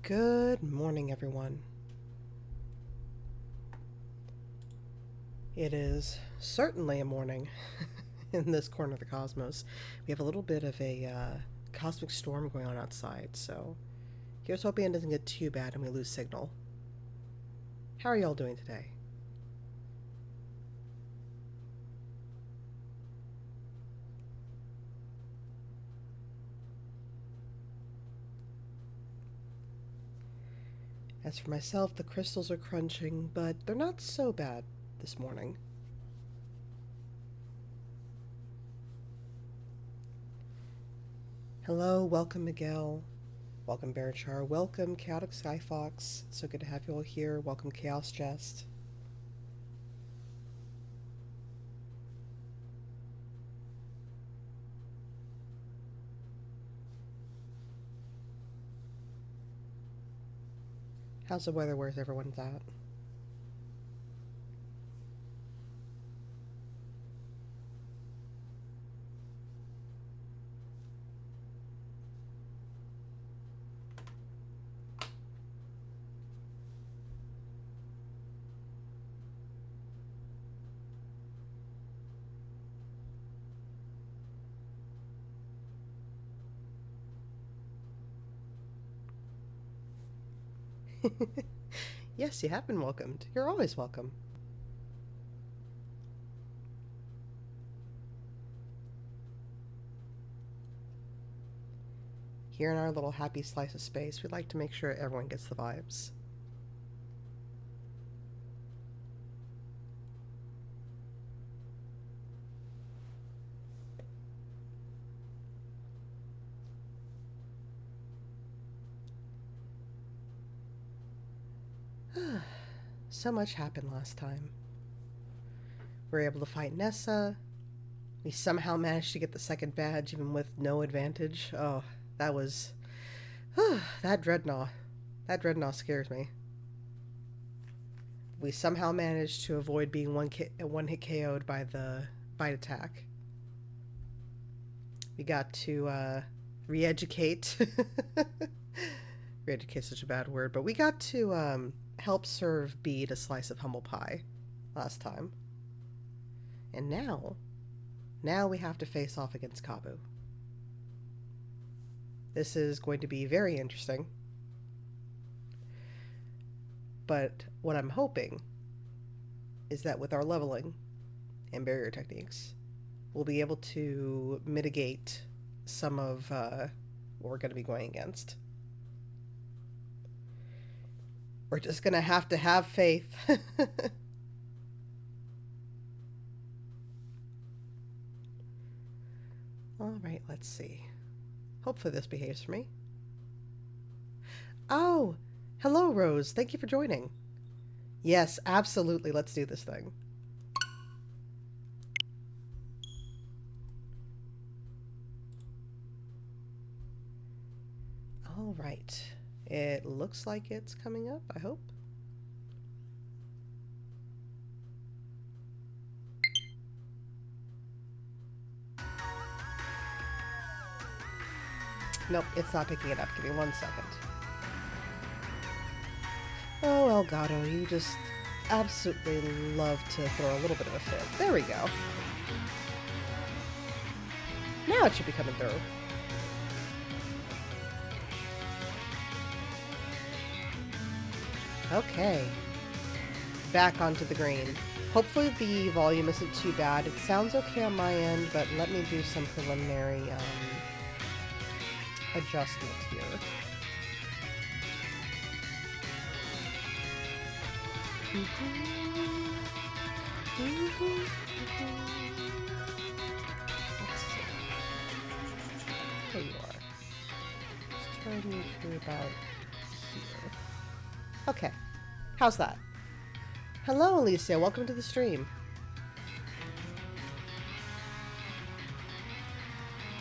Good morning, everyone. It is certainly a morning in this corner of the cosmos. We have a little bit of a cosmic storm going on outside, so here's hoping it doesn't get too bad and we lose signal. How are y'all doing today? As for myself, the crystals are crunching, but they're not so bad this morning. Hello, welcome Miguel. Welcome Bearchar. Welcome Chaotic Skyfox. It's so good to have you all here. Welcome Chaos Jest. How's the weather? Where's everyone's at? Yes, you have been welcomed. You're always welcome. Here in our little happy slice of space, we'd like to make sure everyone gets the vibes. So much happened last time. We were able to fight Nessa. We somehow managed to get the second badge even with no advantage. Oh, that was... that Dreadnought. That Dreadnought scares me. We somehow managed to avoid being one hit KO'd by the bite attack. We got to re-educate. Re-educate is such a bad word, but we got to help serve Bede a slice of humble pie last time. And now we have to face off against Kabu. This is going to be very interesting. But what I'm hoping is that with our leveling and barrier techniques, we'll be able to mitigate some of what we're going to be going against. We're just going to have faith. Alright, let's see. Hopefully this behaves for me. Oh! Hello, Rose. Thank you for joining. Yes, absolutely. Let's do this thing. Alright. It looks like it's coming up, I hope. Nope, it's not picking it up. Give me 1 second. Oh, Elgato, you just absolutely love to throw a little bit of a fit. There we go. Now it should be coming through. Okay. Back onto the green. Hopefully the volume isn't too bad. It sounds okay on my end, but let me do some preliminary adjustment here. Let's see. There you are. Just turn you to about here. Okay. How's that? Hello, Alicia. Welcome to the stream.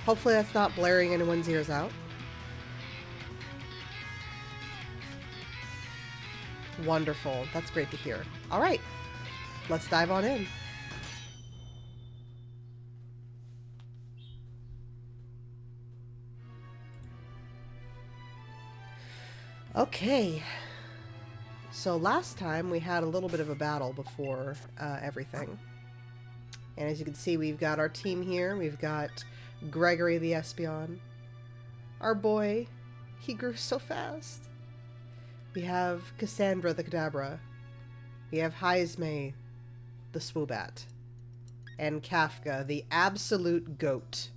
Hopefully that's not blaring anyone's ears out. Wonderful. That's great to hear. All right. Let's dive on in. Okay. So last time we had a little bit of a battle before everything. And as you can see, we've got our team here. We've got Gregory the Espeon. Our boy, he grew so fast. We have Cassandra the Kadabra. We have Heisme the Swoobat. And Kafka, the absolute goat.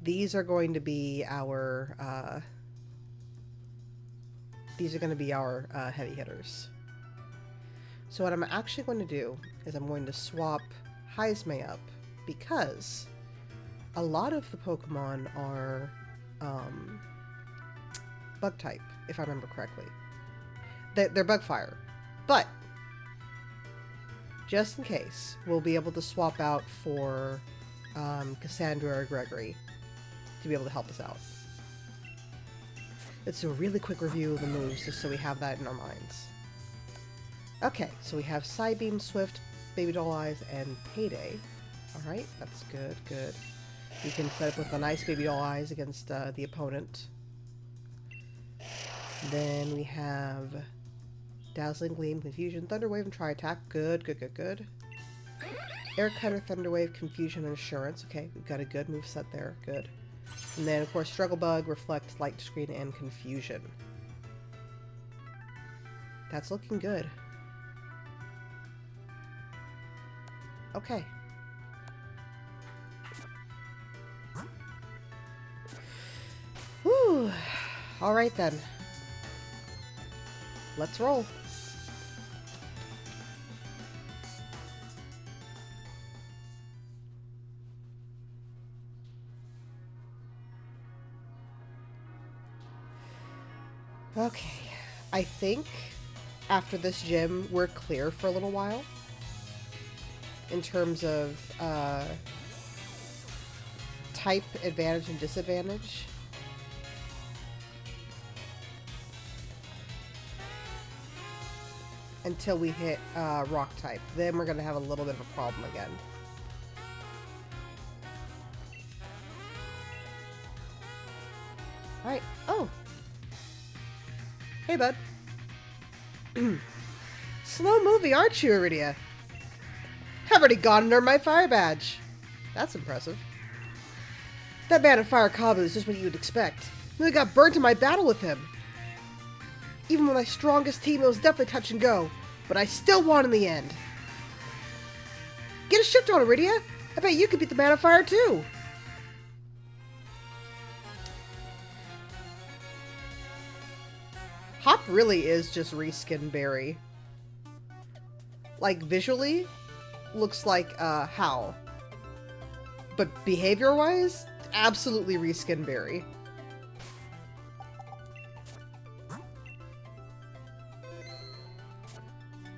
These are going to be our heavy hitters. So what I'm actually going to do is I'm going to swap Heisme up because a lot of the Pokemon are bug type, if I remember correctly. They're bug fire, but just in case, we'll be able to swap out for Cassandra or Gregory to be able to help us out. Let's do a really quick review of the moves just so we have that in our minds. Okay, so we have Psybeam, Swift, Baby Doll Eyes, and Payday. Alright, that's good, good. We can set up with a nice Baby Doll Eyes against the opponent. Then we have Dazzling Gleam, Confusion, Thunder Wave, and Tri-Attack. Good, good, good, good. Air Cutter, Thunder Wave, Confusion, and Assurance. Okay, we've got a good move set there. Good. And then, of course, Struggle Bug, Reflect, Light Screen, and Confusion. That's looking good. Okay. Whew. Alright then. Let's roll. Okay. I think after this gym, we're clear for a little while. In terms of type advantage and disadvantage. Until we hit rock type. Then we're going to have a little bit of a problem again. Alright. Oh! Hey, bud. Slow movie, aren't you, Iridia? I've already gone and earned my fire badge. That's impressive. That man of fire Kabu is just what you would expect. I got burnt in my battle with him. Even with my strongest team, it was definitely touch and go. But I still won in the end. Get a shift on, Iridia. I bet you could beat the man of fire, too. Hop really is just reskin Berry. Like, visually, looks like Howl. But behavior-wise, absolutely reskin Berry.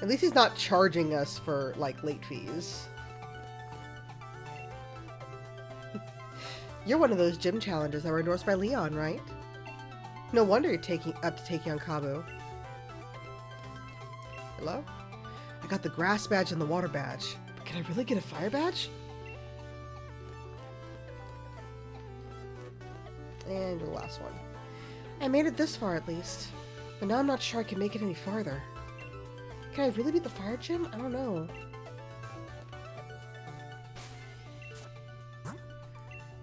At least he's not charging us for, like, late fees. You're one of those gym challenges that were endorsed by Leon, right? No wonder you're taking on Kabu. Hello? I got the grass badge and the water badge. But can I really get a fire badge? And your last one. I made it this far at least. But now I'm not sure I can make it any farther. Can I really beat the fire gym? I don't know.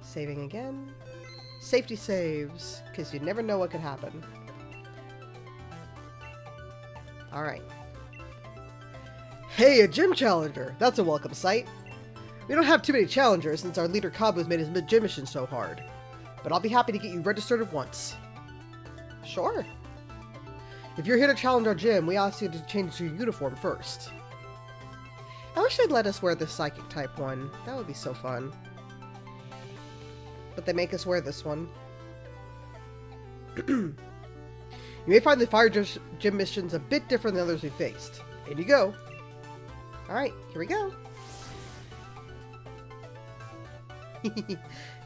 Saving again. Safety saves, because you never know what could happen. Alright. Hey, a gym challenger! That's a welcome sight. We don't have too many challengers since our leader Kabu's made his gym mission so hard. But I'll be happy to get you registered at once. Sure. If you're here to challenge our gym, we ask you to change your uniform first. I wish they'd let us wear this psychic type one. That would be so fun. But they make us wear this one. You may find the fire gym missions a bit different than others we faced. In you go. Alright, here we go.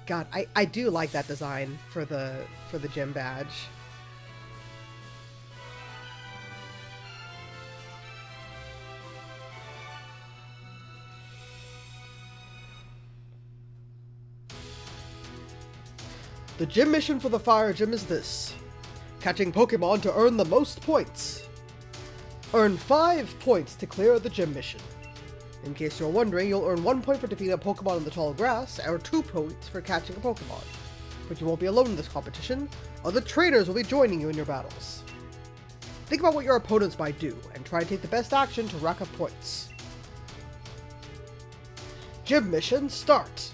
God, I do like that design for the gym badge. The gym mission for the fire gym is this. Catching Pokemon to earn the most points. Earn 5 points to clear the gym mission. In case you're wondering, you'll earn 1 point for defeating a Pokemon in the tall grass, or 2 points for catching a Pokemon. But you won't be alone in this competition. Other trainers will be joining you in your battles. Think about what your opponents might do, and try to take the best action to rack up points. Gym mission, start!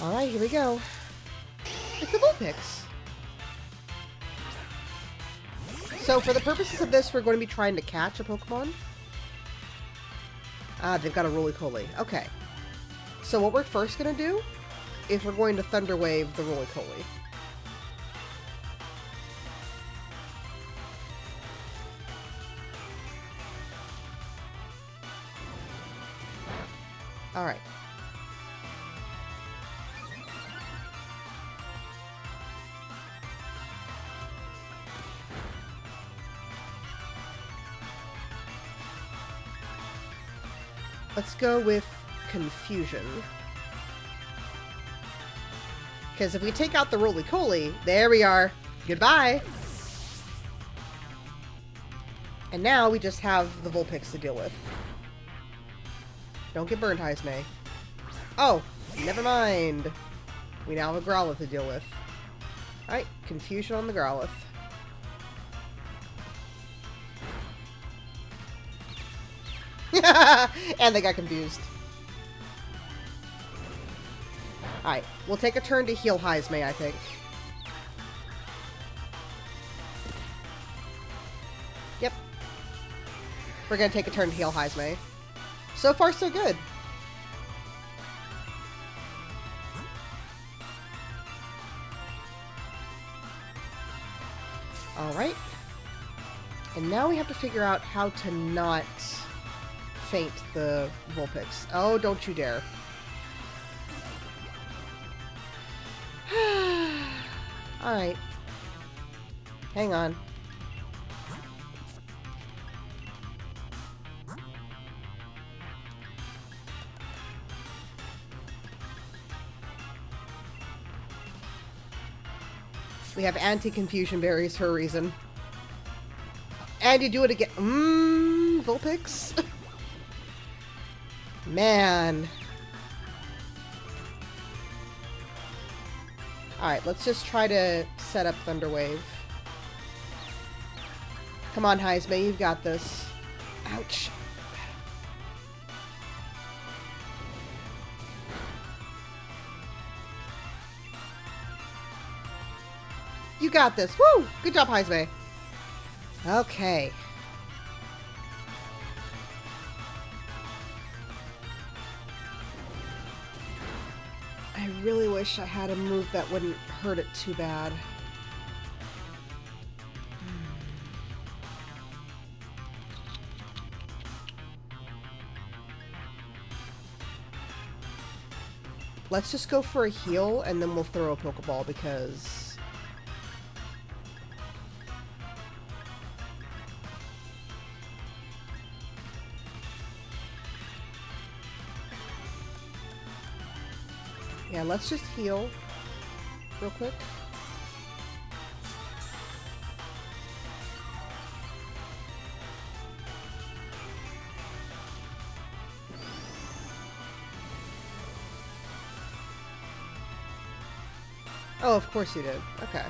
Alright, here we go. It's a Vulpix. So for the purposes of this, we're going to be trying to catch a Pokemon. Ah, they've got a Roly-Coly. Okay. So what we're first going to do is we're going to Thunder Wave the Roly-Coly. Alright. Let's go with Confusion. Because if we take out the Roly-Coly, there we are. Goodbye. And now we just have the Vulpix to deal with. Don't get burned, Heismay. Oh, never mind. We now have a Growlithe to deal with. Alright, Confusion on the Growlithe. And they got confused. Alright, we'll take a turn to heal Heismay, I think. Yep. We're gonna take a turn to heal Heismay. So far, so good. Alright. And now we have to figure out how to not faint the Vulpix. Oh, don't you dare. Alright. Hang on. We have anti-confusion berries for a reason. And you do it again. Vulpix? Man. Alright, let's just try to set up Thunder Wave. Come on, Heismay, you've got this. Ouch. You got this. Woo! Good job, Heismay. Okay. I really wish I had a move that wouldn't hurt it too bad. Let's just go for a heal, and then we'll throw a Pokeball, because... yeah, let's just heal real quick. Oh, of course you did. Okay.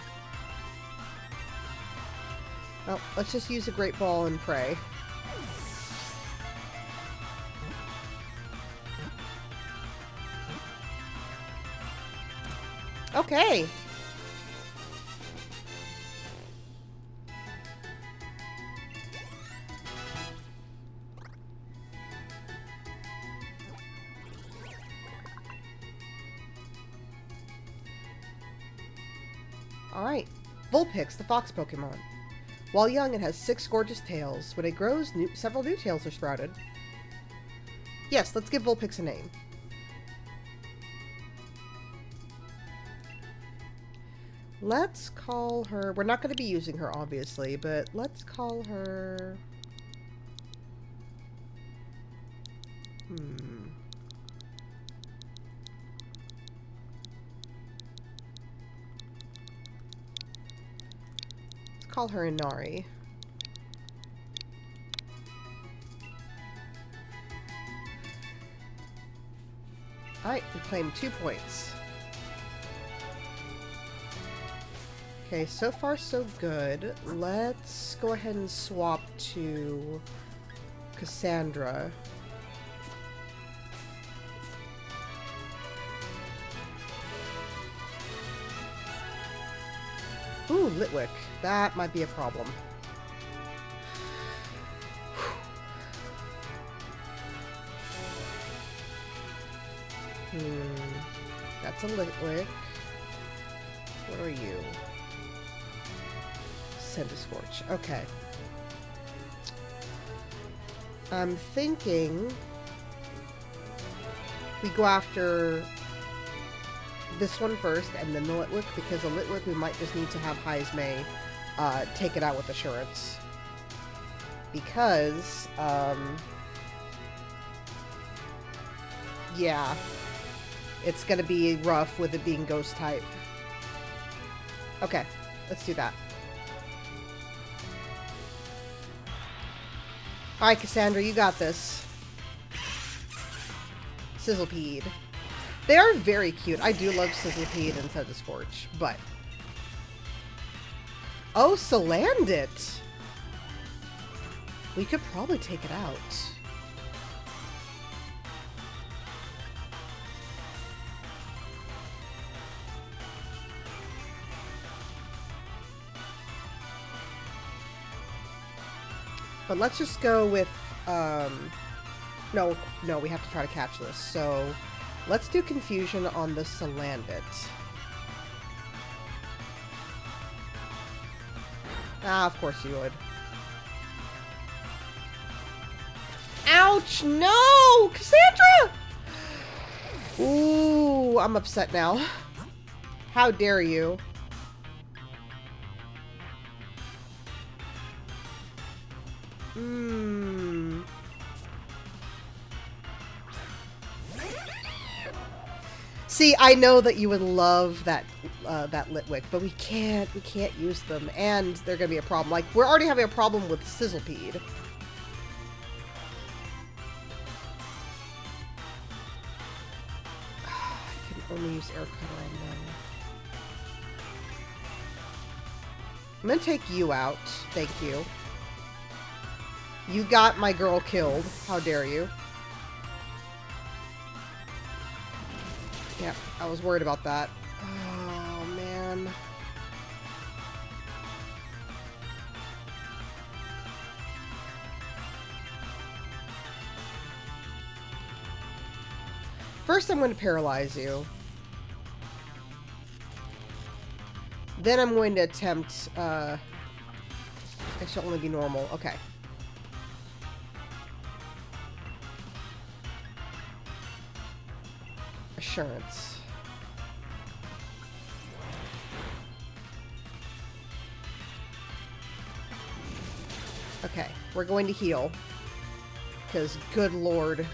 Well, let's just use a Great Ball and pray. Okay. Alright. Vulpix, the fox Pokemon. While young, it has 6 gorgeous tails. When it grows, several new tails are sprouted. Yes, let's give Vulpix a name. Let's call her... We're not going to be using her, obviously, but let's call her... Let's call her Inari. Alright, we claimed 2 points. Okay, so far so good. Let's go ahead and swap to Cassandra. Ooh, Litwick. That might be a problem. That's a Litwick. What are you? Scorch. Okay. I'm thinking we go after this one first and then the Litwick, because the Litwick we might just need to have Heismay take it out with assurance. Because, yeah, it's gonna be rough with it being ghost type. Okay, let's do that. Alright, Cassandra, you got this. Sizzlepede. They are very cute. I do love Sizzlepede and Scorch, but... Oh, Salandit! We could probably take it out. But let's just go with, no, we have to try to catch this. So, let's do Confusion on the Salandit. Ah, of course you would. Ouch! No! Cassandra! Ooh, I'm upset now. How dare you? See, I know that you would love that that Litwick, but we can't use them, and they're gonna be a problem. Like, we're already having a problem with Sizzlepede. I can only use Air Cutter on them. I'm gonna take you out. Thank you. You got my girl killed. How dare you? Yeah, I was worried about that. Oh, man. First, I'm going to paralyze you. Then I'm going to attempt, it should only be normal. Okay. Assurance. Okay, we're going to heal. Because, good lord.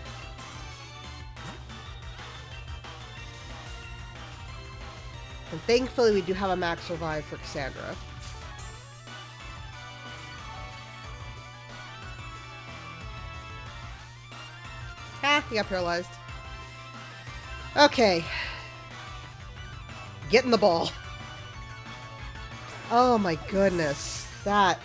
And thankfully we do have a max revive for Cassandra. Ah, he got paralyzed. Okay. Get in the ball. Oh my goodness. That,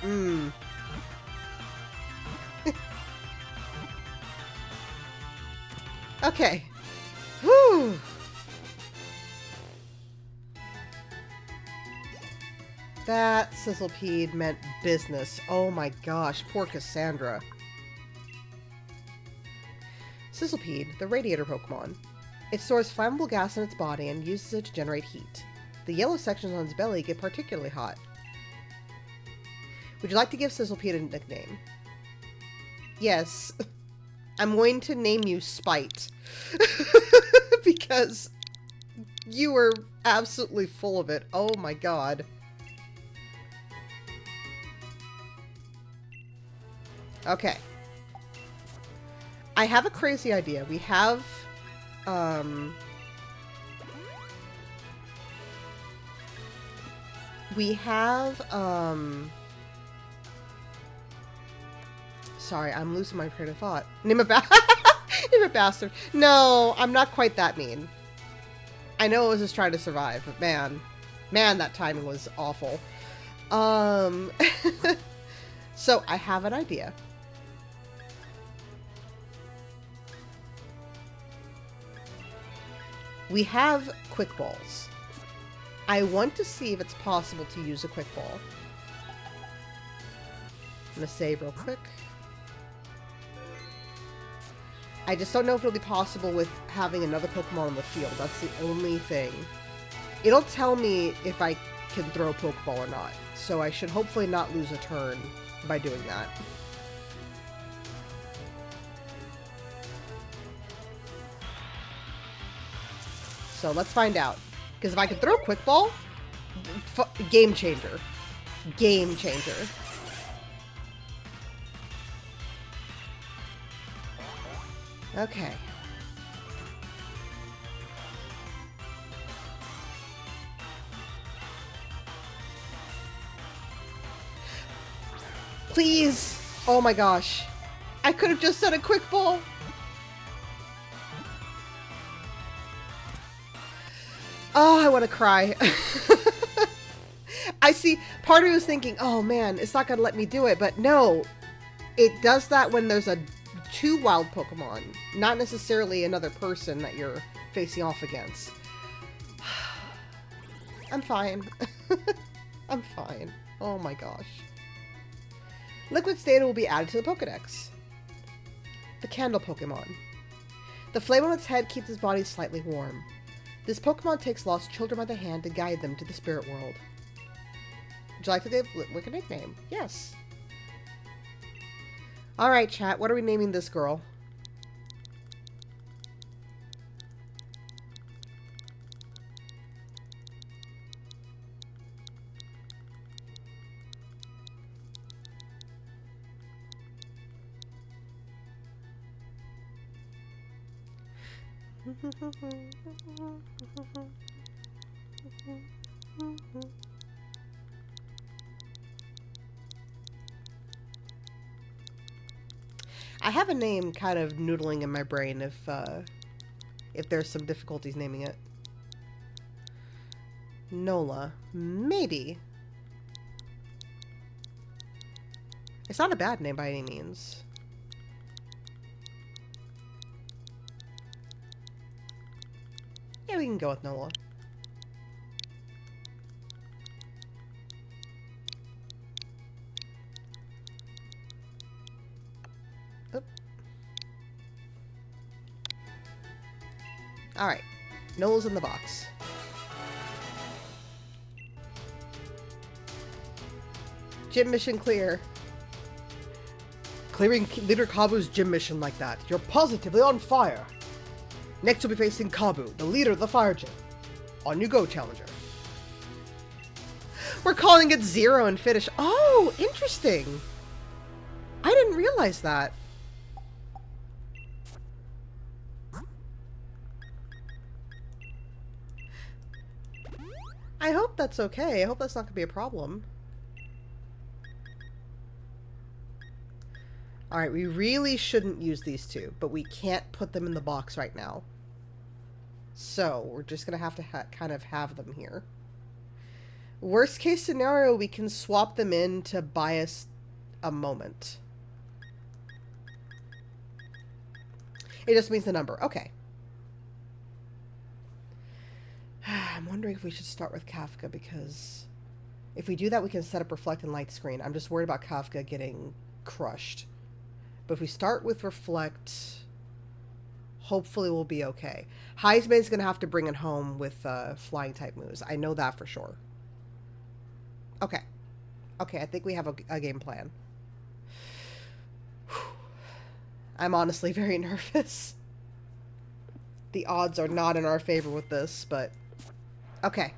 Okay. Whew. That Sizzlepede meant business. Oh my gosh, poor Cassandra. Sizzlepede, the radiator Pokemon. It stores flammable gas in its body and uses it to generate heat. The yellow sections on its belly get particularly hot. Would you like to give Sizzlepede a nickname? Yes. I'm going to name you Spite. Because You were absolutely full of it. Oh my god. Okay. I have a crazy idea. We have, sorry, I'm losing my train of thought. Name a bastard. No, I'm not quite that mean. I know I was just trying to survive, but man, that timing was awful. So I have an idea. We have quick balls. I want to see if it's possible to use a quick ball. I'm gonna save real quick. I just don't know if it'll be possible with having another Pokemon on the field. That's the only thing. It'll tell me if I can throw a Pokeball or not. So I should hopefully not lose a turn by doing that. So let's find out. Because if I can throw a Quick Ball, game changer. Game changer. Okay. Please! Oh my gosh. I could have just said a Quick Ball. Oh, I want to cry. I see, part of me was thinking, oh man, it's not going to let me do it, but no. It does that when there's two wild Pokemon, not necessarily another person that you're facing off against. I'm fine. I'm fine. Oh my gosh. Liquid's data will be added to the Pokedex. The Candle Pokemon. The flame on its head keeps its body slightly warm. This Pokemon takes lost children by the hand to guide them to the spirit world. Would you like to give Liquid a nickname? Yes. Alright, chat. What are we naming this girl? I have a name kind of noodling in my brain if there's some difficulties naming it. Nola. Maybe. It's not a bad name by any means. Yeah, we can go with Nola. Oop. Alright. Nola's in the box. Gym mission clear. Clearing Leader Kabu's gym mission like that. You're positively on fire. Next, you'll be facing Kabu, the leader of the fire gym. On you go, challenger. We're calling it Zero and finish. Oh, interesting. I didn't realize that. I hope that's okay. I hope that's not going to be a problem. Alright, we really shouldn't use these two, but we can't put them in the box right now. So, we're just going to have to kind of have them here. Worst case scenario, we can swap them in to buy us a moment. It just means the number. Okay. I'm wondering if we should start with Kafka, because if we do that, we can set up Reflect and Light Screen. I'm just worried about Kafka getting crushed. But if we start with Reflect, hopefully we'll be okay. Heisman's going to have to bring it home with flying type moves. I know that for sure. Okay. Okay, I think we have a game plan. I'm honestly very nervous. The odds are not in our favor with this, but Okay.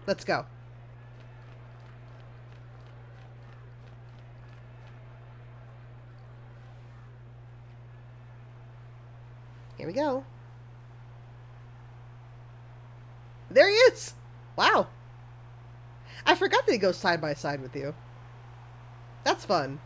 Let's go. Here we go. There he is! Wow. I forgot that he goes side by side with you. That's fun.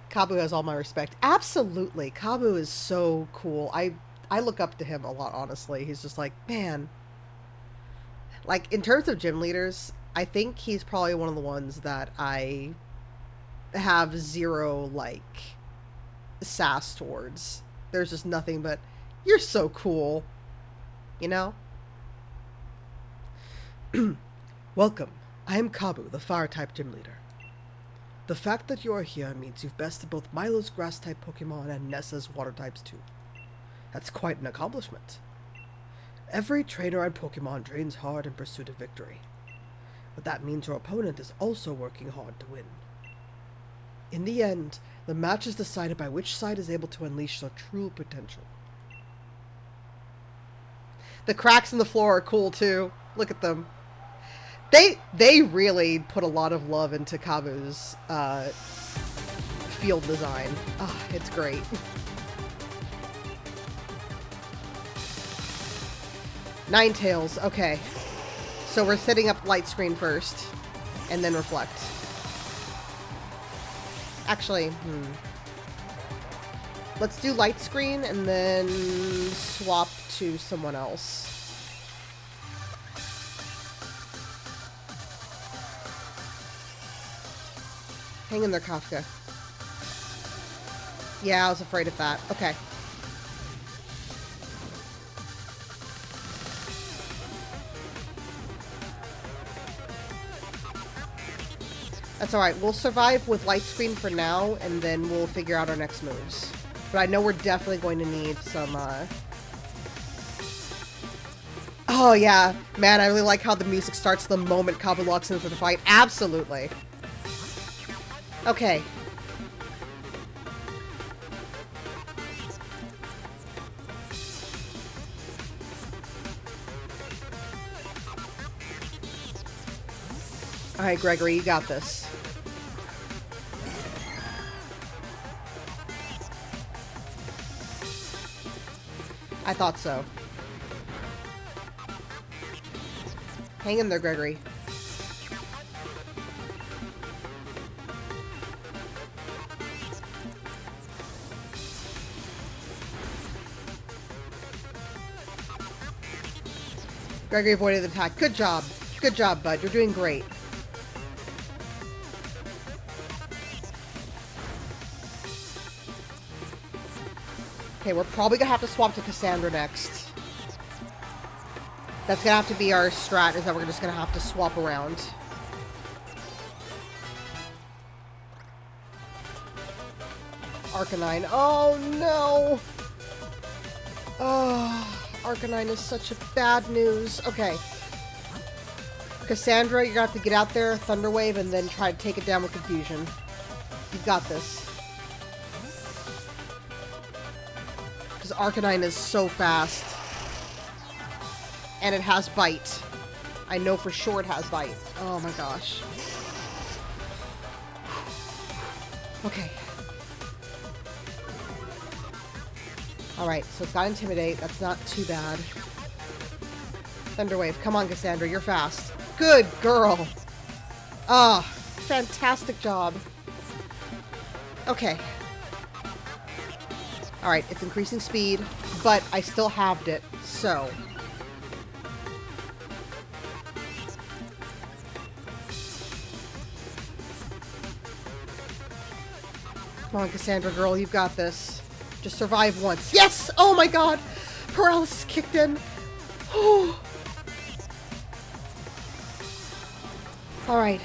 Kabu has all my respect. Absolutely. Kabu is so cool. I look up to him a lot, honestly. He's just like, man. Like, in terms of gym leaders, I think he's probably one of the ones that I have zero, like, sass towards. There's just nothing but, you're so cool. You know? Welcome. I am Kabu, the fire-type gym leader. The fact that you are here means you've bested both Milo's grass-type Pokemon and Nessa's water-types too. That's quite an accomplishment. Every trainer and Pokemon trains hard in pursuit of victory. But that means your opponent is also working hard to win. In the end, the match is decided by which side is able to unleash their true potential. The cracks in the floor are cool too. Look at them. They really put a lot of love into Kabu's field design. Ah, it's great. Ninetales, okay. So we're setting up light screen first, and then reflect. Actually, let's do light screen and then swap to someone else. Hang in there, Kafka. Yeah, I was afraid of that. Okay. That's alright. We'll survive with light screen for now, and then we'll figure out our next moves. But I know we're definitely going to need some, Oh, yeah. Man, I really like how the music starts the moment Kabu locks into the fight. Absolutely. Okay. Alright, Gregory, you got this. I thought so. Hang in there, Gregory. Gregory avoided the attack. Good job. Good job, bud. You're doing great. Okay, we're probably gonna have to swap to Cassandra next. That's gonna have to be our strat, is that we're just gonna have to swap around. Arcanine. Oh, no! Oh... Arcanine is such a bad news. Okay. Cassandra, you're gonna have to get out there, Thunder Wave, and then try to take it down with Confusion. You've got this. Because Arcanine is so fast. And it has Bite. I know for sure it has Bite. Oh my gosh. Okay. Alright, so it's got Intimidate. That's not too bad. Thunderwave. Come on, Cassandra. You're fast. Good girl. Ah, fantastic job. Okay. Alright, it's increasing speed, but I still halved it, so... Come on, Cassandra girl. You've got this. Just survive once. Yes! Oh my god! Paralysis kicked in. Alright.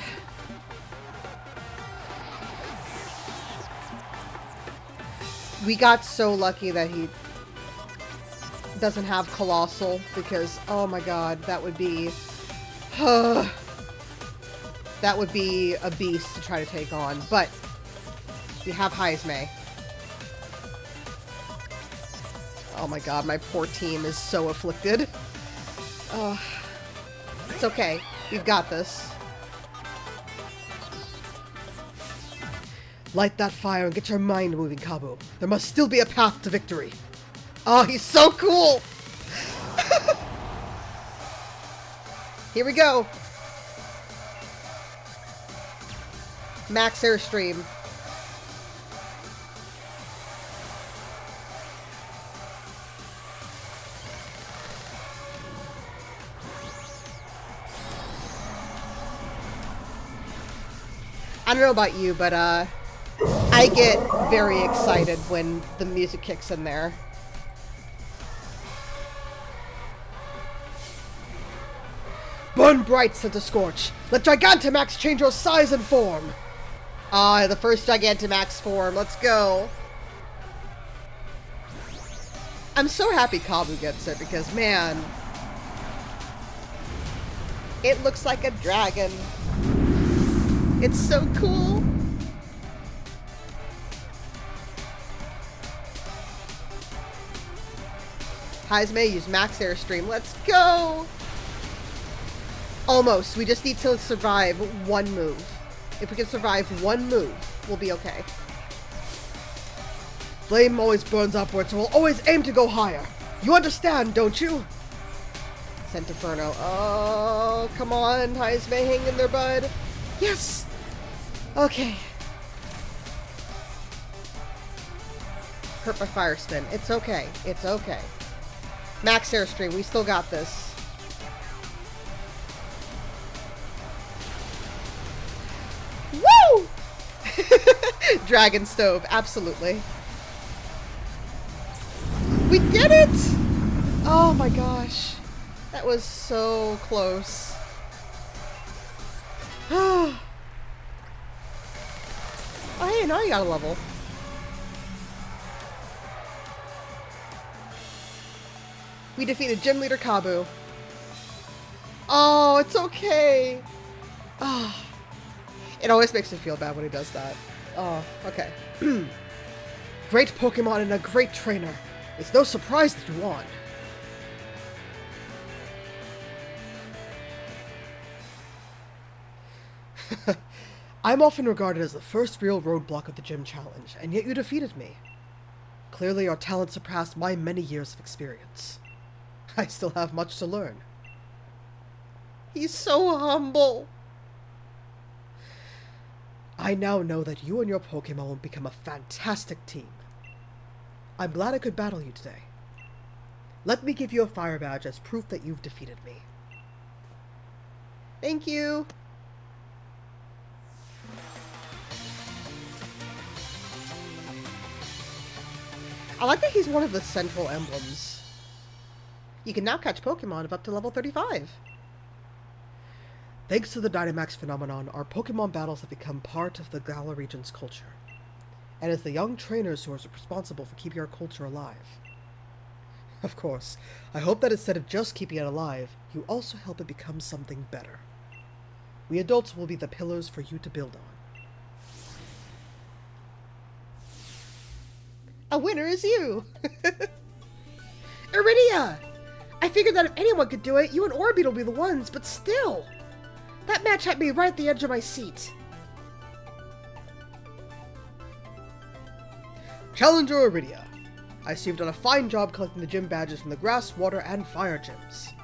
We got so lucky that he doesn't have Colossal, because, oh my god, that would be... that would be a beast to try to take on, but we have Heismay. Oh my god, my poor team is so afflicted. It's okay. We've got this. Light that fire and get your mind moving, Kabu. There must still be a path to victory. Oh, he's so cool! Here we go. Max Airstream. I don't know about you, but I get very excited when the music kicks in there. Burn bright, Santa Scorch! Let Gigantamax change your size and form! Ah, the first Gigantamax form. Let's go. I'm so happy Kabu gets it because, man, it looks like a dragon. It's so cool. Heismay use Max Airstream. Let's go! Almost. We just need to survive one move. If we can survive one move, we'll be okay. Flame always burns upwards, so we'll always aim to go higher. You understand, don't you? Sent Inferno. Oh, come on, Heismay, hang in there, bud. Yes! Okay. Hurt by Fire Spin. It's okay. It's okay. Max Airstream. We still got this. Woo! Dragon Stove. Absolutely. We did it! Oh my gosh. That was so close. Oh, hey, now you got a level. We defeated Gym Leader Kabu. Oh, it's okay. Oh, it always makes me feel bad when he does that. Oh, okay. Great Pokemon and a great trainer. It's no surprise that you won. I'm often regarded as the first real roadblock of the gym challenge, and yet you defeated me. Clearly your talent surpassed my many years of experience. I still have much to learn. He's so humble. I now know that you and your Pokemon will become a fantastic team. I'm glad I could battle you today. Let me give you a fire badge as proof that you've defeated me. Thank you. I like that he's one of the central emblems. You can now catch Pokemon of up to level 35. Thanks to the Dynamax phenomenon, our Pokemon battles have become part of the Galar region's culture. And it's the young trainers who are responsible for keeping our culture alive. Of course, I hope that instead of just keeping it alive, you also help it become something better. We adults will be the pillars for you to build on. A winner is you! Iridia! I figured that if anyone could do it, you and Orbeez will be the ones, but still! That match had me right at the edge of my seat. Challenger Iridia. I see you've done a fine job collecting the gym badges from the grass, water, and fire gyms.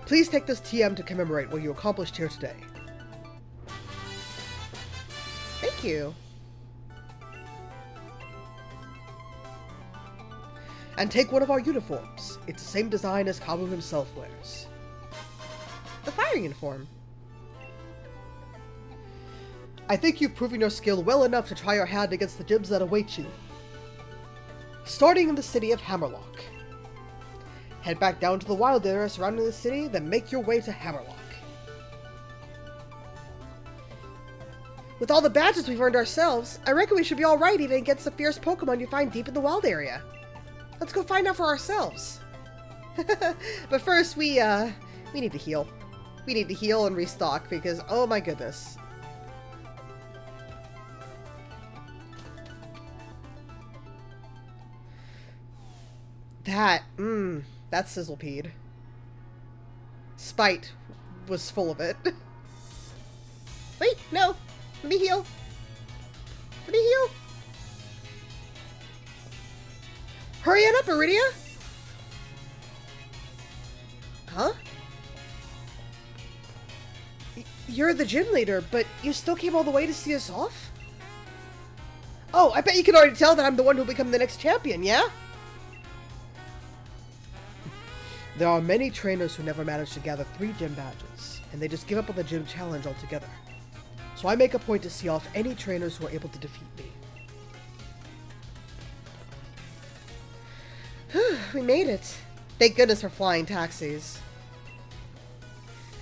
Please take this TM to commemorate what you accomplished here today. Thank you. And take one of our uniforms. It's the same design as Kabu himself wears. The fire uniform. I think you've proven your skill well enough to try your hand against the gyms that await you. Starting in the city of Hammerlock. Head back down to the wild area surrounding the city, then make your way to Hammerlock. With all the badges we've earned ourselves, I reckon we should be alright even against the fierce Pokemon you find deep in the wild area. Let's go find out for ourselves. But first, we need to heal. We need to heal and restock because, oh my goodness. That sizzlepeed. Spite was full of it. Wait, no. Let me heal. Let me heal. Hurry it up, Iridia! Huh? You're the gym leader, but you still came all the way to see us off? Oh, I bet you can already tell that I'm the one who'll become the next champion, yeah? There are many trainers who never manage to gather 3 gym badges, and they just give up on the gym challenge altogether. So I make a point to see off any trainers who are able to defeat me. We made it. Thank goodness for flying taxis.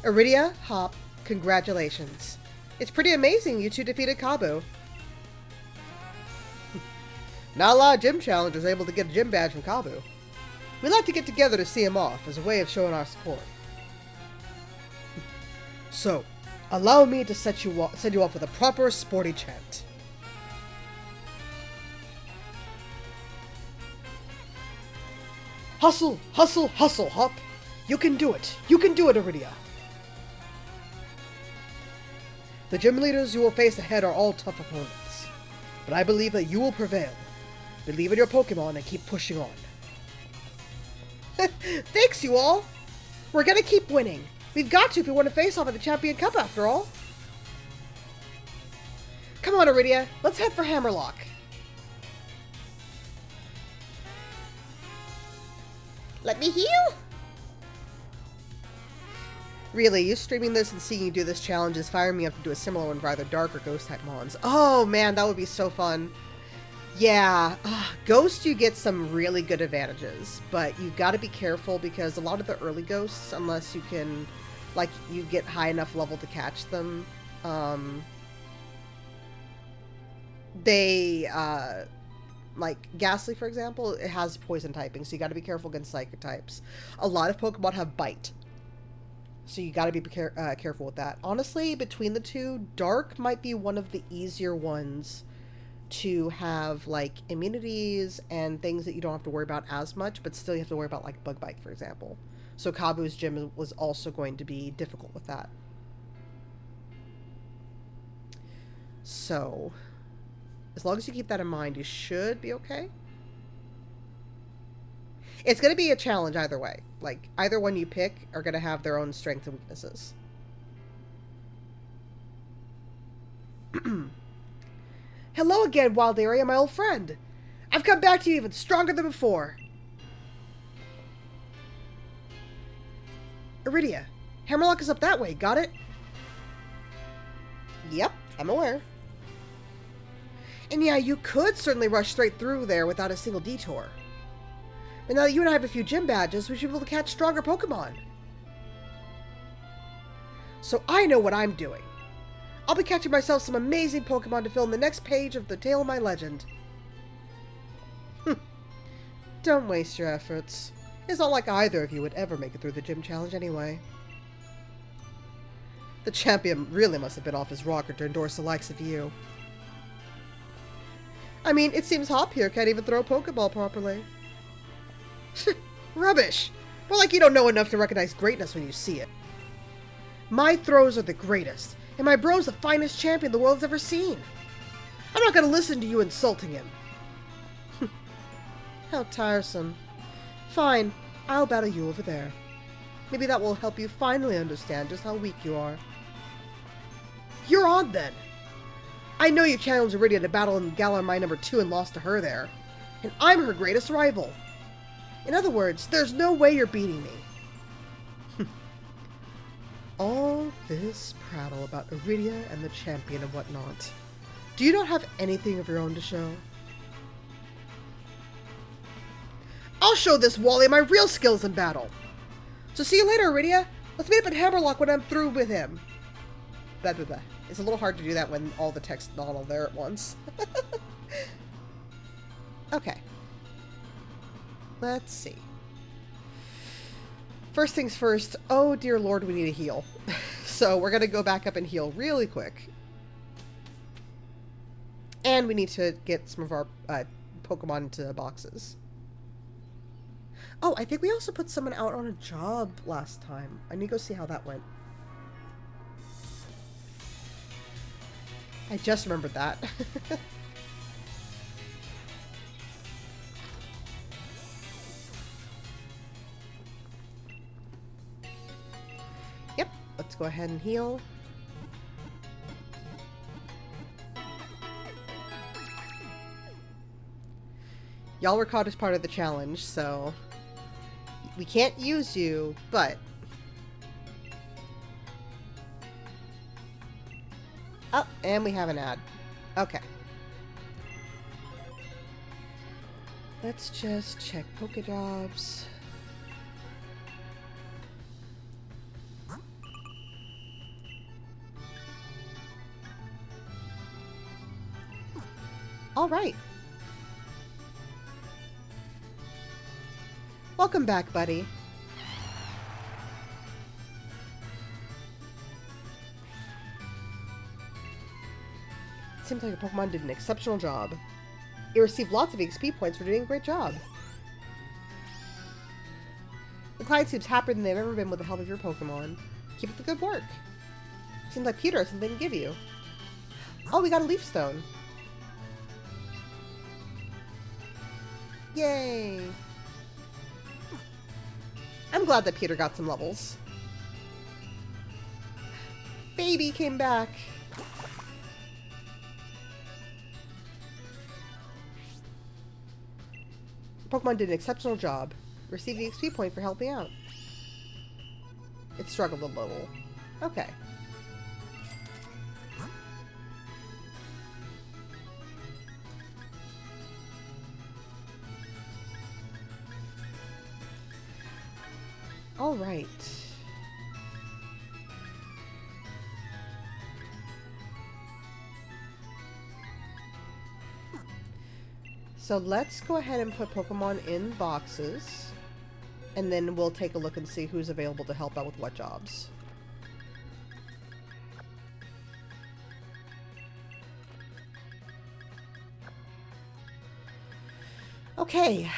Iridia, Hop, congratulations. It's pretty amazing you two defeated Kabu. Not a lot of gym challengers able to get a gym badge from Kabu. We like to get together to see him off as a way of showing our support. So, allow me to send you off with a proper sporty chant. Hustle, hustle, hustle, Hop! You can do it! You can do it, Iridia! The gym leaders you will face ahead are all tough opponents, but I believe that you will prevail. Believe in your Pokemon and keep pushing on. Thanks, you all! We're gonna keep winning. We've got to if we want to face off at the Champion Cup after all. Come on, Iridia. Let's head for Hammerlock. Let me heal! Really, you streaming this and seeing you do this challenge is firing me up to do a similar one for either Dark or Ghost type mons. Oh man, that would be so fun. Yeah, Ghost you get some really good advantages, but you gotta be careful because a lot of the early Ghosts, unless you can, like, you get high enough level to catch them, they, like, Ghastly, for example, it has poison typing, so you gotta be careful against psychic types. A lot of Pokemon have Bite, so you gotta be careful with that. Honestly, between the two, Dark might be one of the easier ones to have, like, immunities and things that you don't have to worry about as much, but still you have to worry about, like, Bug Bite, for example. So Kabu's gym was also going to be difficult with that. So, as long as you keep that in mind, you should be okay. It's going to be a challenge either way. Like, either one you pick are going to have their own strengths and weaknesses. Hello again, Wild Area, my old friend. I've come back to you even stronger than before. Iridia, Hammerlock is up that way, got it? Yep, I'm aware. And yeah, you could certainly rush straight through there without a single detour. But now that you and I have a few gym badges, we should be able to catch stronger Pokemon. So I know what I'm doing. I'll be catching myself some amazing Pokemon to fill in the next page of the tale of my legend. Don't waste your efforts. It's not like either of you would ever make it through the gym challenge anyway. The champion really must have been off his rocker to endorse the likes of you. I mean, it seems Hop here can't even throw a Pokeball properly. Rubbish! More like you don't know enough to recognize greatness when you see it. My throws are the greatest, and my bro's the finest champion the world has ever seen. I'm not gonna listen to you insulting him. How tiresome. Fine, I'll battle you over there. Maybe that will help you finally understand just how weak you are. You're on, then! I know you challenged Iridia to battle in Galar Mine number 2 and lost to her there. And I'm her greatest rival. In other words, there's no way you're beating me. All this prattle about Iridia and the champion and whatnot. Do you not have anything of your own to show? I'll show this Wally my real skills in battle. So see you later, Iridia. Let's meet up at Hammerlock when I'm through with him. Blah, blah, blah. It's a little hard to do that when all the text's not all there at once. Okay. Let's see. First things first, oh dear lord, we need a heal. So we're going to go back up and heal really quick. And we need to get some of our Pokemon into boxes. Oh, I think we also put someone out on a job last time. I need to go see how that went. I just remembered that. Yep, let's go ahead and heal. Y'all were caught as part of the challenge, so we can't use you, but oh, and we have an ad. Okay. Let's just check Pokéjobs. All right. Welcome back, buddy. It seems like your Pokemon did an exceptional job. It received lots of XP points for doing a great job. The client seems happier than they've ever been with the help of your Pokemon. Keep up the good work. Seems like Peter has something to give you. Oh, we got a Leaf Stone. Yay! I'm glad that Peter got some levels. Baby came back. Pokemon did an exceptional job. Received the XP point for helping out. It struggled a little. Okay. All right. So let's go ahead and put Pokemon in boxes, and then we'll take a look and see who's available to help out with what jobs. Okay.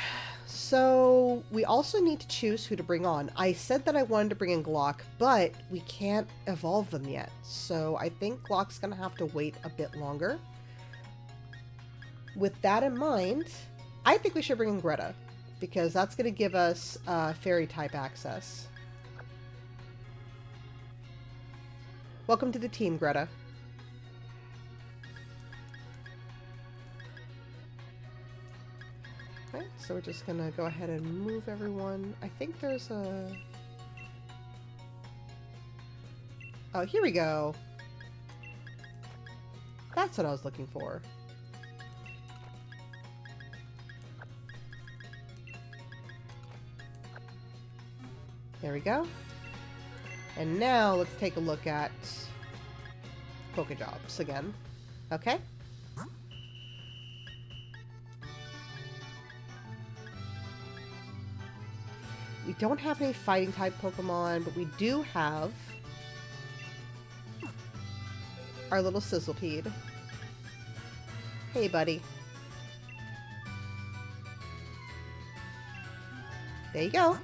So, we also need to choose who to bring on. I said that I wanted to bring in Glock, but we can't evolve them yet. So, I think Glock's going to have to wait a bit longer. With that in mind, I think we should bring in Greta, because that's going to give us Fairy-type access. Welcome to the team, Greta. Okay, so we're just gonna go ahead and move everyone. I think there's a... Oh, here we go. That's what I was looking for. There we go. And now let's take a look at Pokejobs again. Okay? We don't have any fighting type Pokemon, but we do have our little Sizzlepede. Hey, buddy. There you go.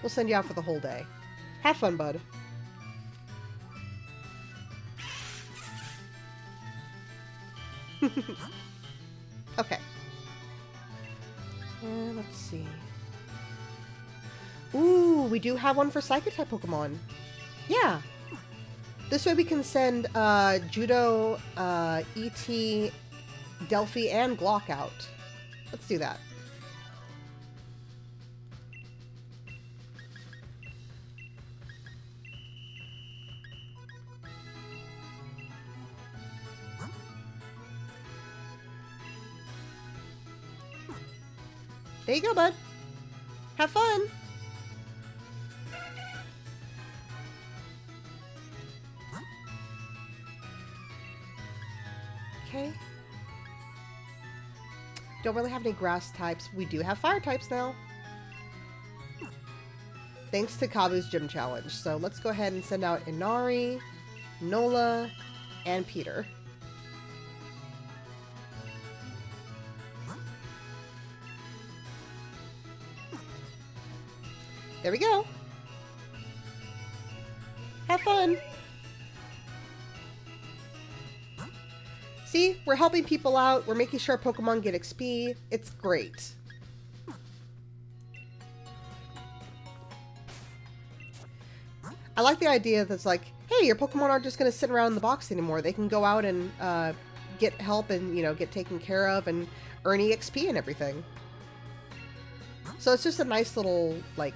We'll send you out for the whole day. Have fun, bud. Okay. Let's see. Ooh, we do have one for Psychic-type Pokemon. Yeah. This way we can send Judo, E.T., Delphi, and Glock out. Let's do that. There you go, bud. Have fun. Okay. don't really have any grass types. We do have fire types now. Thanks to Kabu's gym challenge. So let's go ahead and send out Inari, Nola, and Peter. There we go. Have fun. See, we're helping people out. We're making sure our Pokemon get XP. It's great. I like the idea that's like, hey, your Pokemon aren't just going to sit around in the box anymore. They can go out and get help and, you know, get taken care of and earn EXP and everything. So it's just a nice little, like,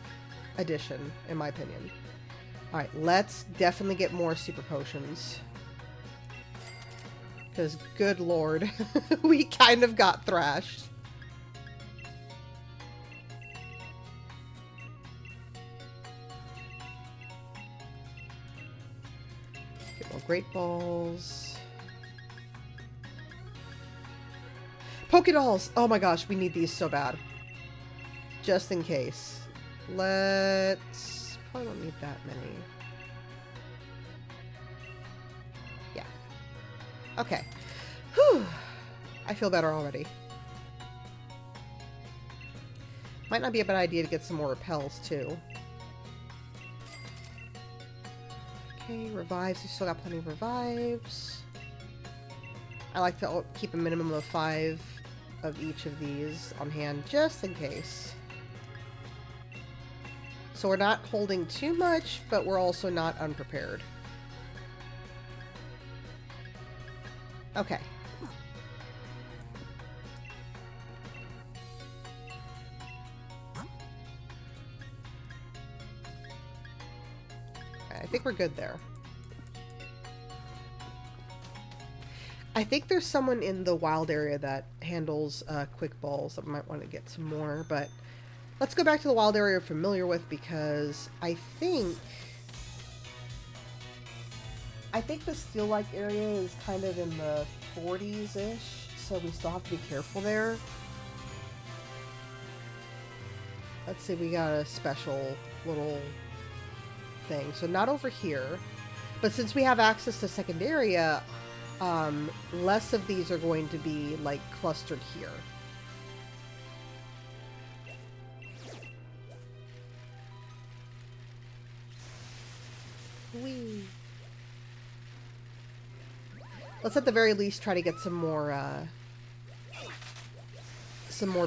addition, in my opinion. Alright, let's definitely get more super potions. Because, good lord, we kind of got thrashed. Get more Great Balls. Pokedolls! Oh my gosh, we need these so bad. Just in case. Let's... probably don't need that many. Yeah. Okay. Whew. I feel better already. Might not be a bad idea to get some more repels, too. Okay, revives. We still got plenty of revives. I like to keep a minimum of 5 of each of these on hand, just in case. So we're not holding too much, but we're also not unprepared. Okay. I think we're good there. I think there's someone in the wild area that handles quick balls that might want to get some more, but let's go back to the wild area we're familiar with, because I think the steel-like area is kind of in the 40s-ish, so we still have to be careful there. Let's see, we got a special little thing. So not over here, but since we have access to second area, less of these are going to be, like, clustered here. Whee! Let's at the very least try to get some more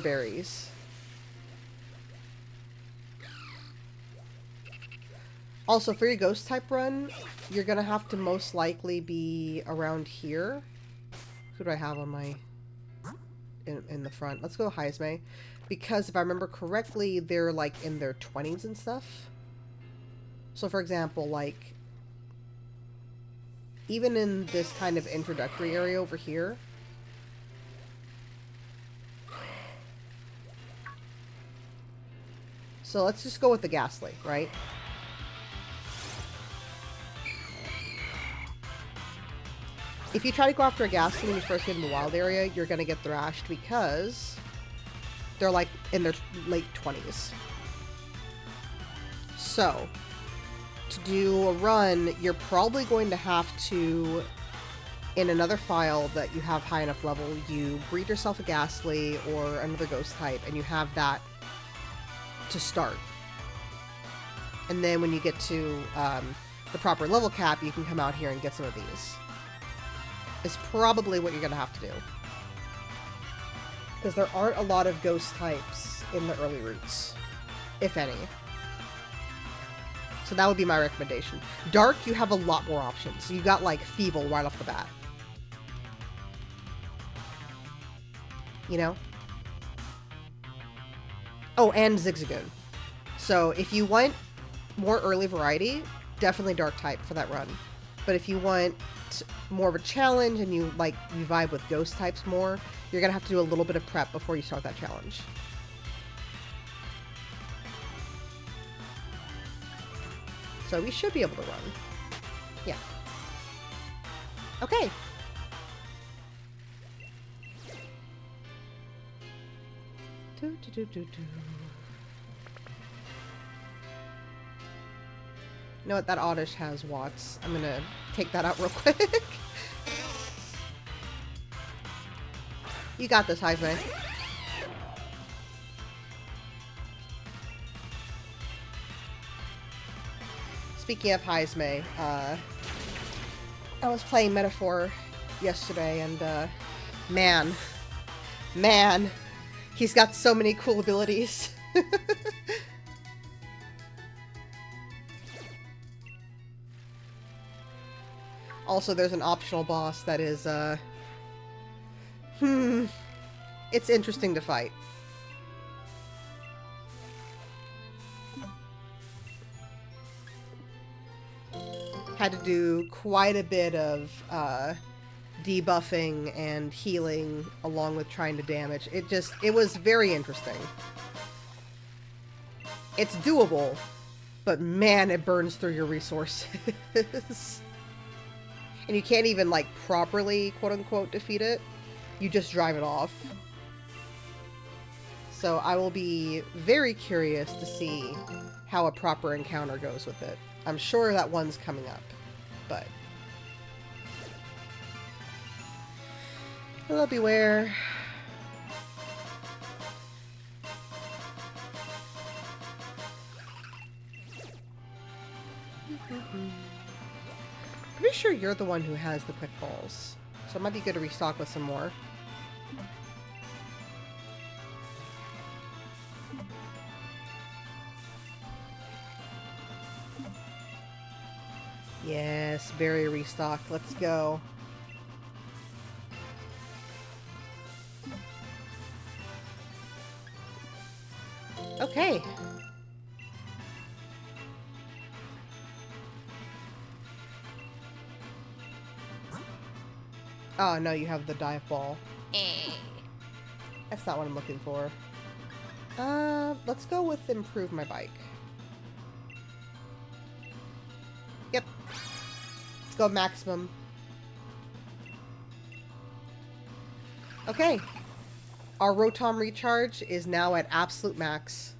berries. Also, for your ghost type run, you're gonna have to most likely be around here. Who do I have on my in the front? Let's go Heisme, because if I remember correctly, they're like in their 20s and stuff. So, for example, like, even in this kind of introductory area over here, so let's just go with the Ghastly, right? If you try to go after a Ghastly when you first get in the wild area, you're going to get thrashed because they're like in their late 20s. So, to do a run, you're probably going to have to, in another file that you have high enough level, you breed yourself a Ghastly or another ghost type, and you have that to start. And then when you get to the proper level cap, you can come out here and get some of these. Is probably what you're going to have to do. Because there aren't a lot of ghost types in the early routes, if any. So that would be my recommendation. Dark, you have a lot more options. You got, like, Feeble right off the bat. You know? Oh, and Zigzagoon. So if you want more early variety, definitely Dark type for that run. But if you want more of a challenge and you vibe with ghost types more, you're gonna have to do a little bit of prep before you start that challenge. So we should be able to run. Yeah. Okay. Do, do, do, do, do. You know what? That Oddish has Watts. I'm gonna take that out real quick. You got this, Heisman. Speaking of Heisman, I was playing Metaphor yesterday, and man, he's got so many cool abilities. Also, there's an optional boss that is, it's interesting to fight. Had to do quite a bit of, debuffing and healing along with trying to damage. It was very interesting. It's doable, but man, it burns through your resources. And you can't even, like, properly, quote-unquote, defeat it. You just drive it off. So I will be very curious to see how a proper encounter goes with it. I'm sure that one's coming up, but... Hello, Beware. Pretty sure you're the one who has the quick balls, so it might be good to restock with some more. Yes, berry restock. Let's go. Okay. Oh, no, you have the dive ball. That's not what I'm looking for. Let's go with improve my bike. Yep. Let's go maximum. Okay. Our Rotom recharge is now at absolute max.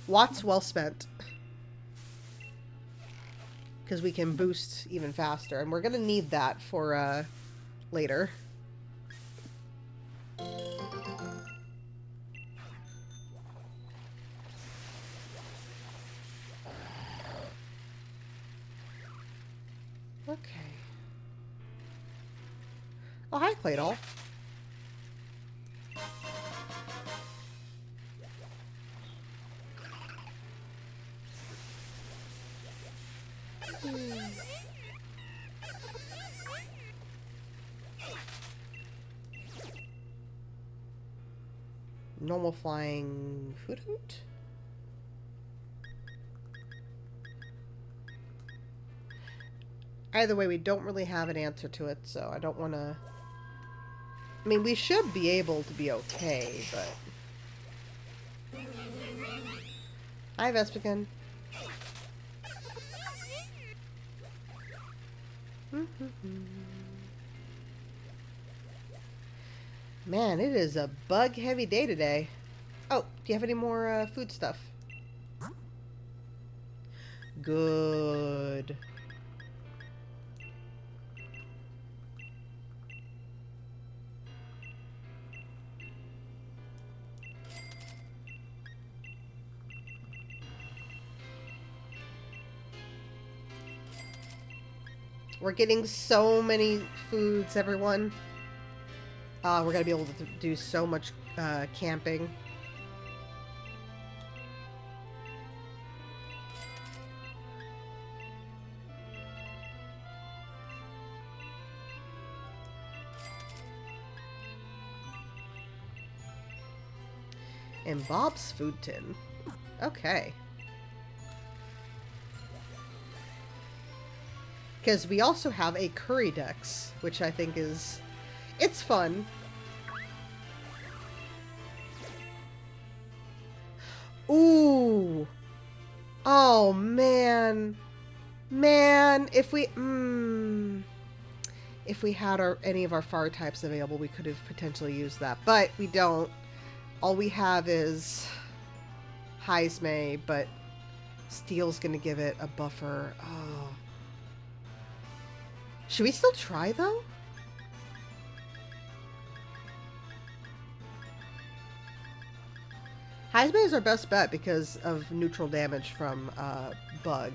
Watts well spent. Because we can boost even faster. And we're going to need that for later. Okay. Oh, hi, Claydol. Normal flying Hoot Hoot? Either way, we don't really have an answer to it, so I don't want to... I mean, we should be able to be okay, but... Hi, Vespican. Man, it is a bug-heavy day today. Oh, do you have any more food stuff? Good. We're getting so many foods, everyone. We're gonna be able to do so much camping. And Bob's food tin. Okay. Because we also have a curry dex, which I think is... It's fun. Ooh. Oh, man. Man, if we... If we had any of our fire types available, we could have potentially used that. But we don't. All we have is Heisme, but Steel's gonna give it a buffer. Oh. Should we still try, though? Heisme is our best bet because of neutral damage from Bug.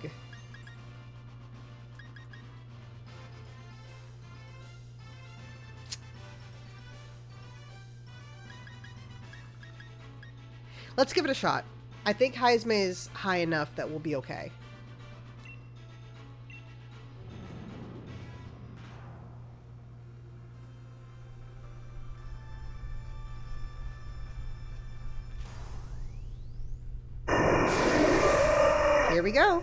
Let's give it a shot. I think Heisme is high enough that we'll be okay. Here we go.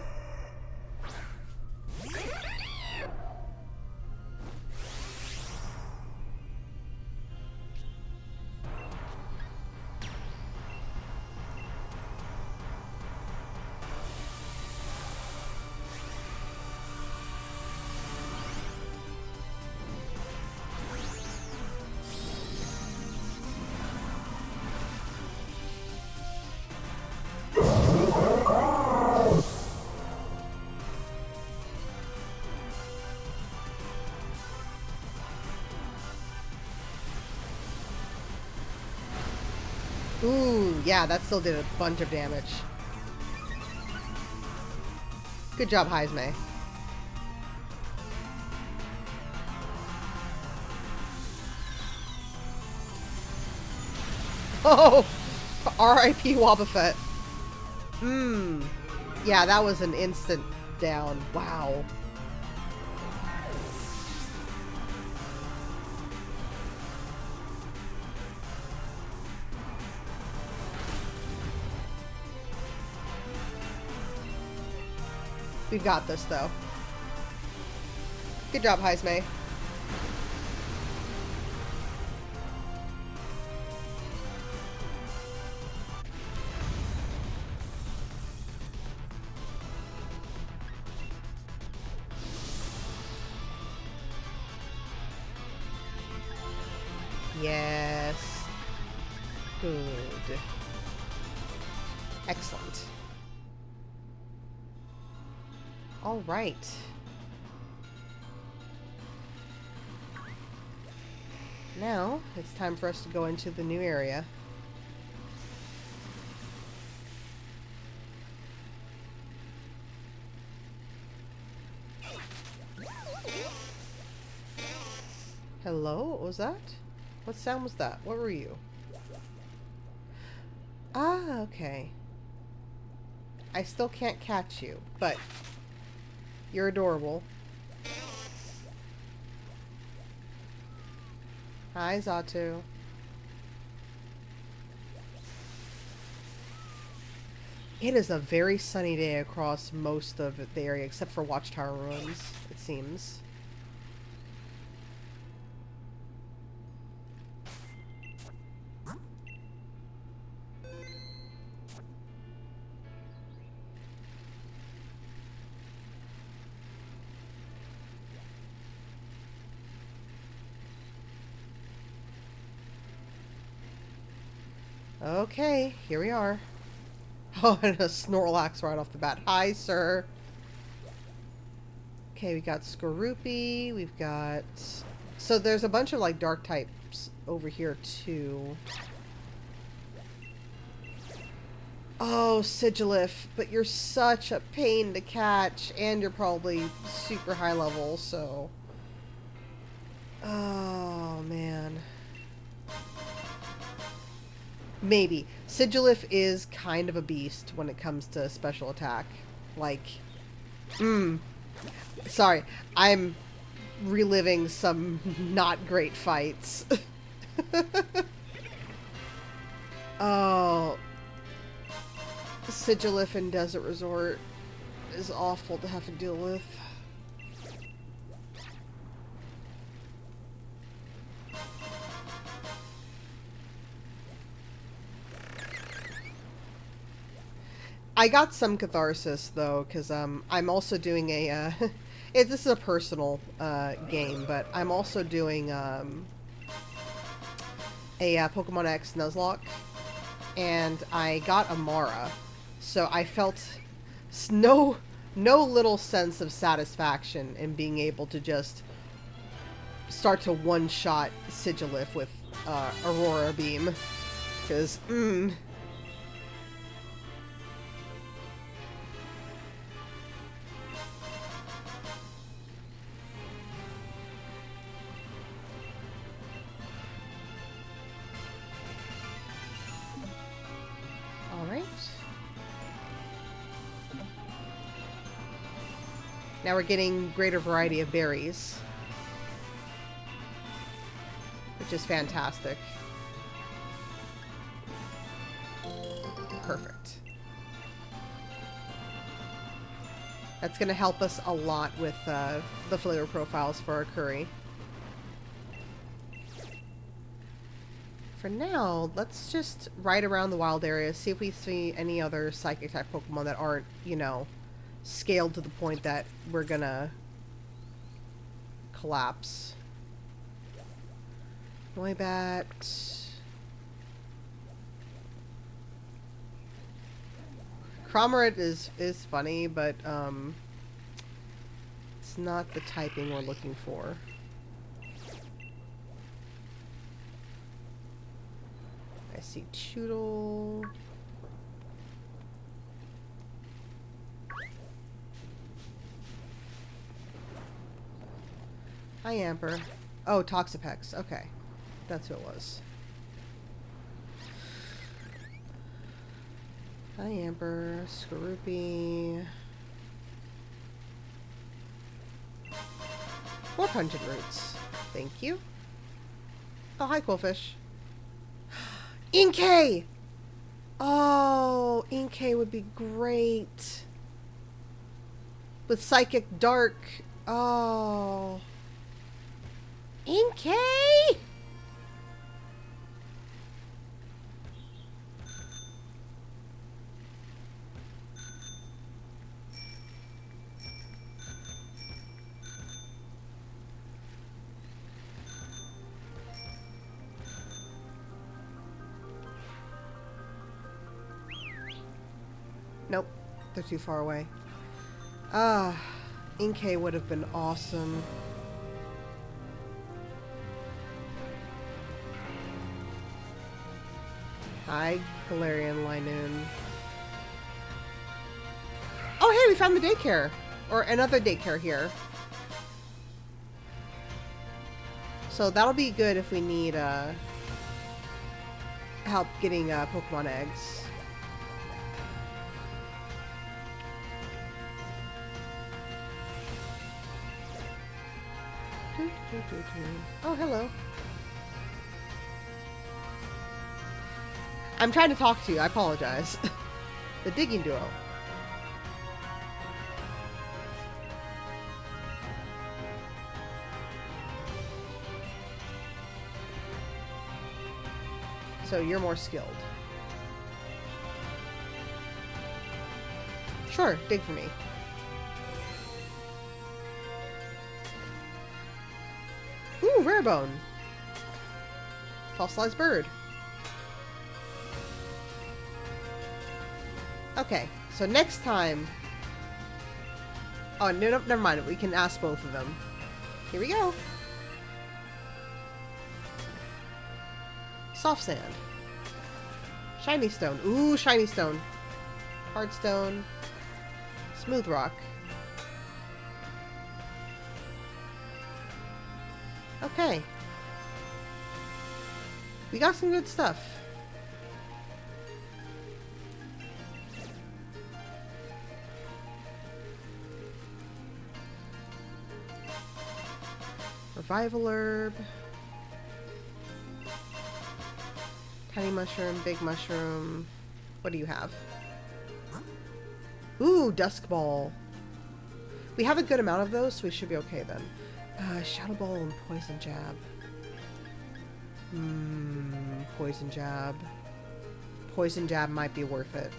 Ooh, yeah, that still did a bunch of damage. Good job, Heisme. Oh! R.I.P. Wobbuffet. Yeah, that was an instant down. Wow. We've got this, though. Good job, Heisme. Yes. Good. Excellent. All right. Now, it's time for us to go into the new area. Hello? What was that? What sound was that? What were you? Ah, okay. I still can't catch you, but you're adorable. Hi, Zatu. It is a very sunny day across most of the area, except for Watchtower Ruins, it seems. Okay, here we are. Oh, and a Snorlax right off the bat. Hi, sir. Okay, we got Skorupi. We've got... So there's a bunch of, like, dark types over here, too. Oh, Sigilif. But you're such a pain to catch. And you're probably super high level, so... Oh, man. Maybe. Sigilif is kind of a beast when it comes to special attack. Like, sorry, I'm reliving some not great fights. Oh. Sigilif in Desert Resort is awful to have to deal with. I got some catharsis, though, because I'm also doing a... this is a personal game, but I'm also doing a Pokemon X Nuzlocke. and I got Amara, so I felt no little sense of satisfaction in being able to just start to one-shot Sigilif with Aurora Beam, because now we're getting greater variety of berries, which is fantastic. Perfect. That's going to help us a lot with the flavor profiles for our curry. For now, let's just ride around the wild area, see if we see any other psychic type Pokemon that aren't, you know, scaled to the point that we're gonna collapse. Noibat. Cramorant is funny, but it's not the typing we're looking for. I see Choodle. Hi, Amber. Oh, Toxapex. Okay. That's who it was. Hi, Amber. Skorupi. More pungent roots. Thank you. Oh, hi, Quillfish. Inkay! Oh, Inkay would be great. With Psychic Dark. Oh. Inkay! Nope, they're too far away. Ah, Inkay would have been awesome. Hi, Galarian Linoon. Oh, hey, we found the daycare. Or another daycare here. So that'll be good if we need help getting Pokemon eggs. Oh, hello. I'm trying to talk to you. I apologize. The digging duo. So you're more skilled. Sure, dig for me. Ooh, rare bone. Fossilized bird. Okay, so next time... Oh, no, never mind. We can ask both of them. Here we go. Soft sand. Shiny stone. Ooh, shiny stone. Hard stone. Smooth rock. Okay. We got some good stuff. Revival herb. Tiny mushroom, big mushroom. What do you have? Ooh, dusk ball. We have a good amount of those, so we should be okay then. Shadow ball and poison jab. Poison jab. Poison jab might be worth it.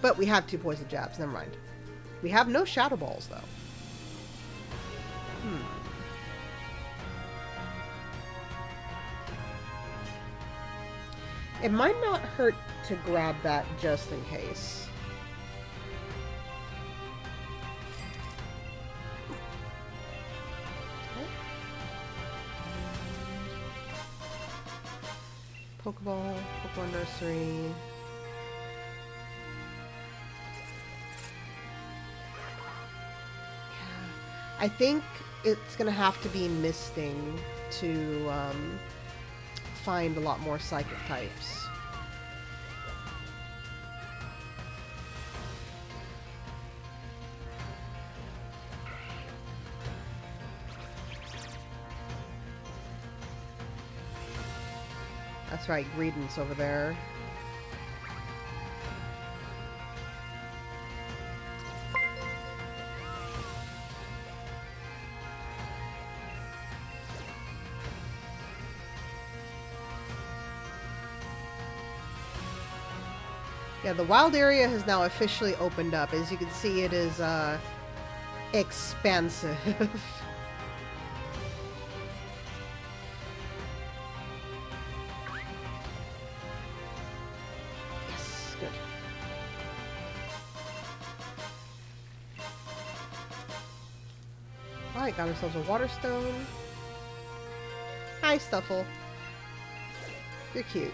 But we have 2 poison jabs, never mind. We have no shadow balls though. It might not hurt to grab that just in case. Pokeball, Pokemon Nursery. Yeah. I think it's gonna have to be misting to find a lot more psychic types. That's right, Greedent's over there. Yeah, the wild area has now officially opened up. As you can see, it is expansive. Alright, got ourselves a water stone. Hi, Stuffle. You're cute.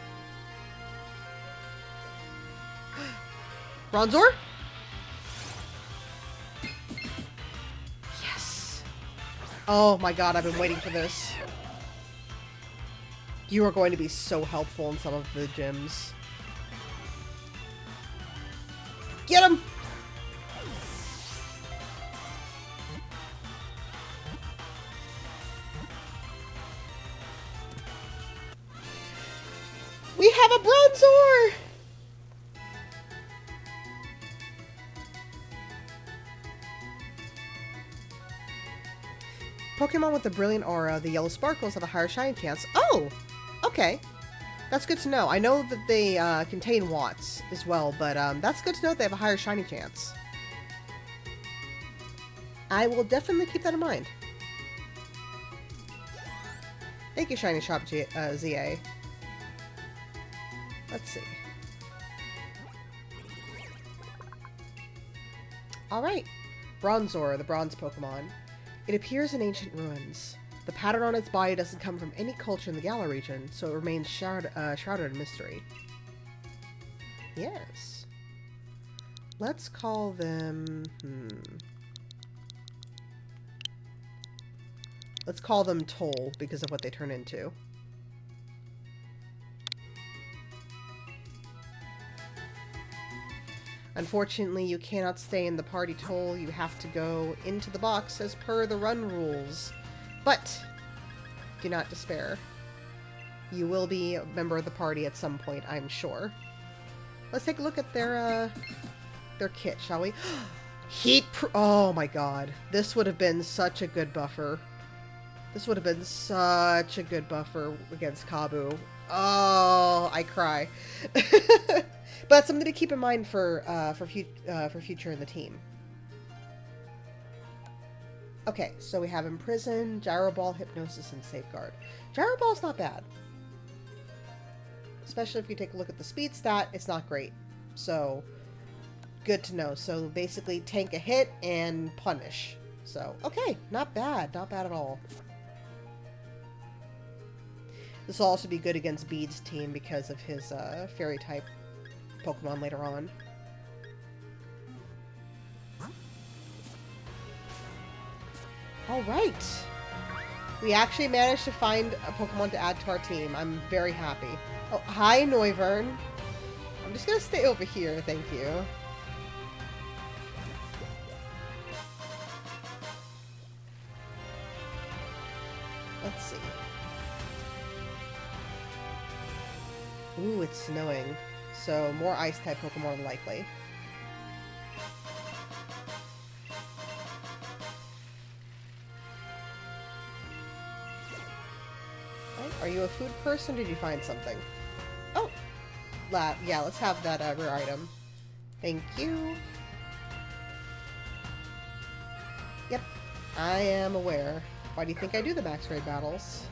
Bronzor? Yes! Oh my god, I've been waiting for this. You are going to be so helpful in some of the gyms. Get him! We have a Bronzor! Pokemon with a brilliant aura, the yellow sparkles have a higher shiny chance. Oh! Okay. That's good to know. I know that they contain watts as well, but that's good to know that they have a higher shiny chance. I will definitely keep that in mind. Thank you, Shiny Shop ZA. Let's see. Alright. Bronzor, the bronze Pokemon. It appears in ancient ruins. The pattern on its body doesn't come from any culture in the Galar region, so it remains shrouded in mystery. Yes. Let's call them... Let's call them Toll, because of what they turn into. Unfortunately, you cannot stay in the party, Toll. You have to go into the box as per the run rules. But, do not despair. You will be a member of the party at some point, I'm sure. Let's take a look at their kit, shall we? Oh my god. This would have been such a good buffer. This would have been such a good buffer against Kabu. Oh, I cry. But that's something to keep in mind for future in the team. Okay, so we have Imprison, Gyro Ball, Hypnosis, and Safeguard. Gyro Ball's not bad. Especially if you take a look at the speed stat, it's not great. So, good to know. So basically, tank a hit and punish. So, okay, not bad. Not bad at all. This will also be good against Bede's team because of his Fairy-type Pokemon later on. Alright! We actually managed to find a Pokemon to add to our team. I'm very happy. Oh, hi, Noivern. I'm just gonna stay over here, thank you. Let's see. Ooh, it's snowing. So, more Ice-type Pokemon likely. Oh, are you a food person or did you find something? Oh! Yeah, let's have that rare item. Thank you. Yep, I am aware. Why do you think I do the max raid battles?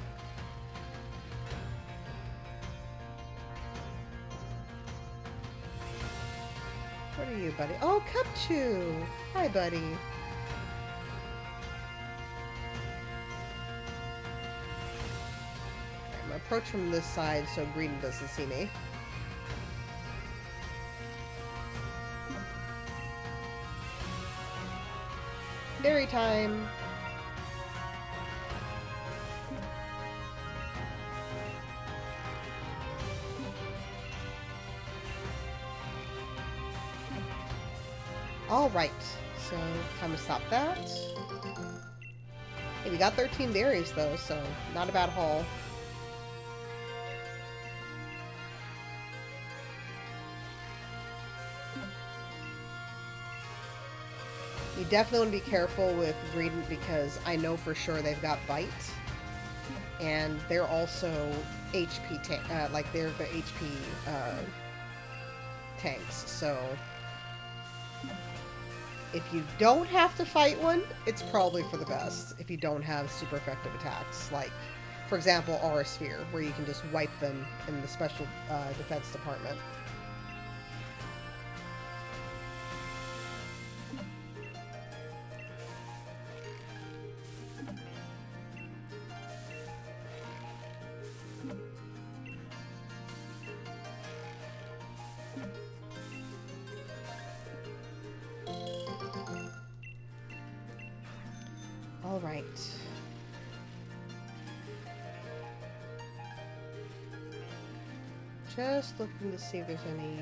you, buddy? Oh, Kabu! Hi, buddy. I'm gonna approach from this side so Green doesn't see me. Berry time! Alright, so time to stop that. Hey, we got 13 berries though, so not a bad haul. You definitely want to be careful with Greedent because I know for sure they've got Bite. And they're also HP like they're the HP tanks, so if you don't have to fight one, it's probably for the best if you don't have super effective attacks, like, for example, Aura Sphere, where you can just wipe them in the special defense department. Alright. Just looking to see if there's any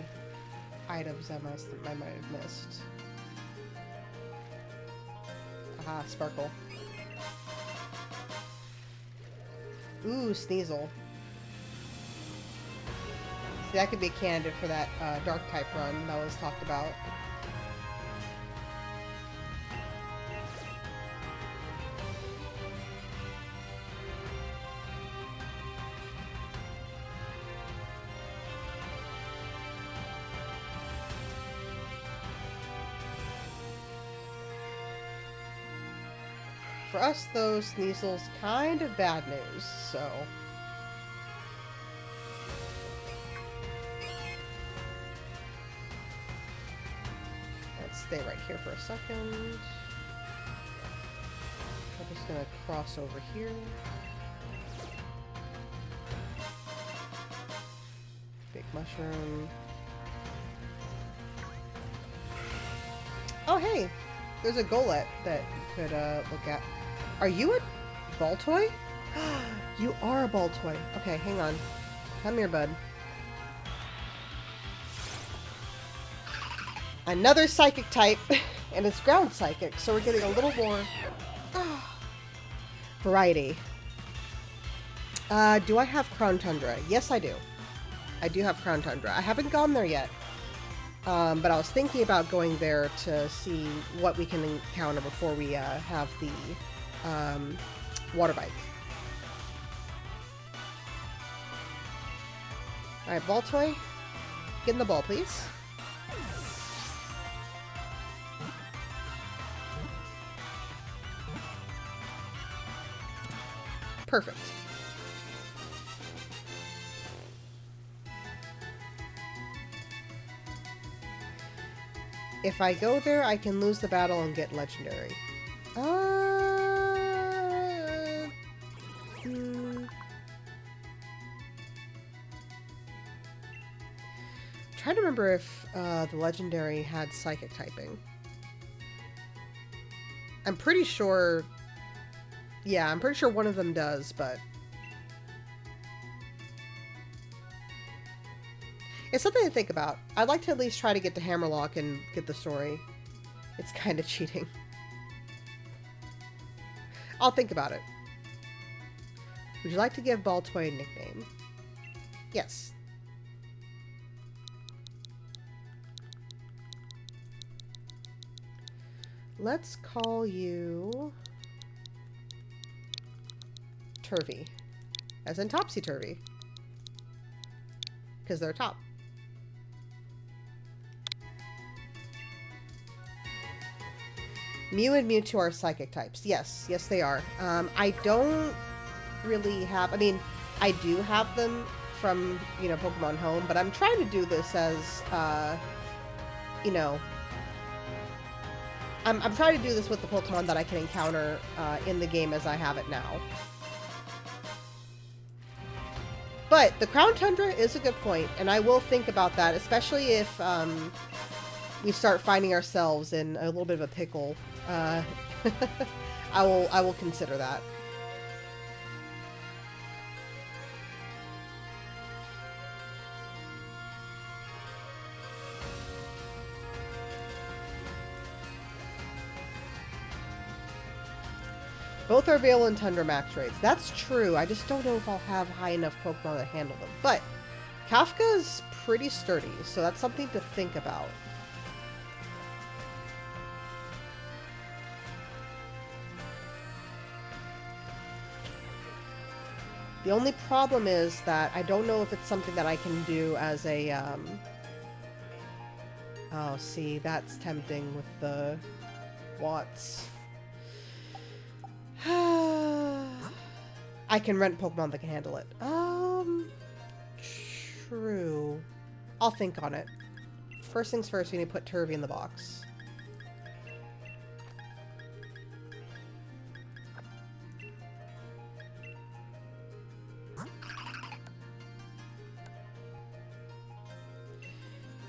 items I might have missed. Aha, Sparkle. Ooh, Sneasel. See, that could be a candidate for that dark type run that was talked about. For us, though, Sneasel's kind of bad news, so... Let's stay right here for a second. I'm just gonna cross over here. Big mushroom. Oh, hey! There's a Golett that you could look at. Are you a Baltoy? You are a Baltoy. Okay, hang on. Come here, bud. Another Psychic type, and it's Ground Psychic, so we're getting a little more variety. Do I have Crown Tundra? Yes, I do. I do have Crown Tundra. I haven't gone there yet. But I was thinking about going there to see what we can encounter before we have the water bike. Alright, Baltoy, get in the ball, please. Perfect. If I go there, I can lose the battle and get legendary. Trying to remember if the legendary had psychic typing. I'm pretty sure... Yeah, I'm pretty sure one of them does, but... It's something to think about. I'd like to at least try to get to Hammerlock and get the story. It's kind of cheating. I'll think about it. Would you like to give Baltoy a nickname? Yes. Let's call you... Turvy. As in Topsy-Turvy. Because they're top. Mew and Mewtwo are psychic types. Yes, yes they are. I don't really have... I mean, I do have them from, you know, Pokemon Home, but I'm trying to do this as you know, I'm trying to do this with the Pokemon that I can encounter in the game as I have it now. But the Crown Tundra is a good point, and I will think about that, especially if we start finding ourselves in a little bit of a pickle. I will consider that. Both are Veil and Tundra max rates. That's true. I just don't know if I'll have high enough Pokemon to handle them. But Kafka is pretty sturdy, so that's something to think about. The only problem is that I don't know if it's something that I can do as a, Oh, see, that's tempting with the Watts. I can rent Pokemon that can handle it. True. I'll think on it. First things first, we need to put Turvy in the box.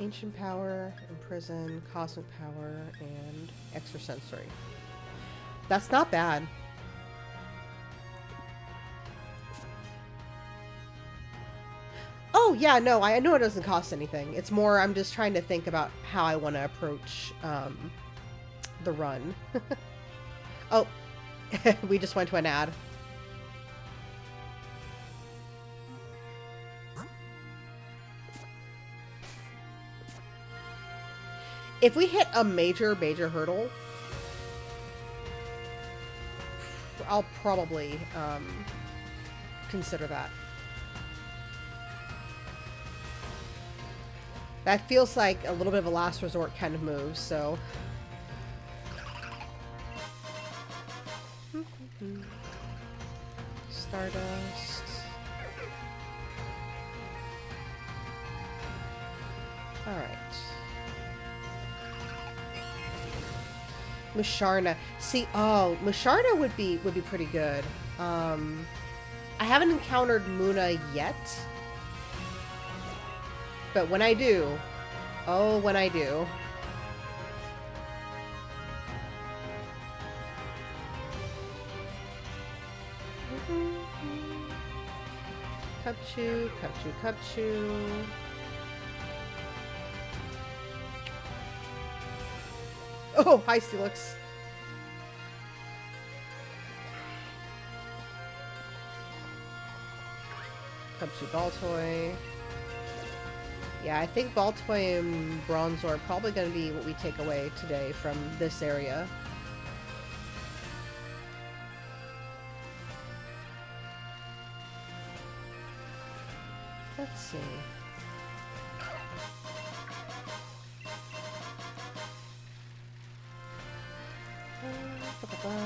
Ancient Power, Imprison, Cosmic Power, and Extrasensory. That's not bad. Oh, yeah, no, I know it doesn't cost anything. It's more, I'm just trying to think about how I want to approach the run. Oh, we just went to an ad. If we hit a major hurdle, I'll probably consider that. That feels like a little bit of a last resort kind of move, so... Stardust. Alright. Musharna. See, oh, Musharna would be pretty good. I haven't encountered Muna yet. But when I do, oh, when I do. Cupchew, Cupchew, Cupchew. Oh, hi, Steelix. Cupchew, Baltoy. Yeah, I think Baltoy and Bronzor are probably going to be what we take away today from this area. Let's see.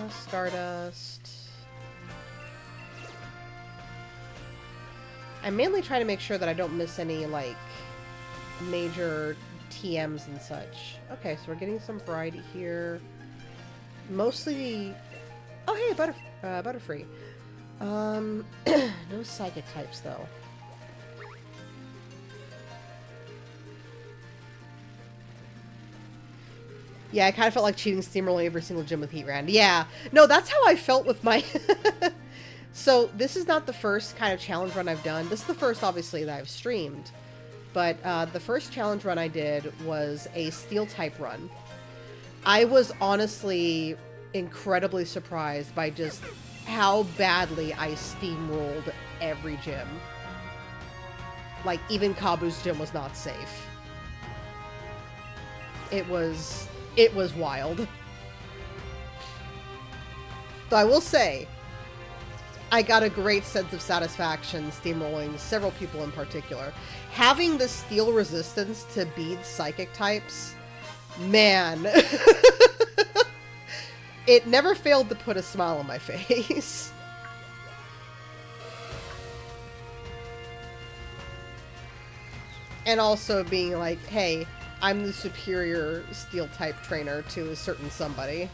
Stardust. I'm mainly trying to make sure that I don't miss any, like, major TMs and such. Okay, so we're getting some variety here. Mostly... Oh, hey, Butterfree. No psychic types, though. Yeah, I kind of felt like cheating steamrolling every single gym with Heatran. Yeah. No, that's how I felt with my... So, this is not the first kind of challenge run I've done. This is the first, obviously, that I've streamed. But the first challenge run I did was a Steel-type run. I was honestly incredibly surprised by just how badly I steamrolled every gym. Like, even Kabu's gym was not safe. It was wild. Though I will say, I got a great sense of satisfaction steamrolling several people in particular. Having the steel resistance to bead psychic types, man, it never failed to put a smile on my face. And also being like, hey, I'm the superior steel type trainer to a certain somebody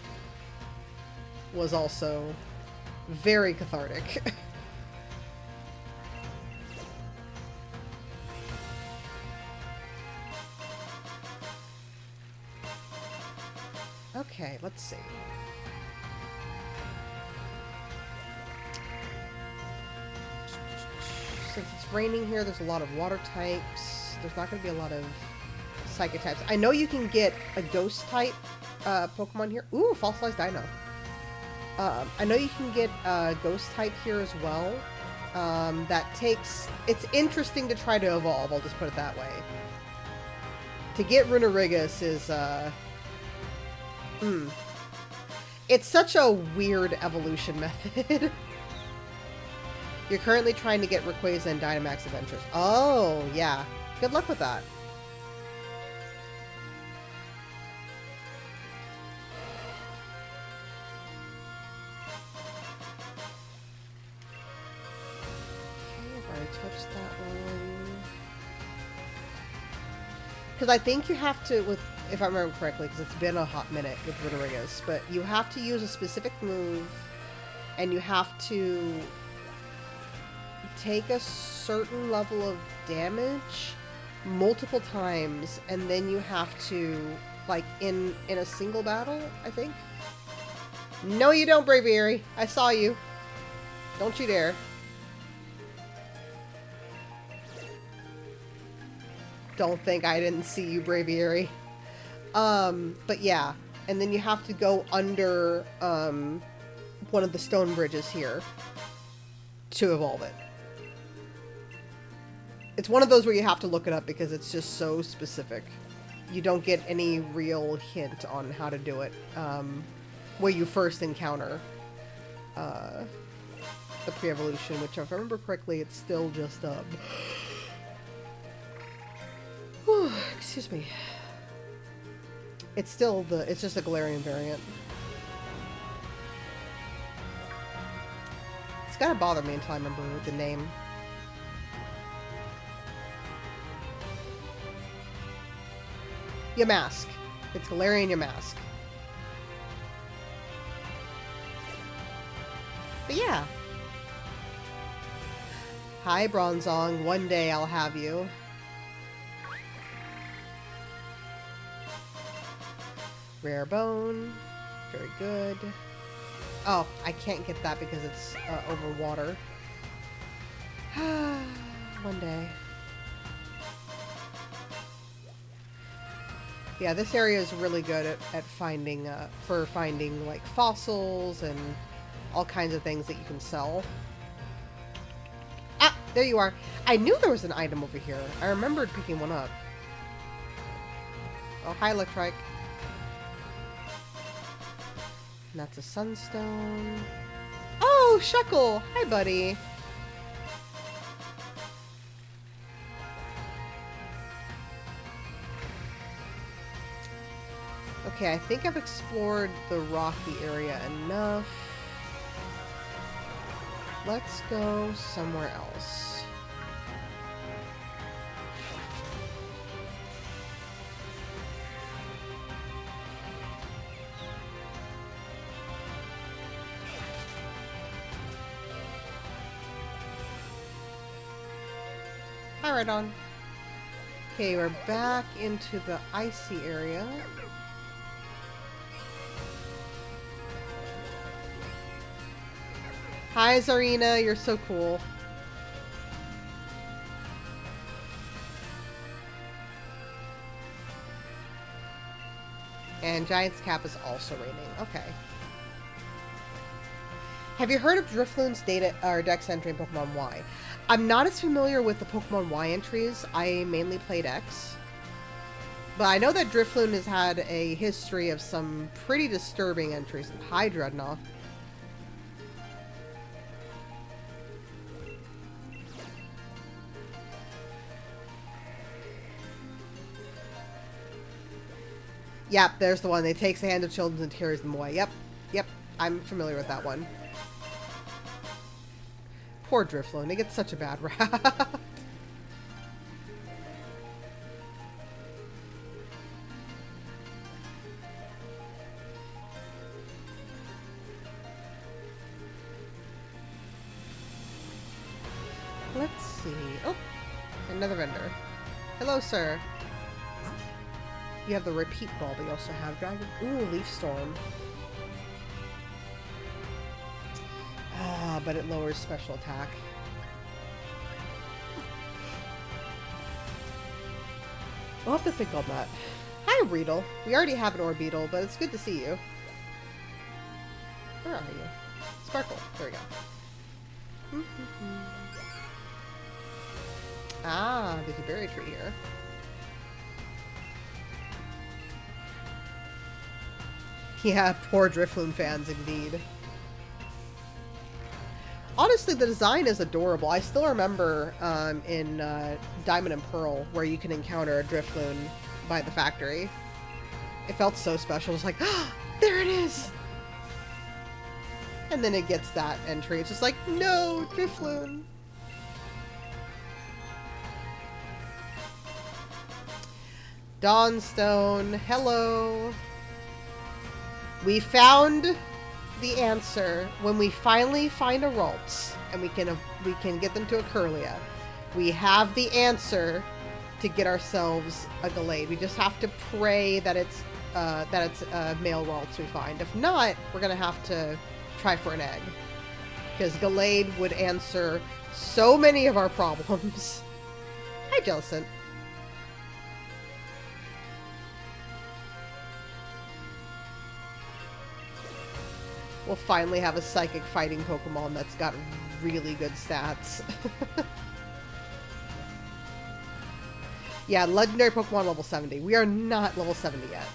was also very cathartic. Okay, let's see. Since it's raining here, there's a lot of water types. There's not going to be a lot of psychic types. I know you can get a ghost type Pokemon here. Ooh, fossilized dino. I know you can get a ghost type here as well. That takes... It's interesting to try to evolve, I'll just put it that way. To get Runerigus is... It's such a weird evolution method. You're currently trying to get Rayquaza and Dynamax Adventures. Oh, yeah. Good luck with that. Okay, I've already touched that one. Because I think you have to, with, if I remember correctly, because it's been a hot minute with Runerigus, but you have to use a specific move, and you have to take a certain level of damage multiple times, and then you have to, like, in a single battle, I think? No, you don't, Braviary. I saw you. Don't you dare. Don't think I didn't see you, Braviary. But yeah. And then you have to go under, one of the stone bridges here to evolve it. It's one of those where you have to look it up because it's just so specific. You don't get any real hint on how to do it, where you first encounter, the pre-evolution, which if I remember correctly, it's still just, excuse me. It's still it's just a Galarian variant. It's gotta bother me until I remember the name. Yamask. It's Galarian Yamask. But yeah. Hi, Bronzong. One day I'll have you. Rare bone. Very good. Oh, I can't get that because it's over water. One day. Yeah, this area is really good at finding, for finding, like, fossils and all kinds of things that you can sell. Ah, there you are. I knew there was an item over here. I remembered picking one up. Oh, hi, Electrike. And that's a sunstone. Oh, Shuckle! Hi, buddy. Okay, I think I've explored the rocky area enough. Let's go somewhere else. Hi, right on. Okay, we're back into the icy area. Hi, Zarina, you're so cool. And Giant's Cap is also raining. Okay. Have you heard of Drifloon's data or Dex entry in Pokemon Y? I'm not as familiar with the Pokemon Y entries. I mainly played X. But I know that Drifloon has had a history of some pretty disturbing entries. Hi, Dreadnought. Yep, there's the one. They takes the hand of children and carries them away. Yep, yep, I'm familiar with that one. Poor Drifloon, they get such a bad rap. see. Oh, another vendor. Hello, sir. You have the repeat ball, but you also have dragon. Ooh, leaf storm. Ah, but it lowers special attack. We'll have to think on that. Hi, Reedle. We already have an Orbeetle, but it's good to see you. Where are you? Sparkle. There we go. Ah, there's a berry tree here. Yeah, poor Drifloon fans indeed. Honestly, the design is adorable. I still remember in Diamond and Pearl where you can encounter a Drifloon by the factory. It felt so special. It's like, ah, there it is! And then it gets that entry. It's just like, no, Drifloon! Dawnstone, hello! We found the answer when we finally find a Ralts and we can get them to a Curlia. We have the answer to get ourselves a Gallade. We just have to pray that it's male Ralts we find. If not, we're gonna have to try for an egg, because Gallade would answer so many of our problems. Hi, Jellicent. We'll finally have a psychic fighting Pokemon that's got really good stats. Yeah, legendary Pokemon level 70. We are not level 70 yet.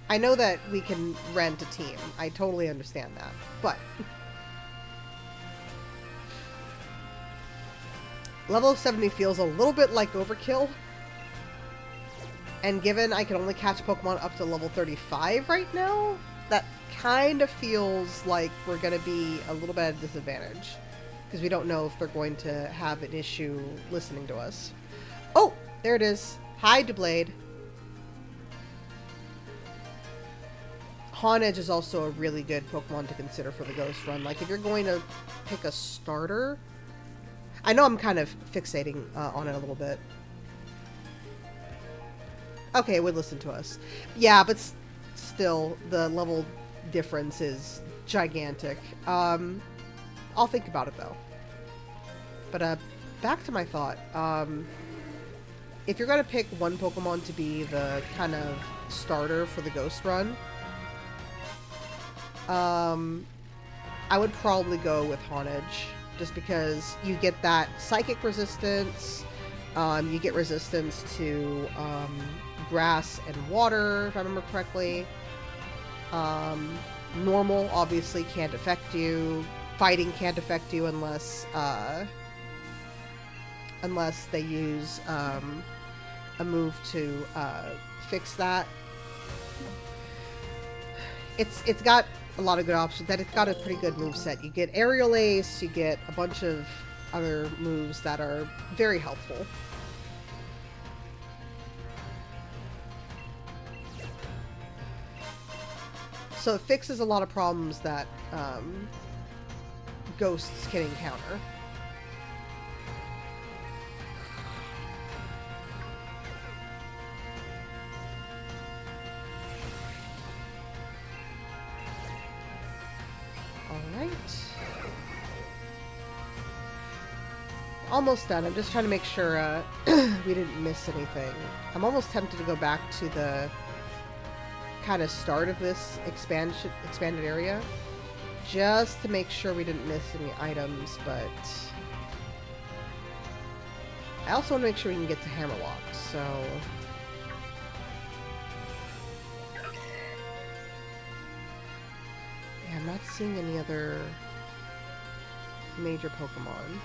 I know that we can rent a team. I totally understand that. But level 70 feels a little bit like overkill. And given I can only catch Pokemon up to level 35 right now, that kind of feels like we're going to be a little bit at a disadvantage. Because we don't know if they're going to have an issue listening to us. Oh, there it is. Hi, Doublade. Honedge is also a really good Pokemon to consider for the Ghost Run. Like, if you're going to pick a starter... I know I'm kind of fixating on it a little bit. Okay, it would listen to us. Yeah, but still, the level difference is gigantic. I'll think about it, though. But, back to my thought. If you're going to pick one Pokemon to be the kind of starter for the Ghost Run, I would probably go with Honedge, just because you get that psychic resistance, you get resistance to, grass and water, if I remember correctly. Normal obviously can't affect you. Fighting can't affect you unless they use a move to fix that. It's got a lot of good options. That it's got a pretty good moveset. You get Aerial Ace, you get a bunch of other moves that are very helpful. So it fixes a lot of problems that ghosts can encounter. Alright. Almost done. I'm just trying to make sure we didn't miss anything. I'm almost tempted to go back to the kind of start of this expanded area, just to make sure we didn't miss any items, but I also want to make sure we can get to Hammerlock, so yeah, I'm not seeing any other major Pokemon.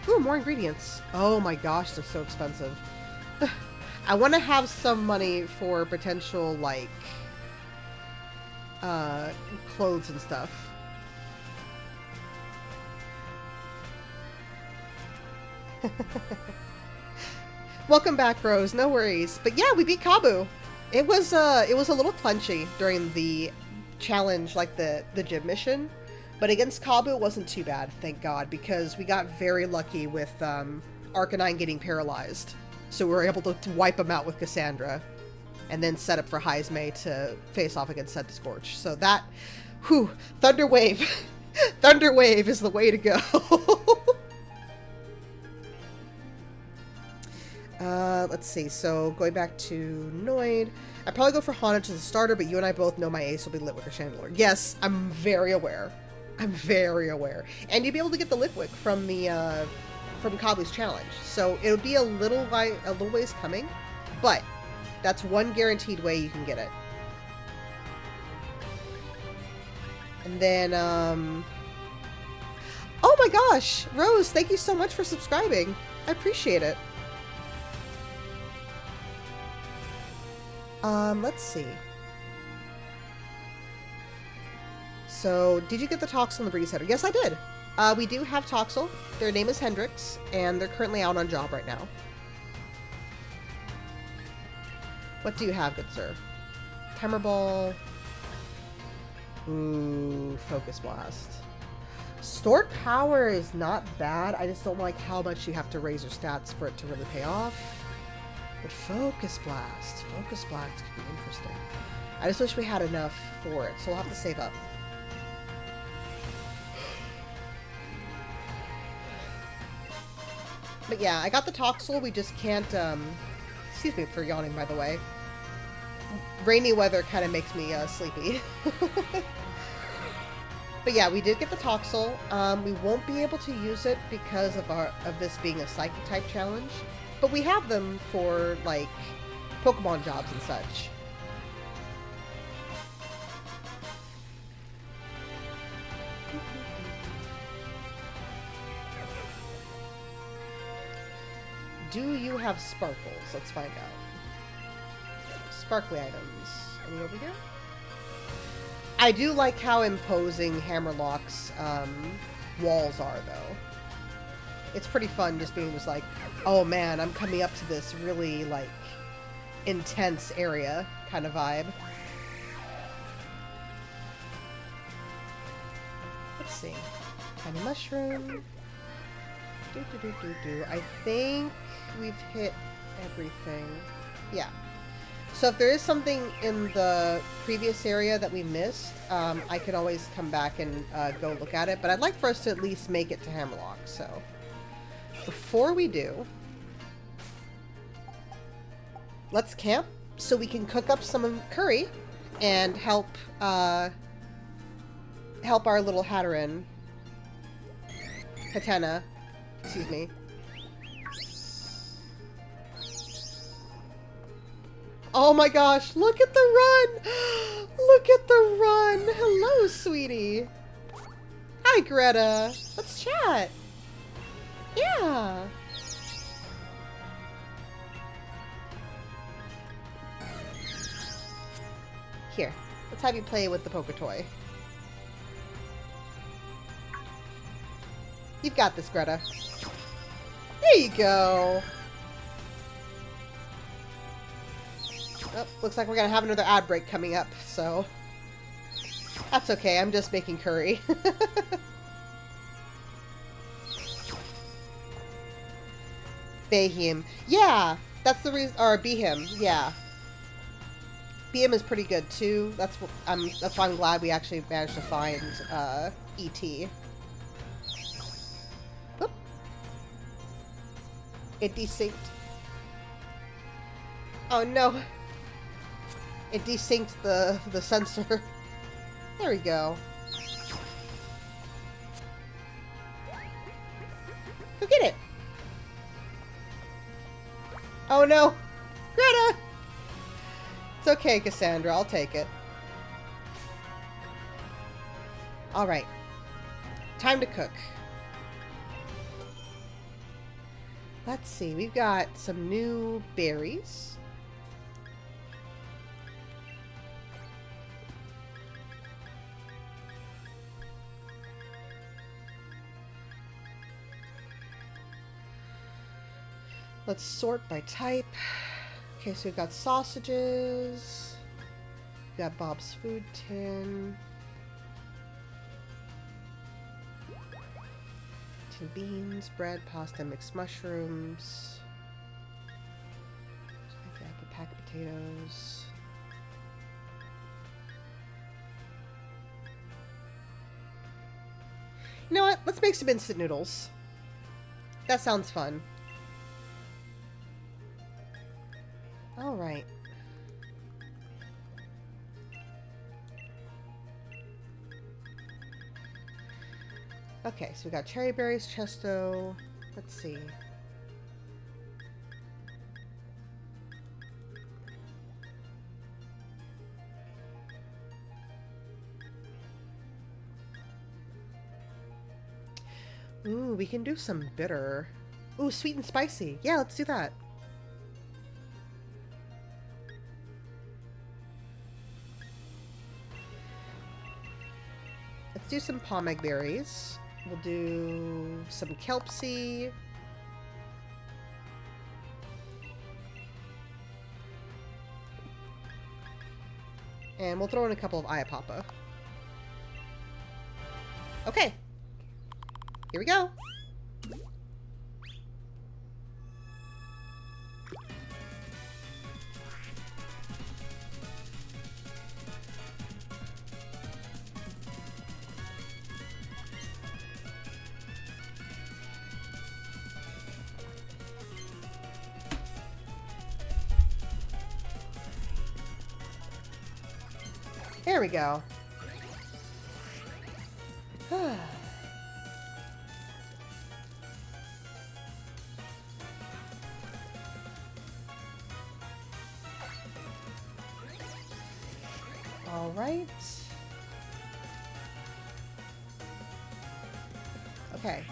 Ooh, more ingredients. Oh my gosh, they're so expensive. I want to have some money for potential, like, clothes and stuff. Welcome back, Rose. No worries. But yeah, we beat Kabu. It was a little clunchy during the challenge, like the gym mission, but against Kabu it wasn't too bad, thank God, because we got very lucky with Arcanine getting paralyzed, so we were able to wipe him out with Cassandra, and then set up for Heismay to face off against Scorch. So that, whew, Thunder Wave, Thunder Wave is the way to go. Let's see, so going back to Noid, I'd probably go for Haunted as a starter, but you and I both know my ace will be Litwick or Chandelure. Yes, I'm very aware. I'm very aware. And you'll be able to get the Litwick from the, from Kabu's challenge. So it'll be a little ways coming, but that's one guaranteed way you can get it. And then, oh my gosh, Rose, thank you so much for subscribing. I appreciate it. Let's see. So, did you get the Toxel and the Breeze Header? Yes, I did. We do have Toxel. Their name is Hendrix, and they're currently out on job right now. What do you have, good sir? Timer Ball. Ooh, Focus Blast. Stored Power is not bad. I just don't like how much you have to raise your stats for it to really pay off. But Focus Blast could be interesting. I just wish we had enough for it, so we'll have to save up. But yeah, I got the Toxel, we just can't, excuse me for yawning, by the way. Rainy weather kind of makes me, sleepy. But yeah, we did get the Toxel. We won't be able to use it because of this being a Psychic type challenge. But we have them for, like, Pokemon jobs and such. Do you have sparkles? Let's find out. Sparkly items. Any over here? I do like how imposing Hammerlock's walls are, though. It's pretty fun just being just like, oh man, I'm coming up to this really, like, intense area kind of vibe. Let's see. Tiny Mushroom. I think we've hit everything. Yeah. So if there is something in the previous area that we missed, I can always come back and go look at it. But I'd like for us to at least make it to Hammerlock, so... Before we do, let's camp so we can cook up some curry and help our little Hatteran, Hatena, excuse me. Oh my gosh, look at the run! Look at the run! Hello, sweetie. Hi, Greta. Let's chat. Yeah. Here, let's have you play with the Poke Toy. You've got this, Greta. There you go. Oh, looks like we're gonna have another ad break coming up, so that's okay. I'm just making curry. Bayhim. Yeah, that's the reason. Or Behem. Yeah. Behem is pretty good too. That's why I'm glad we actually managed to find ET. Oop. It desynced. Oh no. It desynced the sensor. There we go. Go get it. Oh no! Greta! It's okay, Cassandra. I'll take it. Alright. Time to cook. Let's see. We've got some new berries. Let's sort by type. Okay, so we've got sausages. We've got Bob's food tin. Tin beans, bread, pasta, mixed mushrooms. A pack of potatoes. You know what? Let's make some instant noodles. That sounds fun. Alright. Okay, so we got cherry berries, chesto. Let's see. Ooh, we can do some bitter. Ooh, sweet and spicy. Yeah, let's do that. Let's do some pomeg berries. We'll do some kelp seed. And we'll throw in a couple of Iapapa. Okay. Here we go. There we go. All right. Okay.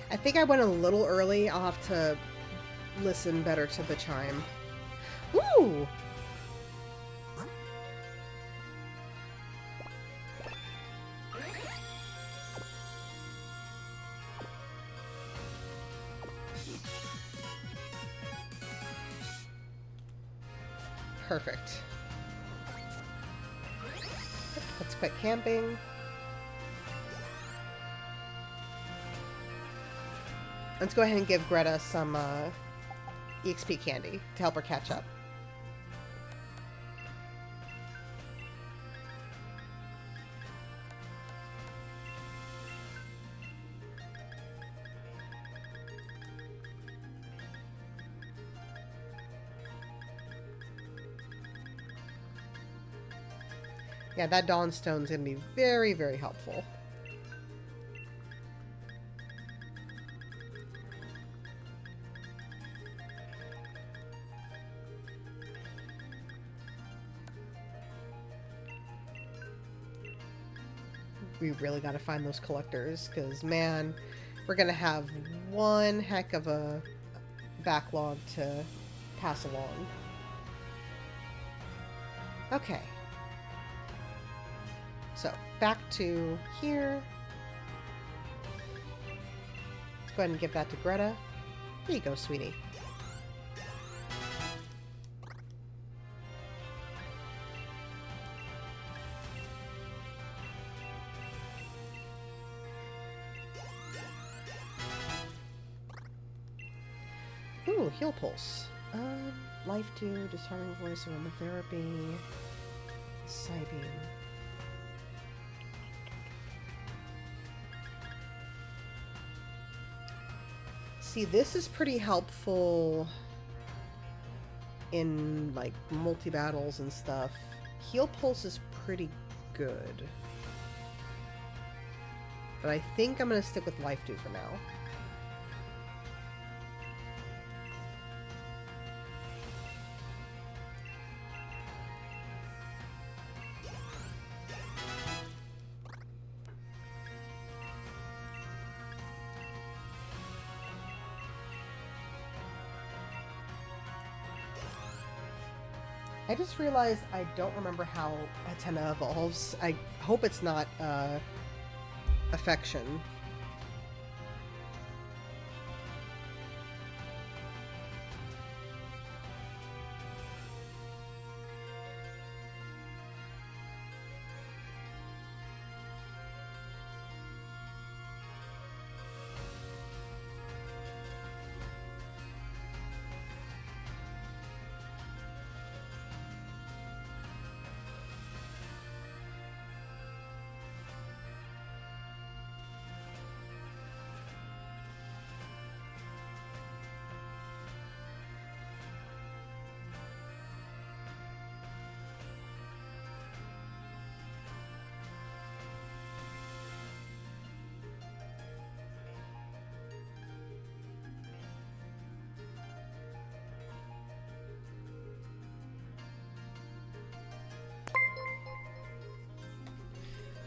I think I went a little early. I'll have to listen better to the chime. Ooh! Perfect. Let's quit camping. Let's go ahead and give Greta some EXP candy to help her catch up. Yeah, that Dawnstone's gonna be very, very helpful. We really gotta find those collectors, because, man, we're gonna have one heck of a backlog to pass along. Okay. So, back to here. Let's go ahead and give that to Greta. Here you go, sweetie. Ooh, heal pulse. Life Dew, disarming voice, aromatherapy, Psybeam. See, this is pretty helpful in, like, multi-battles and stuff. Heal Pulse is pretty good. But I think I'm going to stick with Life Dew for now. I just realized I don't remember how Atena evolves. I hope it's not, affection.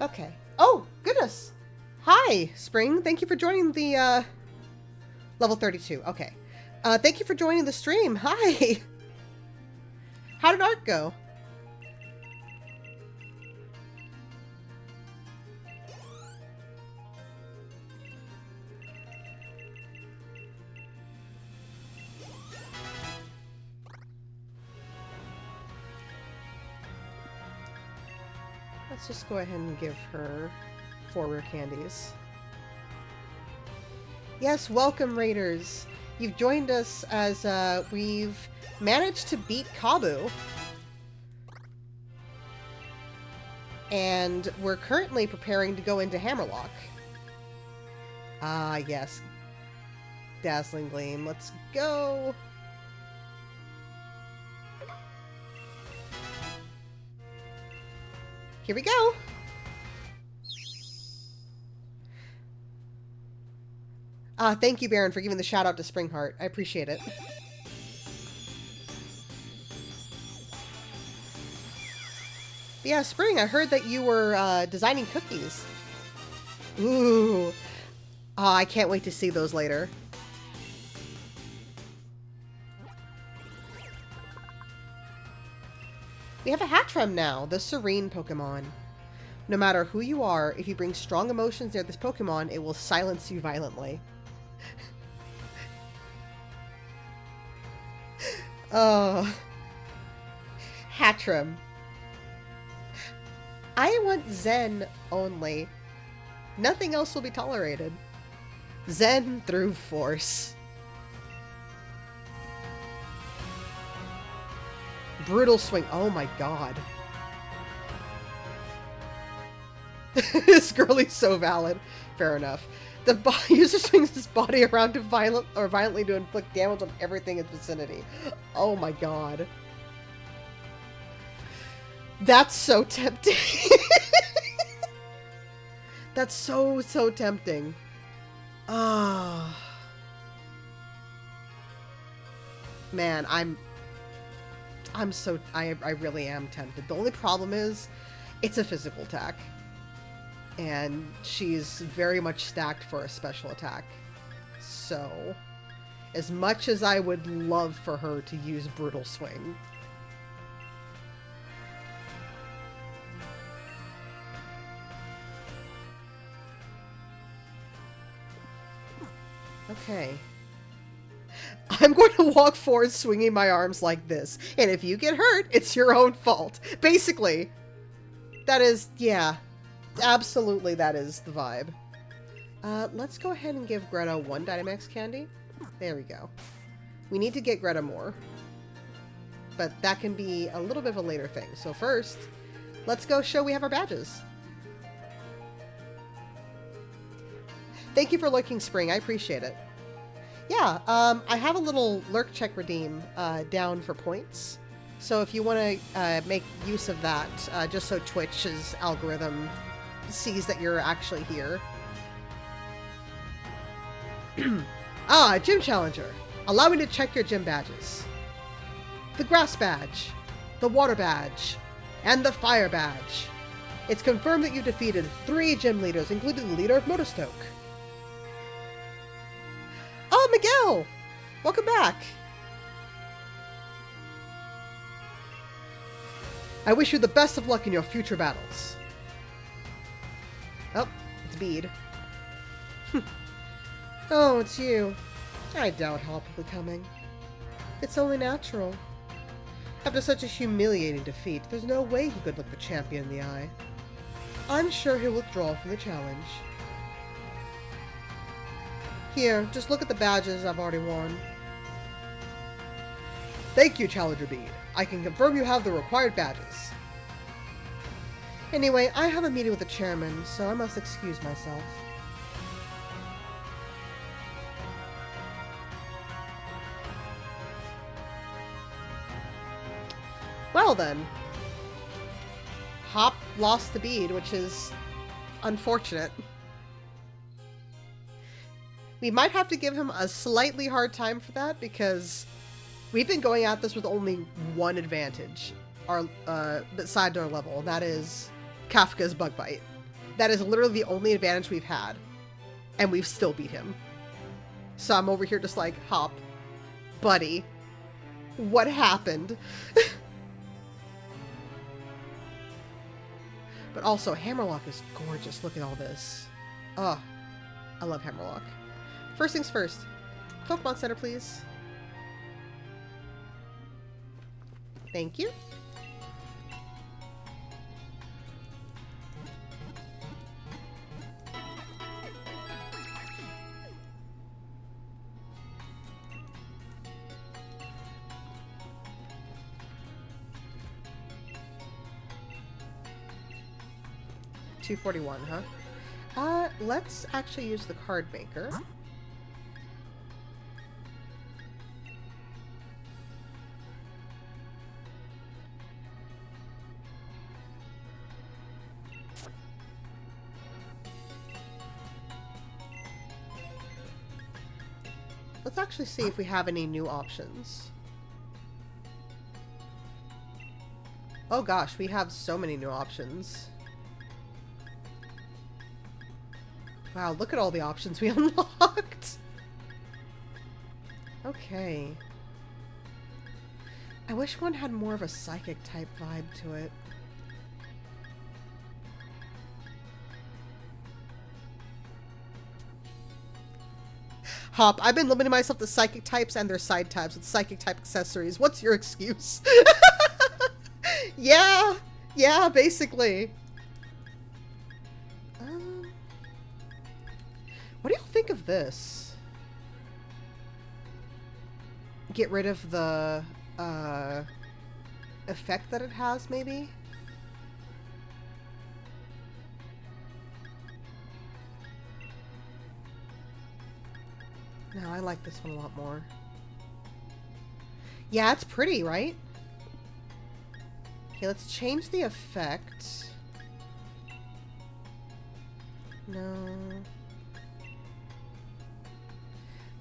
Okay. Oh, goodness. Hi, Spring. Thank you for joining the, level 32. Okay. Thank you for joining the stream. Hi. How did art go? Let's just go ahead and give her 4 rare candies. Yes, welcome, Raiders. You've joined us as we've managed to beat Kabu. And we're currently preparing to go into Hammerlock. Ah, yes. Dazzling Gleam. Let's go. Here we go. Thank you, Baron, for giving the shout out to Springheart. I appreciate it. But yeah, Spring, I heard that you were designing cookies. Ooh. I can't wait to see those later. We have a Hattrem now, the Serene Pokemon. No matter who you are, if you bring strong emotions near this Pokemon, it will silence you violently. Oh. Hattrem. I want Zen only. Nothing else will be tolerated. Zen through force. Brutal swing. Oh my god. This girlie's so valid. Fair enough. The user swings his body around to violently to inflict damage on everything in its vicinity. Oh my god. That's so tempting. That's so tempting. Ah. Man, I really am tempted. The only problem is, it's a physical attack. And she's very much stacked for a special attack. So, as much as I would love for her to use Brutal Swing. Okay. I'm going to walk forward swinging my arms like this. And if you get hurt, it's your own fault. Basically. That is, yeah. Absolutely, that is the vibe. Let's go ahead and give Greta 1 Dynamax candy. There we go. We need to get Greta more. But that can be a little bit of a later thing. So first, let's go show we have our badges. Thank you for lurking, Spring. I appreciate it. Yeah, I have a little lurk check redeem down for points. So if you want to make use of that, just so Twitch's algorithm sees that you're actually here. Gym Challenger. Allow me to check your gym badges. The Grass Badge, the Water Badge, and the Fire Badge. It's confirmed that you defeated 3 gym leaders, including the leader of Motostoke. Oh, Miguel! Welcome back! I wish you the best of luck in your future battles. Oh, it's Bede. Oh, it's you. I doubt Hop will be coming. It's only natural. After such a humiliating defeat, there's no way he could look the champion in the eye. I'm sure he'll withdraw from the challenge. Here, just look at the badges I've already won. Thank you, Challenger Bede. I can confirm you have the required badges. Anyway, I have a meeting with the chairman, so I must excuse myself. Well then. Hop lost the Bede, which is unfortunate. We might have to give him a slightly hard time for that, because we've been going at this with only one advantage beside our level, and that is Kafka's Bug Bite. That is literally the only advantage we've had, and we've still beat him. So I'm over here just like, Hop, buddy, what happened? But also, Hammerlock is gorgeous. Look at all this. Oh, I love Hammerlock. First things first. Pokemon Center, please. Thank you. $241, huh? Let's actually use the card maker. Let's actually see if we have any new options. Oh gosh, we have so many new options. Wow, look at all the options we unlocked! Okay. I wish one had more of a psychic type vibe to it. Hop, I've been limiting myself to psychic types and their side types with psychic type accessories. What's your excuse? Yeah, basically. What do you think of this? Get rid of the effect that it has, maybe? No, I like this one a lot more. Yeah, it's pretty, right? Okay, let's change the effect. No.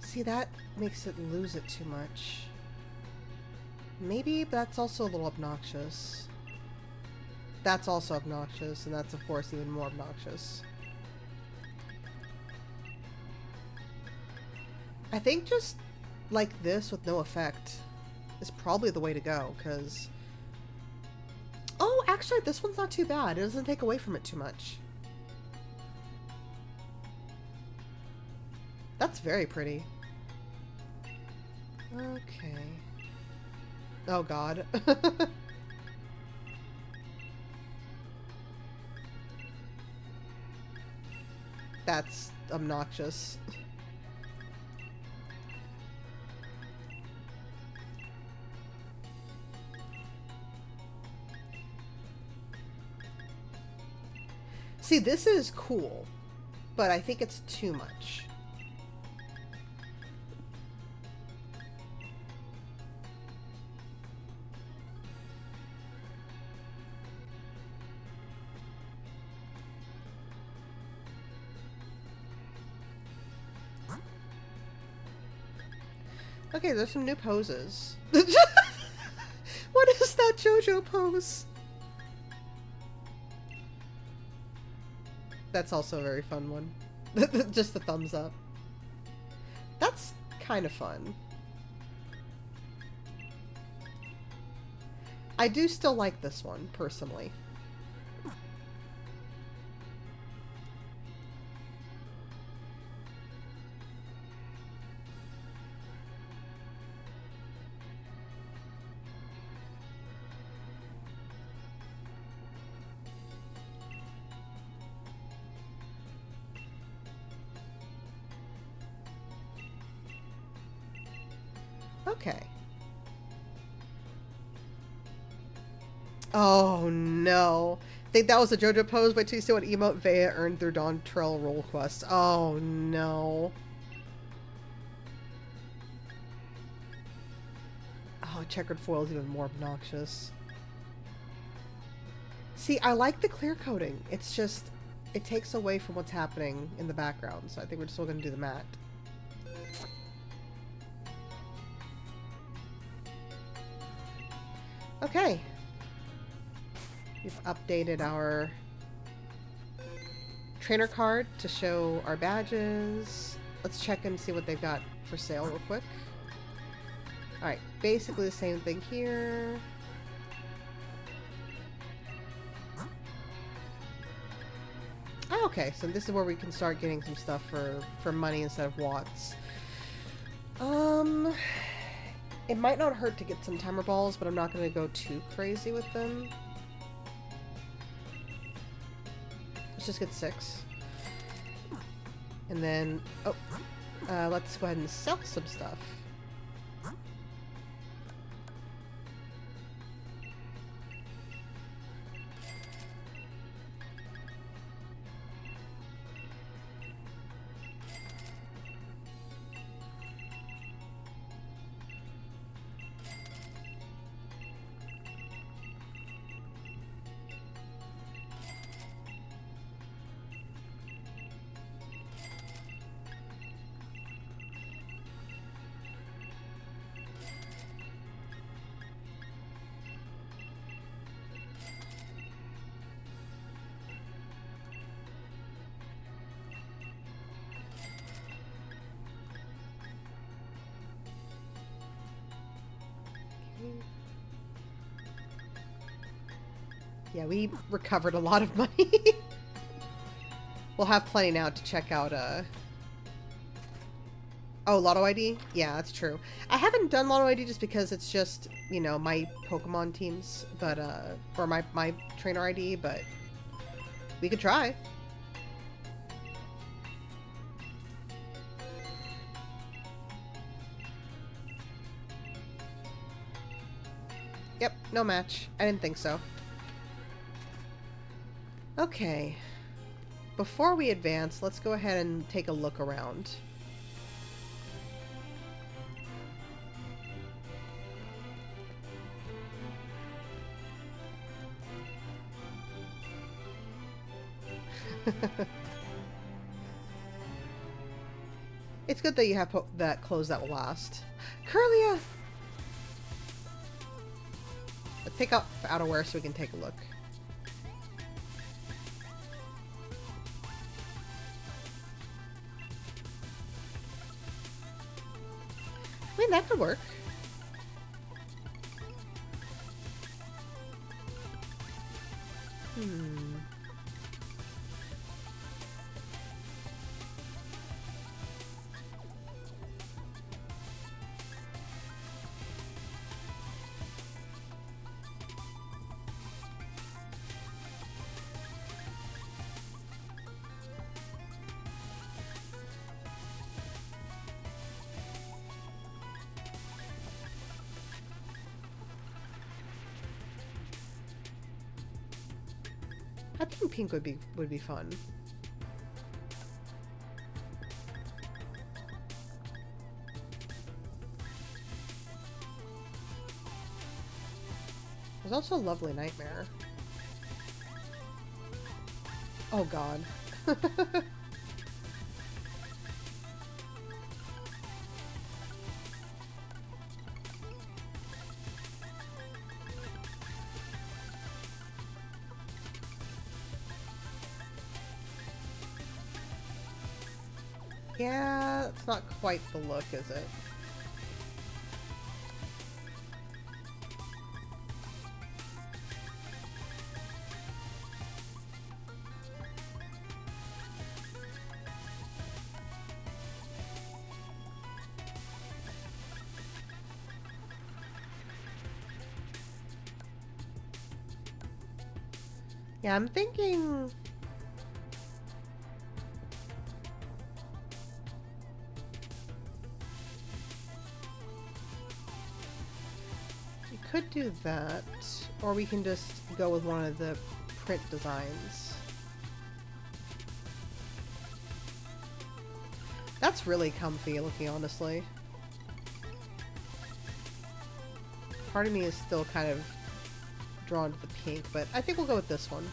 See, that makes it lose it too much. Maybe that's also a little obnoxious. That's also obnoxious, and that's, of course, even more obnoxious. I think just like this with no effect is probably the way to go, because... Oh, actually, this one's not too bad. It doesn't take away from it too much. That's very pretty. Okay. Oh god. That's obnoxious. See, this is cool, but I think it's too much. Okay, there's some new poses. What is that JoJo pose? That's also a very fun one. Just the thumbs up. That's kind of fun. I do still like this one, personally. Okay. Oh no. Think that was a JoJo pose, but you see what emote Vea earned through Dawn Trail roll quest. Oh no. Oh, checkered foil is even more obnoxious. See, I like the clear coating. It's just, it takes away from what's happening in the background, so I think we're still going to do the matte. Okay. We've updated our trainer card to show our badges. Let's check and see what they've got for sale real quick. Alright, basically the same thing here. Oh, okay, so this is where we can start getting some stuff for money instead of watts. It might not hurt to get some timer balls, but I'm not going to go too crazy with them. Let's just get 6. And then, let's go ahead and sell some stuff. Yeah, we recovered a lot of money. We'll have plenty now to check out, Oh, Lotto ID? Yeah, that's true. I haven't done Lotto ID just because it's just, you know, my Pokemon teams, but, or my trainer ID, but we could try. Yep, no match. I didn't think so. Okay. Before we advance, let's go ahead and take a look around. It's good that you have that clothes that will last. Curlia! Let's take out outerwear so we can take a look. I mean, that could work. I think pink would be fun. There's also a lovely nightmare. Oh god. Yeah, it's not quite the look, is it? Yeah, I'm thinking... we could do that, or we can just go with one of the print designs. That's really comfy looking, honestly. Part of me is still kind of drawn to the pink, but I think we'll go with this one.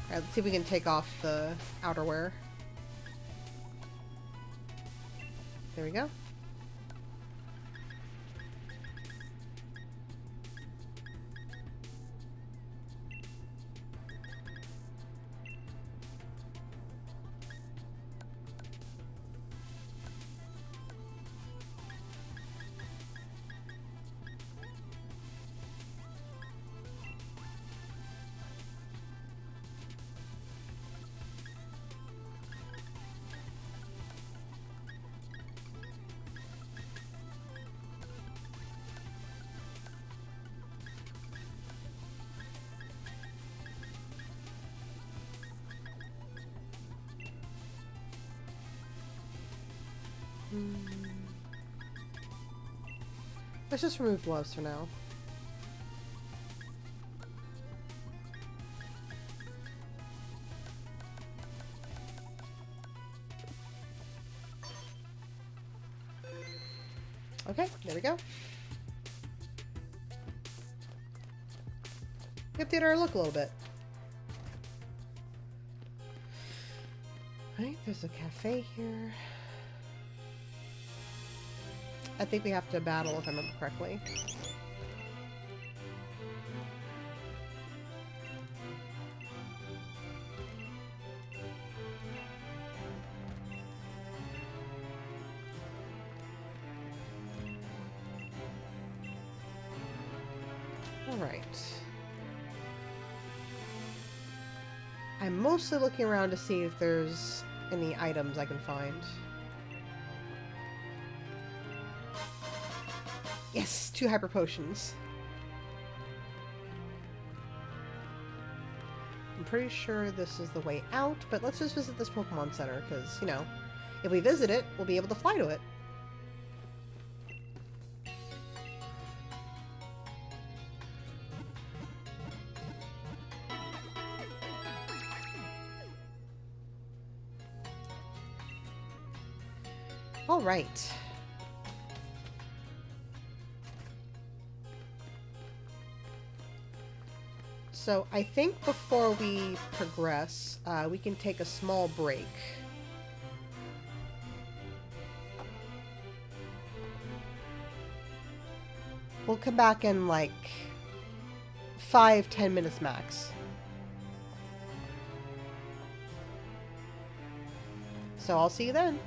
Alright, let's see if we can take off the outerwear. There we go. Let's just remove gloves for now. Okay, there we go. We updated our look a little bit. Right, there's a cafe here. I think we have to battle, if I remember correctly. Alright. I'm mostly looking around to see if there's any items I can find. Yes, 2 hyper potions. I'm pretty sure this is the way out, but let's just visit this Pokemon Center, because, you know, if we visit it, we'll be able to fly to it. All right. So I think before we progress, we can take a small break. We'll come back in like 5-10 minutes max. So I'll see you then.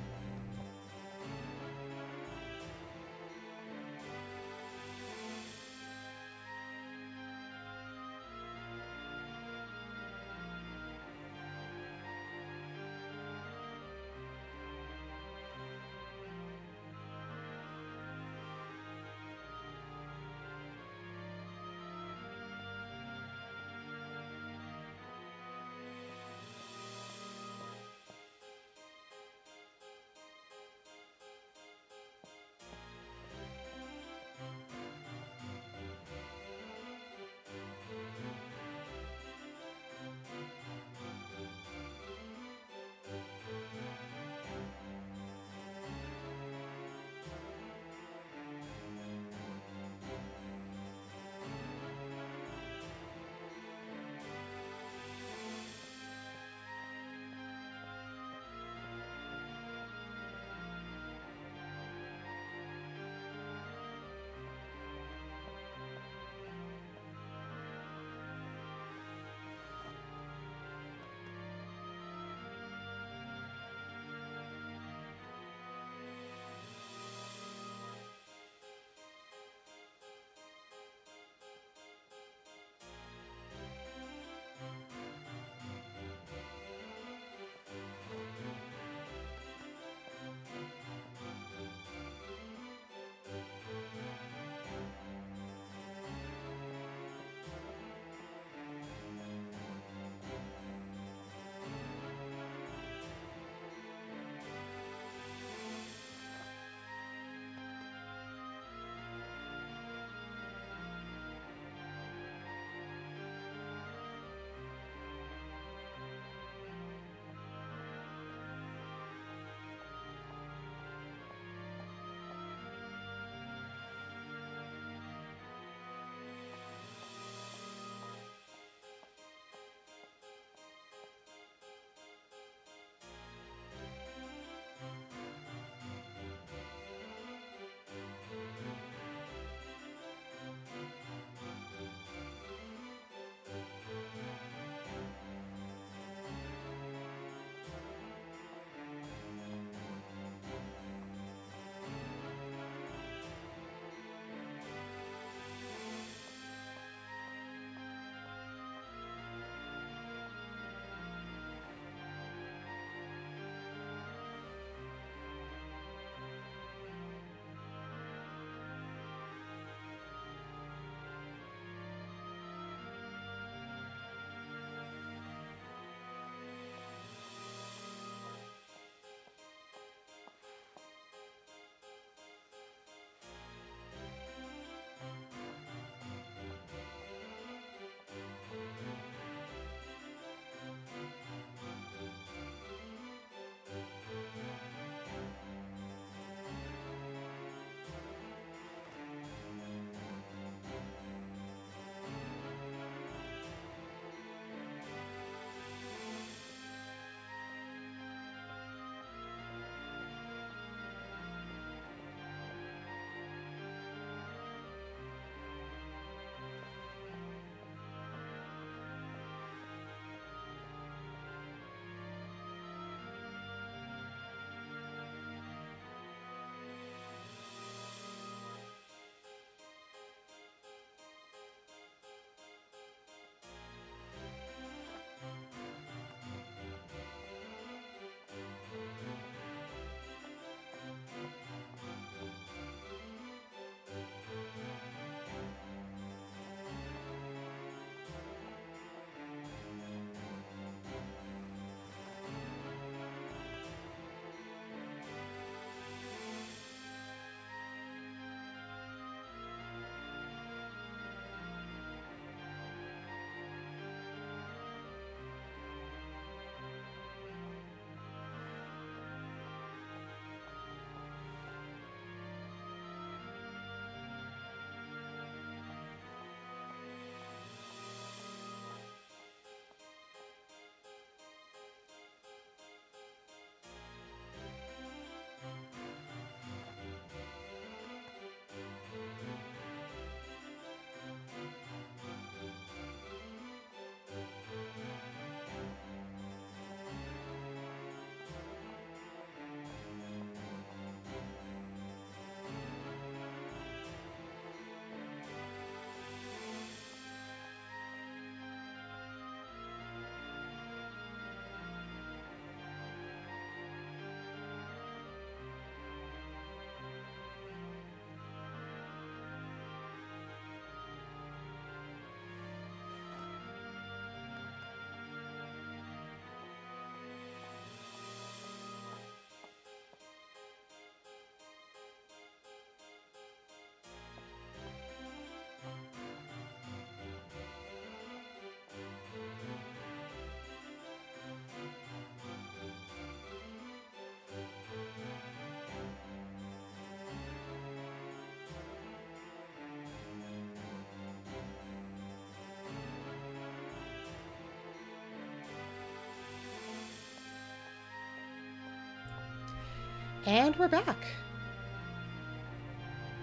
And we're back.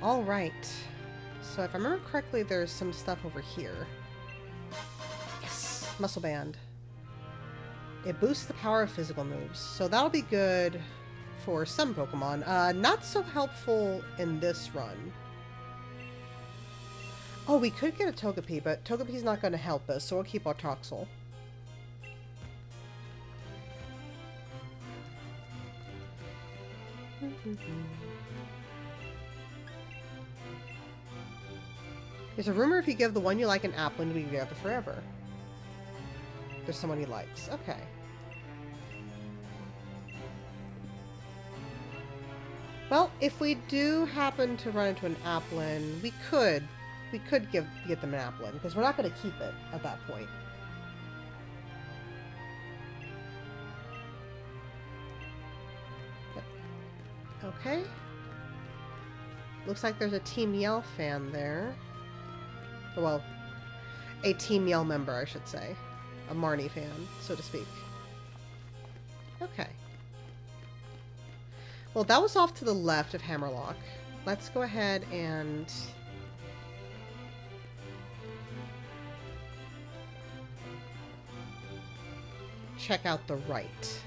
Alright. So if I remember correctly, there's some stuff over here. Yes! Muscle Band. It boosts the power of physical moves. So that'll be good for some Pokemon. Not so helpful in this run. Oh, we could get a Togepi, but Togepi's not going to help us, so we'll keep our Toxel. There's a rumor if you give the one you like an apple, it'll be together forever. There's someone he likes. Okay. Well, if we do happen to run into an Applin, we could get them an Applin, because we're not going to keep it at that point. Yep. Okay. Looks like there's a Team Yell fan there. Well, a Team Yell member, I should say. A Marnie fan, so to speak. Okay. Well, that was off to the left of Hammerlock. Let's go ahead and... check out the right.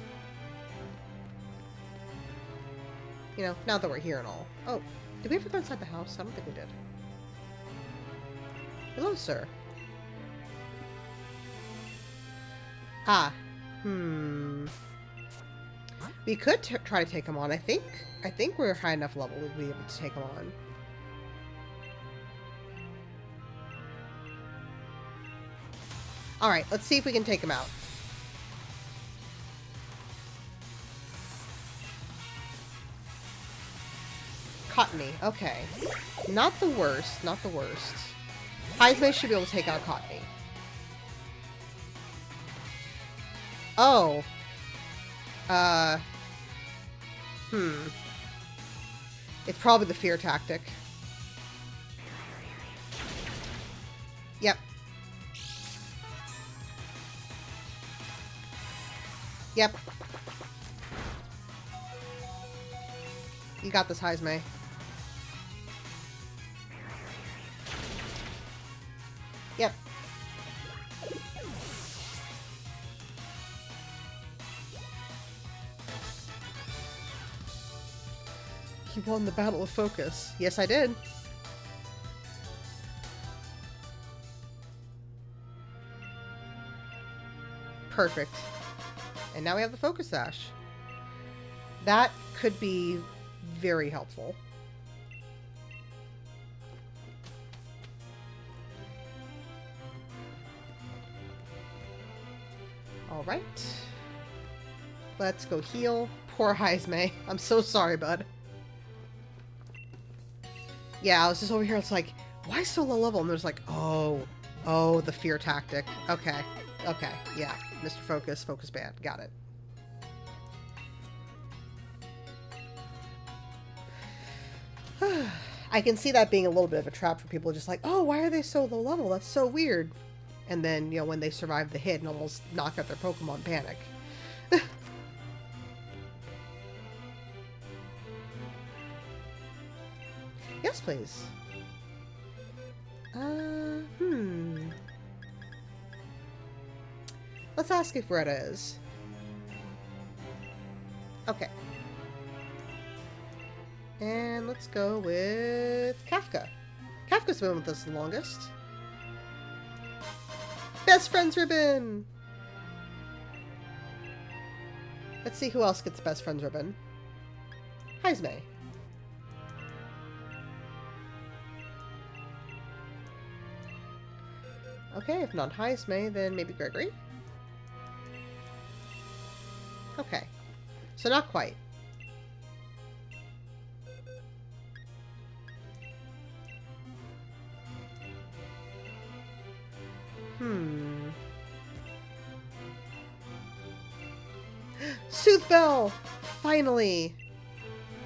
You know, now that we're here and all. Oh, did we ever go inside the house? I don't think we did. Hello, sir. Ah. We could try to take him on. I think we're high enough level we'd be able to take him on. Alright, let's see if we can take him out. Cottony, okay. Not the worst, not the worst. Heismay should be able to take out Cottony. Oh. It's probably the fear tactic. Yep. Yep. You got this, Heismay. Yep. You won the Battle of Focus. Yes, I did. Perfect. And now we have the Focus Sash. That could be very helpful. Alright. Let's go heal. Poor Heismay. I'm so sorry, bud. Yeah, I was just over here, it's like, why so low level? And there's like, oh, the fear tactic. Okay, yeah. Mr. Focus, Focus Band. Got it. I can see that being a little bit of a trap for people, just like, oh, why are they so low level? That's so weird. And then, you know, when they survive the hit and almost knock out their Pokemon, panic. Yes, please. Let's ask if Greta is. Okay. And let's go with Kafka. Kafka's been with us the longest. Best Friends ribbon! Let's see who else gets Best Friends ribbon. Heismay. Okay, if not Heismay, then maybe Gregory? Okay. So not quite. Soothbell! Finally!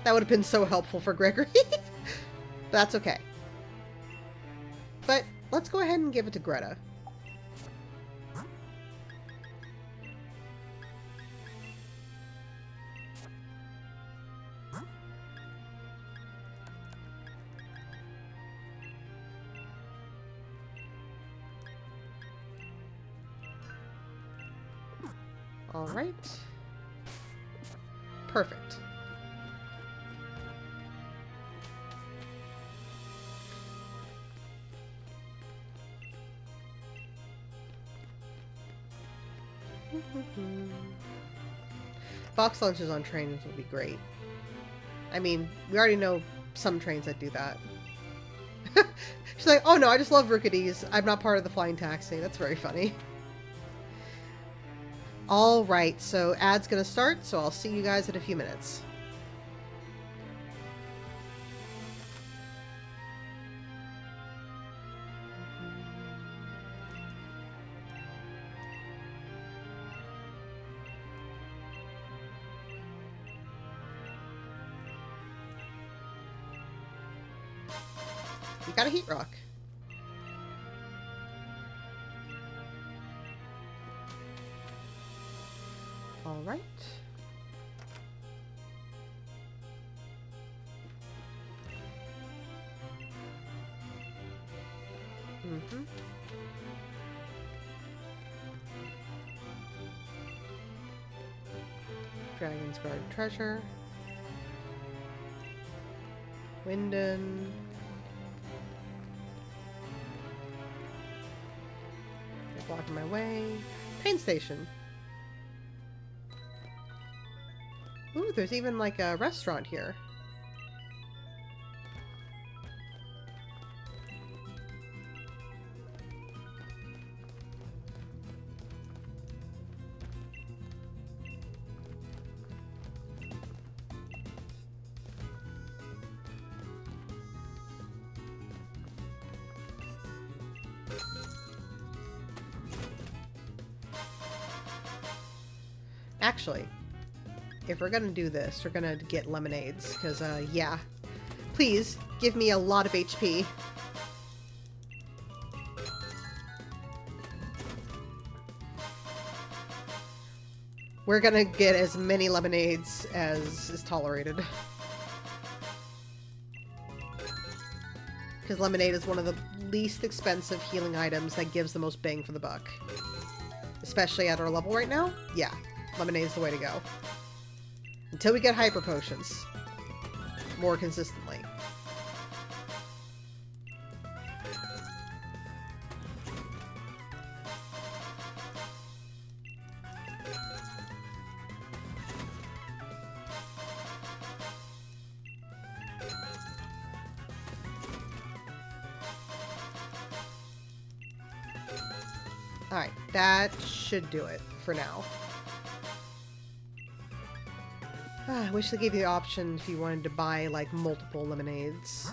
That would have been so helpful for Gregory. But that's okay. But let's go ahead and give it to Greta. Alright. Perfect. Box lunches on trains would be great. I mean, we already know some trains that do that. She's like, oh no, I just love rookities. I'm not part of the flying taxi. That's very funny. Alright, so ad's gonna start, so I'll see you guys in a few minutes. You got a heat rock. All right. Dragon's Guard treasure. Winden. They're blocking my way. Train station. Ooh, there's even like a restaurant here. Actually, if we're gonna do this, we're gonna get lemonades, because, yeah. Please, give me a lot of HP. We're gonna get as many lemonades as is tolerated. Because lemonade is one of the least expensive healing items that gives the most bang for the buck. Especially at our level right now? Yeah, lemonade is the way to go. Until we get hyper potions. More consistently. Alright, that should do it for now. I wish they gave you the option if you wanted to buy, like, multiple lemonades.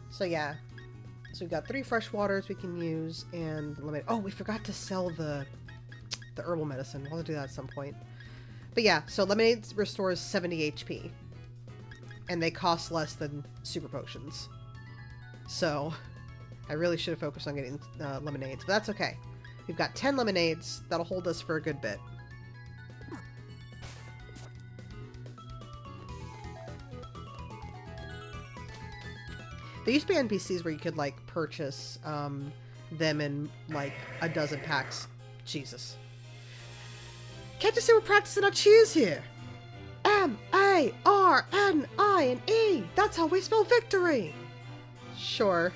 So yeah, so we've got 3 fresh waters we can use, and lemonade. Oh, we forgot to sell the herbal medicine. We'll have to do that at some point. But yeah, so lemonade restores 70 HP, and they cost less than super potions. So I really should have focused on getting lemonades, but that's okay. We've got 10 lemonades. That'll hold us for a good bit. There used to be NPCs where you could, like, purchase them in, like, a dozen packs. Jesus. Can't you see we're practicing our cheers here? M-A-R-N-I-N-E! That's how we spell victory! Sure.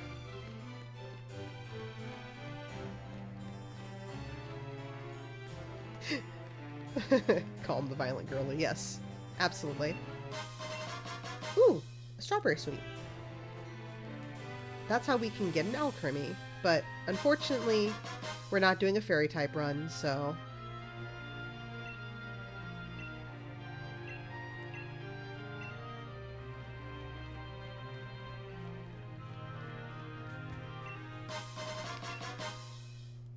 Call him the violent girly. Yes. Absolutely. Ooh! A strawberry sweet. That's how we can get an alchemy, but unfortunately, we're not doing a fairy type run, so...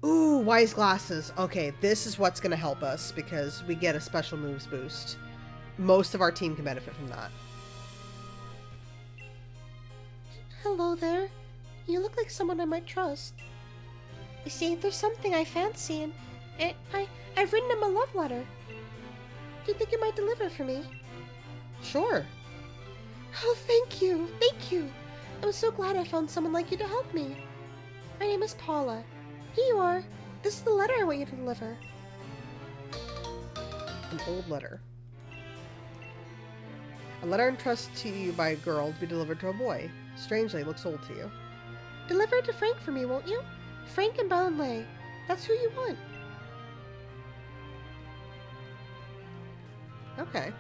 Ooh, wise glasses. Okay, this is what's going to help us, because we get a special moves boost. Most of our team can benefit from that. Hello there. You look like someone I might trust. You see, there's something I fancy, and I've written him a love letter. Do you think you might deliver it for me? Sure. Oh, thank you. Thank you. I'm so glad I found someone like you to help me. My name is Paula. Here you are. This is the letter I want you to deliver. An old letter. A letter entrusted to you by a girl to be delivered to a boy. Strangely, it looks old to you. Deliver it to Frank for me, won't you? Frank and Ballenley. That's who you want. Okay.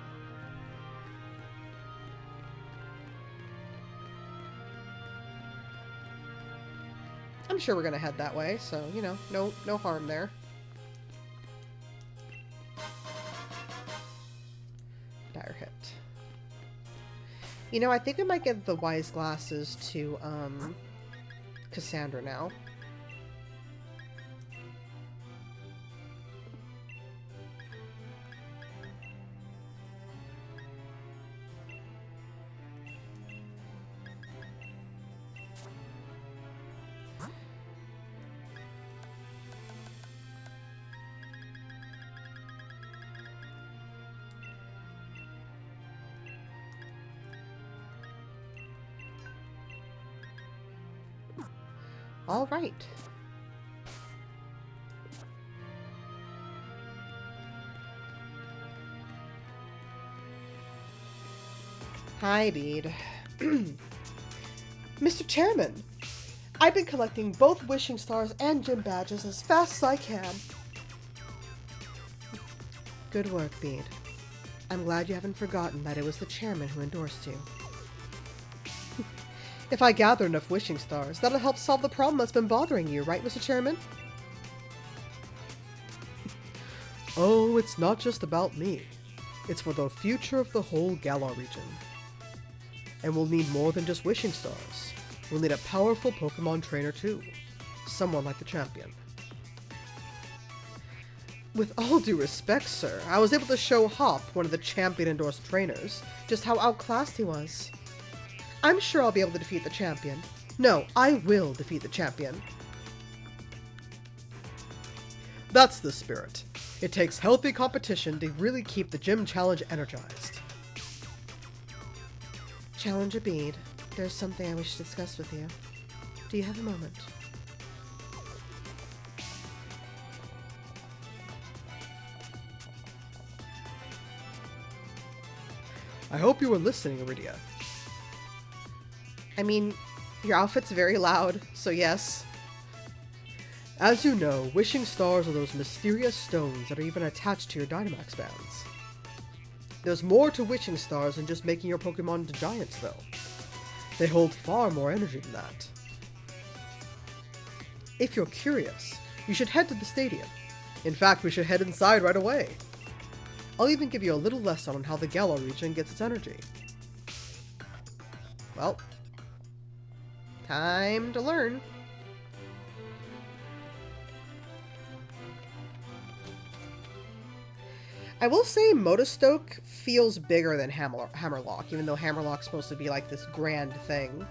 I'm sure we're gonna head that way, so, you know, no harm there. Dire hit. You know, I think we might give the wise glasses to, Cassandra now. All right. Hi, Bede. Mr. Chairman, I've been collecting both wishing stars and gym badges as fast as I can. Good work, Bede. I'm glad you haven't forgotten that it was the chairman who endorsed you. If I gather enough wishing stars, that'll help solve the problem that's been bothering you, right, Mr. Chairman? Oh, it's not just about me. It's for the future of the whole Galar region. And we'll need more than just wishing stars. We'll need a powerful Pokemon trainer too. Someone like the champion. With all due respect, sir, I was able to show Hop, one of the champion-endorsed trainers, just how outclassed he was. I'm sure I'll be able to defeat the champion. No, I will defeat the champion. That's the spirit. It takes healthy competition to really keep the gym challenge energized. Challenger Bede, there's something I wish to discuss with you. Do you have a moment? I hope you were listening, Iridia. I mean, your outfit's very loud, so yes. As you know, wishing stars are those mysterious stones that are even attached to your Dynamax bands. There's more to wishing stars than just making your Pokemon into giants, though. They hold far more energy than that. If you're curious, you should head to the stadium. In fact, we should head inside right away. I'll even give you a little lesson on how the Galar region gets its energy. Well, time to learn. I will say Motostoke feels bigger than Hammerlock, even though Hammerlock's supposed to be like this grand thing.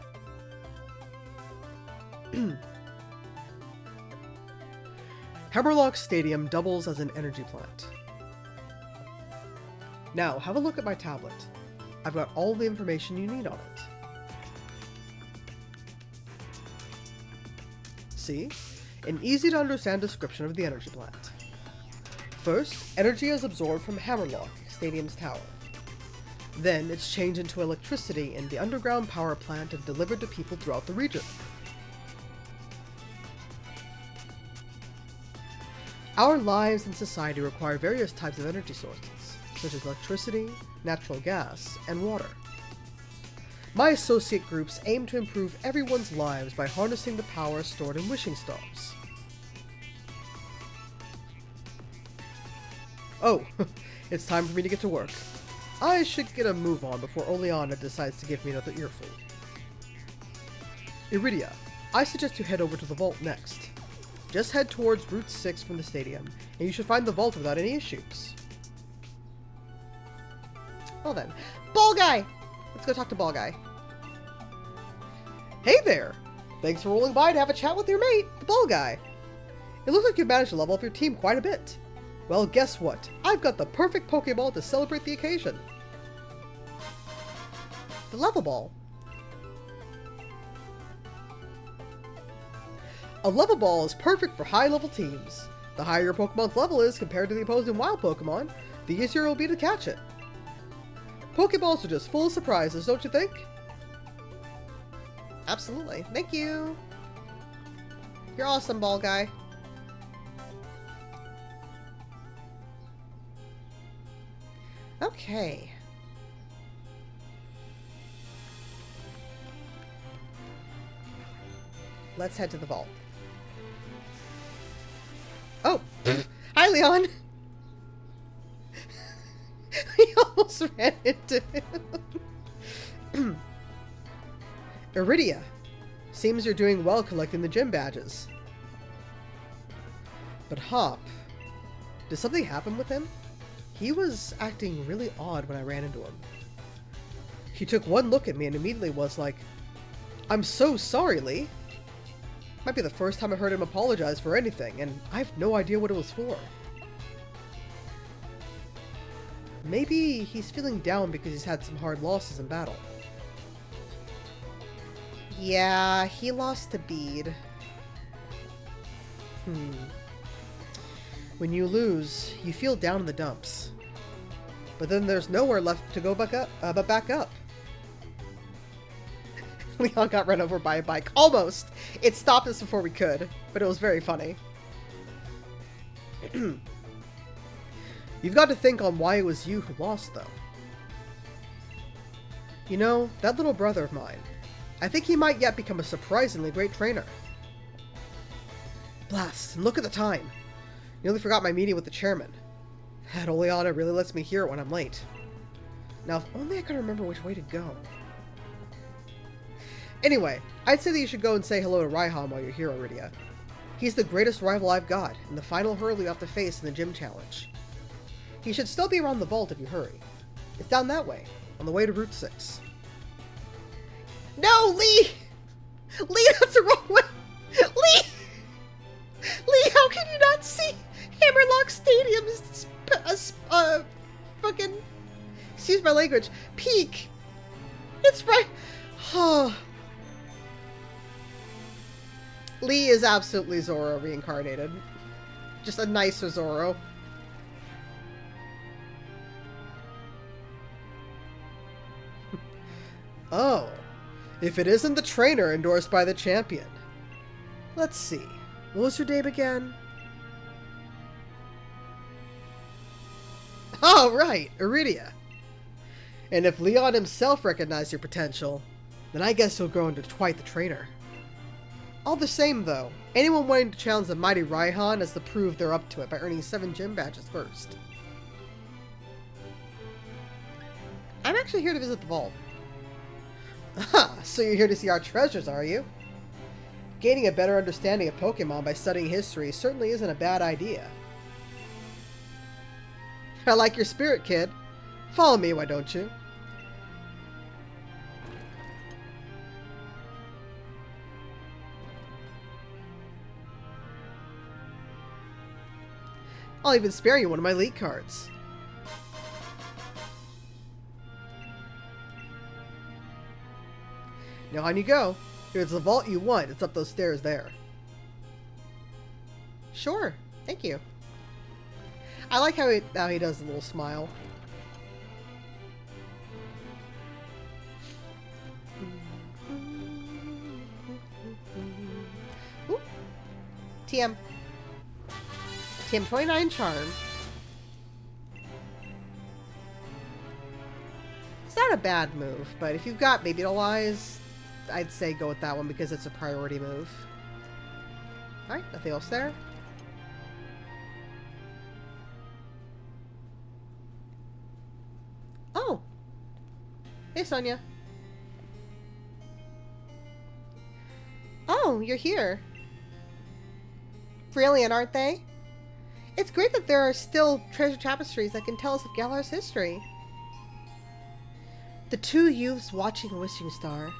Hammerlock Stadium doubles as an energy plant. Now, have a look at my tablet. I've got all the information you need on it. See? An easy-to-understand description of the energy plant. First, energy is absorbed from Hammerlock, Stadium's tower. Then, it's changed into electricity in the underground power plant and delivered to people throughout the region. Our lives and society require various types of energy sources, such as electricity, natural gas, and water. My associate groups aim to improve everyone's lives by harnessing the power stored in wishing stars. Oh, it's time for me to get to work. I should get a move on before Oleana decides to give me another earful. Iridia, I suggest you head over to the vault next. Just head towards Route 6 from the stadium, and you should find the vault without any issues. Well then. Ball Guy! Let's go talk to Ball Guy. Hey there! Thanks for rolling by to have a chat with your mate, the ball guy. It looks like you've managed to level up your team quite a bit. Well, guess what? I've got the perfect Pokeball to celebrate the occasion. The level ball. A level ball is perfect for high-level teams. The higher your Pokemon's level is compared to the opposing wild Pokemon, the easier it will be to catch it. Pokeballs are just full of surprises, don't you think? Absolutely. Thank you. You're awesome, ball guy. Okay. Let's head to the vault. Oh! Hi, Leon! We almost ran into him. Iridia. Seems you're doing well collecting the gym badges. But Hop, did something happen with him? He was acting really odd when I ran into him. He took one look at me and immediately was like, "I'm so sorry, Lee." Might be the first time I heard him apologize for anything, and I have no idea what it was for. Maybe he's feeling down because he's had some hard losses in battle. Yeah, he lost to Bede. When you lose, you feel down in the dumps. But then there's nowhere left to go back up, but back up. Leon got run over by a bike. Almost! It stopped us before we could, but it was very funny. You've got to think on why it was you who lost, though. You know, that little brother of mine, I think he might yet become a surprisingly great trainer. Blast, and look at the time. Nearly forgot my meeting with the chairman. That Oleana really lets me hear it when I'm late. Now, if only I could remember which way to go. Anyway, I'd say that you should go and say hello to Raihan while you're here, Iridia. He's the greatest rival I've got, and the final hurdle you have to face in the gym challenge. He should still be around the vault if you hurry. It's down that way, on the way to Route 6. No, Lee! Lee, that's the wrong way! Lee! Lee, how can you not see Hammerlock Stadium's, fucking, excuse my language, peak? It's right, Lee is absolutely Zoro reincarnated. Just a nicer Zoro. Oh, if it isn't the trainer endorsed by the champion. Let's see. What was your name again? Oh, right, Iridia. And if Leon himself recognized your potential, then I guess he'll grow into quite the trainer. All the same, though, anyone wanting to challenge the mighty Raihan has to prove they're up to it by earning 7 gym badges first. I'm actually here to visit the vault. Ah, so you're here to see our treasures, are you? Gaining a better understanding of Pokemon by studying history certainly isn't a bad idea. I like your spirit, kid. Follow me, why don't you? I'll even spare you one of my elite cards. Now on you go. Here's the vault you want. It's up those stairs there. Sure. Thank you. I like how he does a little smile. Ooh. TM. TM 29 charm. It's not a bad move, but if you've got Baby Doll Eyes, I'd say go with that one because it's a priority move. Alright, nothing else there. Oh! Hey, Sonia. Oh, you're here. Brilliant, aren't they? It's great that there are still treasure tapestries that can tell us of Galar's history. The two youths watching a wishing star.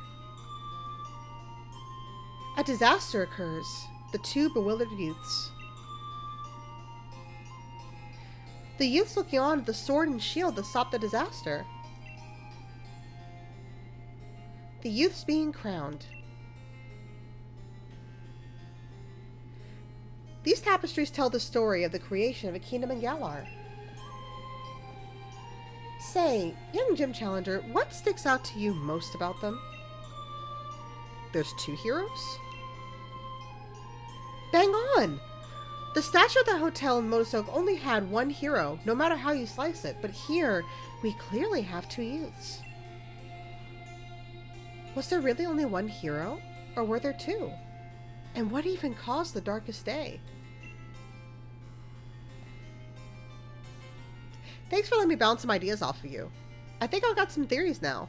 A disaster occurs. The two bewildered youths. The youths looking on at the sword and shield that stopped the disaster. The youths being crowned. These tapestries tell the story of the creation of a kingdom in Galar. Say, young gym challenger, what sticks out to you most about them? There's two heroes? Bang on! The statue at the hotel in Motostoke only had one hero, no matter how you slice it, but here, we clearly have two youths. Was there really only one hero? Or were there two? And what even caused the darkest day? Thanks for letting me bounce some ideas off of you. I think I've got some theories now.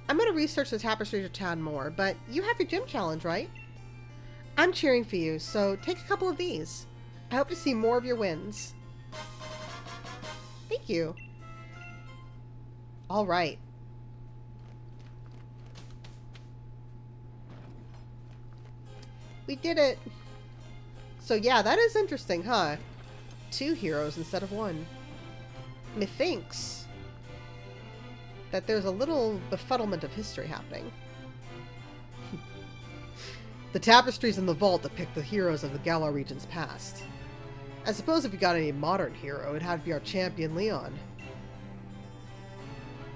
I'm going to research the tapestries of town more, but you have your gym challenge, right? I'm cheering for you, so take a couple of these. I hope to see more of your wins. Thank you. All right. We did it. So yeah, that is interesting, huh? Two heroes instead of one. Methinks that there's a little befuddlement of history happening. The tapestries in the vault depict the heroes of the Galar region's past. I suppose if you got any modern hero, it'd have to be our champion Leon.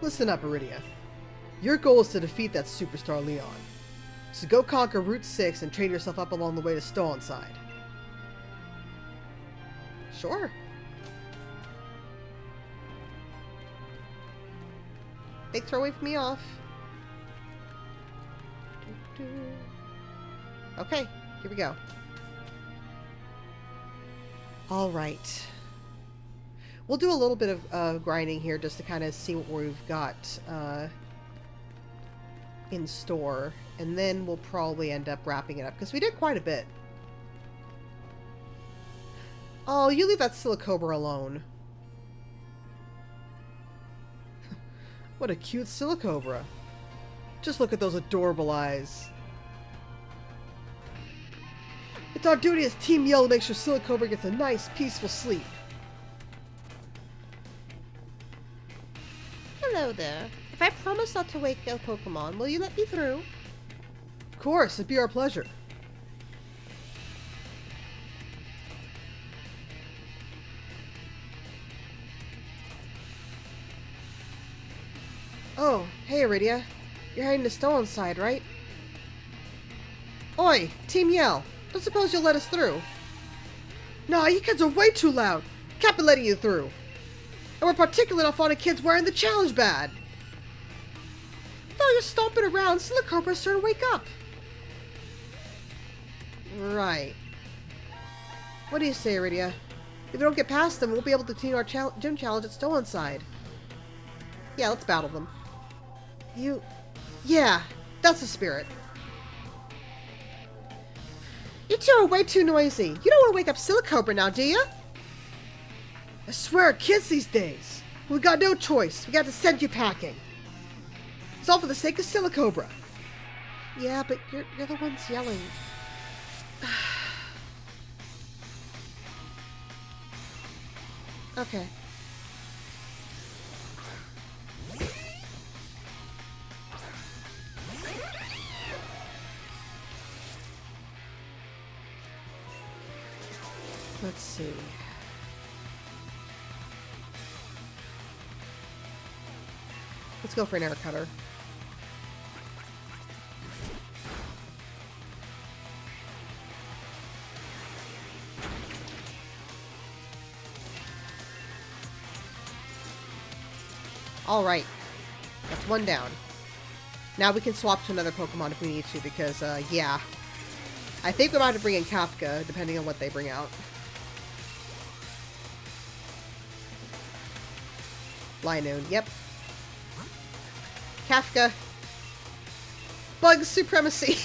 Listen up, Iridia. Your goal is to defeat that superstar Leon. So go conquer Route 6 and train yourself up along the way to Stolenside. Sure. Thanks for waving me off. Okay, here we go. Alright. We'll do a little bit of grinding here just to kind of see what we've got in store. And then we'll probably end up wrapping it up, because we did quite a bit. Oh, you leave that Silicobra alone. What a cute Silicobra. Just look at those adorable eyes. It's our duty as Team Yell to make sure Silicobra gets a nice, peaceful sleep. Hello there. If I promise not to wake a Pokemon, will you let me through? Of course, it'd be our pleasure. Oh, hey Iridia. You're heading to Stolenside, right? Oi, Team Yell. Don't suppose you'll let us through. Nah, you kids are way too loud. Can't be letting you through. And we're particularly not fond of kids wearing the challenge badge. Though you're stomping around, Silicobra's starting to wake up. Right. What do you say, Iridia? If we don't get past them, we'll be able to continue our gym challenge at Stolenside. Yeah, let's battle them. Yeah, that's the spirit. You two are way too noisy. You don't want to wake up Silicobra now, do you? I swear, kids these days. We got no choice. We got to send you packing. It's all for the sake of Silicobra. Yeah, but you're the ones yelling. Okay. Let's see. Let's go for an air cutter. Alright. That's one down. Now we can swap to another Pokemon if we need to, because, yeah. I think we might have to bring in Kafka, depending on what they bring out. Linoon, yep. Kafka. Bug supremacy.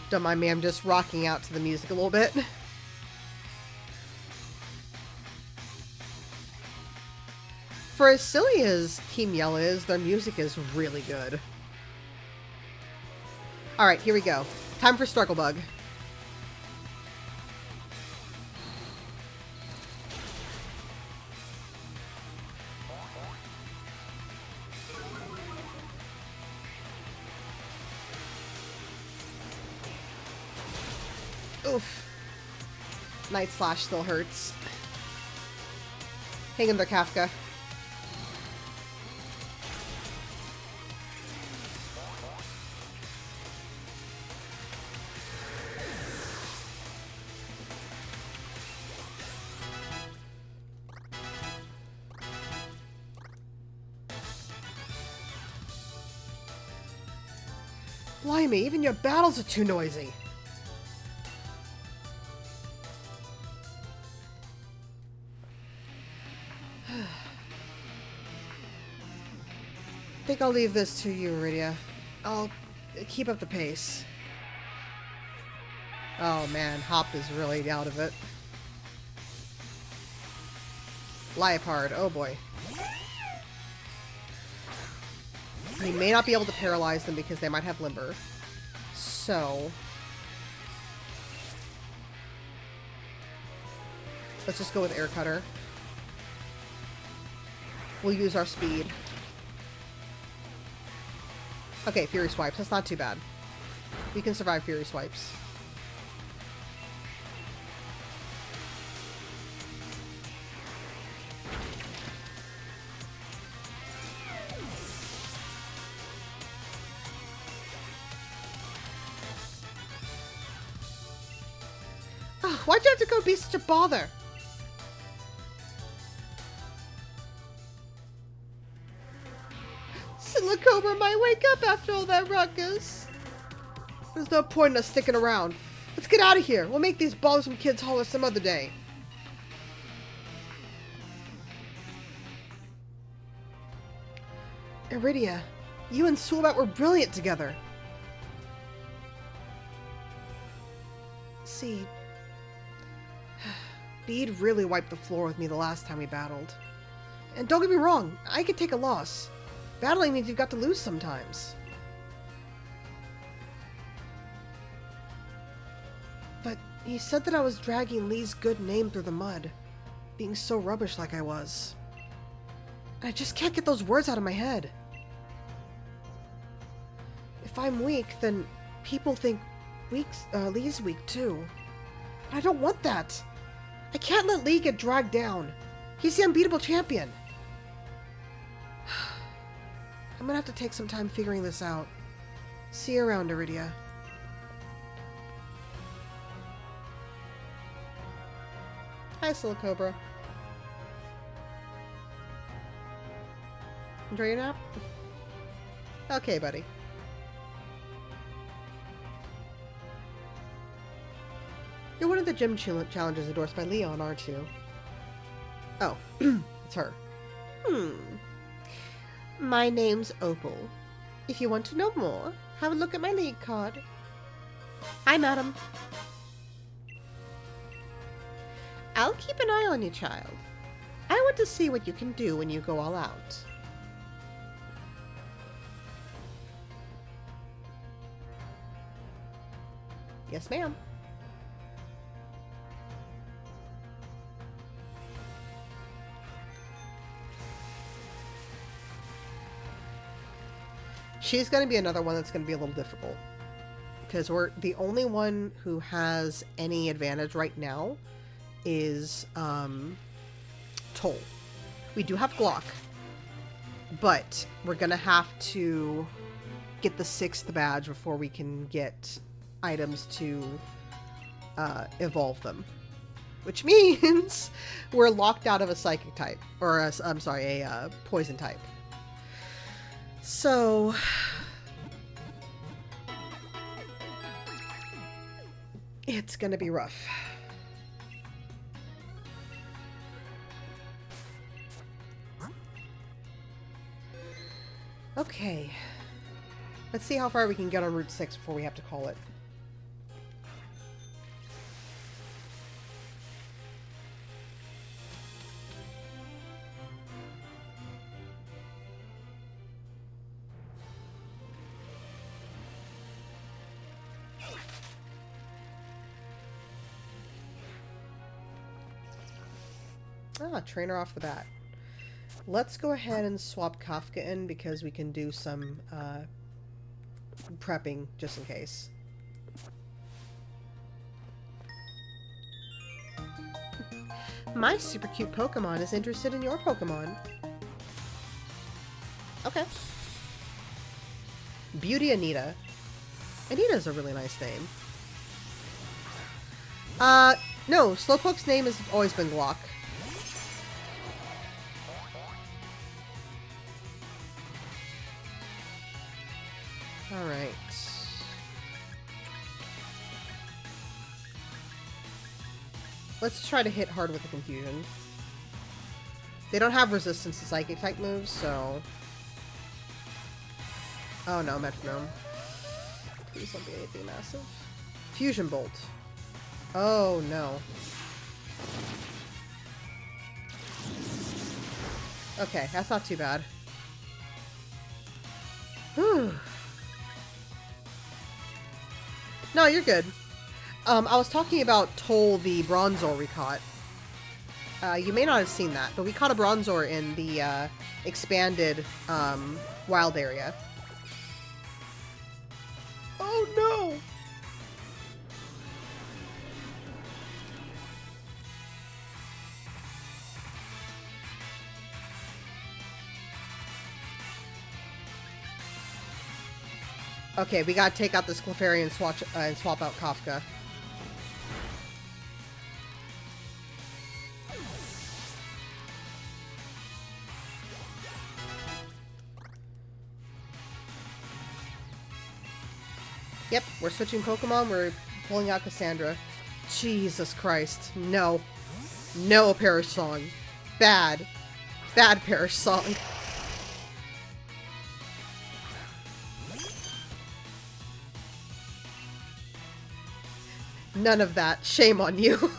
Don't mind me, I'm just rocking out to the music a little bit. For as silly as Team Yell is, their music is really good. Alright, here we go. Time for Struggle Bug. Oof. Night Slash still hurts. Hang in there, Kafka. Blimey, even your battles are too noisy. I think I'll leave this to you, Iridia. I'll keep up the pace. Oh man, Hop is really out of it. Liepard, oh boy. We may not be able to paralyze them because they might have Limber. So... let's just go with Air Cutter. We'll use our speed. Okay, Fury Swipes. That's not too bad. We can survive Fury Swipes. Oh, why'd you have to go be such a bother? Silicobra might wake up after all that ruckus. There's no point in us sticking around. Let's get out of here. We'll make these bothersome kids holler some other day. Iridia, you and Sulbat were brilliant together. See, Bede really wiped the floor with me the last time we battled. And don't get me wrong, I could take a loss. Battling means you've got to lose sometimes. But he said that I was dragging Lee's good name through the mud, being so rubbish like I was. I just can't get those words out of my head. If I'm weak, then people think Lee's weak too. But I don't want that. I can't let Lee get dragged down. He's the unbeatable champion. I'm gonna have to take some time figuring this out. See you around, Iridia. Hi, Silicobra. Enjoy your nap? Okay, buddy. You're one of the gym challenges endorsed by Leon, aren't you? Oh, it's her. My name's Opal. If you want to know more, have a look at my league card. Hi, madam. I'll keep an eye on you, child. I want to see what you can do when you go all out. Yes, ma'am. She's going to be another one that's going to be a little difficult. Because we're the only one who has any advantage right now is Toll. We do have Glock. But we're going to have to get the 6th badge before we can get items to evolve them. Which means we're locked out of a Psychic type. Or, a Poison type. So, it's gonna be rough. Okay. Let's see how far we can get on Route 6 before we have to call it. Ah, trainer off the bat. Let's go ahead and swap Kafka in because we can do some prepping just in case. My super cute Pokemon is interested in your Pokemon. Okay. Beauty Anita. Anita's a really nice name. No, Slowpoke's name has always been Glock. Alright. Let's try to hit hard with the Confusion. They don't have resistance to Psychic type moves, so... Oh no, Metronome. Please don't be anything massive. Fusion Bolt. Oh no. Okay, that's not too bad. Whew. No, you're good. I was talking about Toll, the Bronzor we caught. You may not have seen that, but we caught a Bronzor in the expanded wild area. Oh no! Okay, we gotta take out this Clefairy and swap out Kafka. Yep, we're switching Pokemon. We're pulling out Cassandra. Jesus Christ. No. No, Perish Song. Bad. Bad Perish Song. None of that. Shame on you.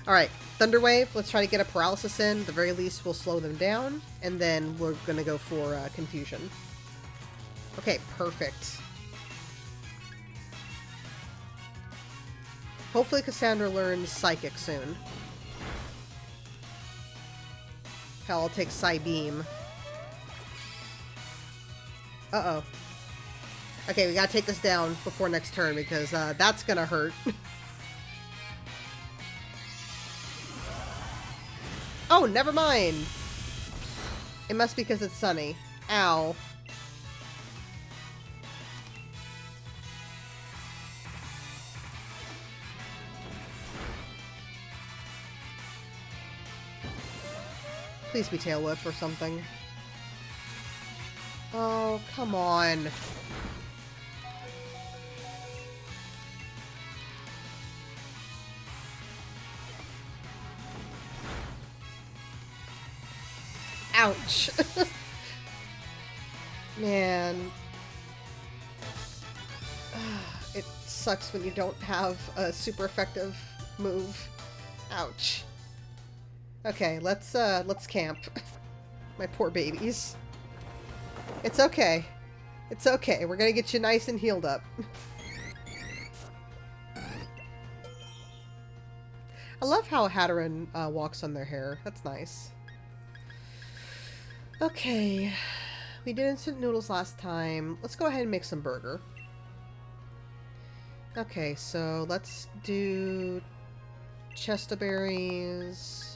Alright, Thunder Wave. Let's try to get a Paralysis in. At the very least, we'll slow them down. And then we're going to go for Confusion. Okay, perfect. Hopefully Cassandra learns Psychic soon. Hell, I'll take Psybeam. Uh-oh. Okay, we gotta take this down before next turn because that's gonna hurt. Oh, never mind. It must be because it's sunny. Ow. Please be Tail Whip or something. Oh, come on. Ouch. Man. It sucks when you don't have a super effective move. Ouch. Okay, let's camp. My poor babies. It's okay. It's okay. We're gonna get you nice and healed up. I love how Hatteran walks on their hair. That's nice. Okay. We did instant noodles last time. Let's go ahead and make some burger. Okay, so let's do Chesta berries.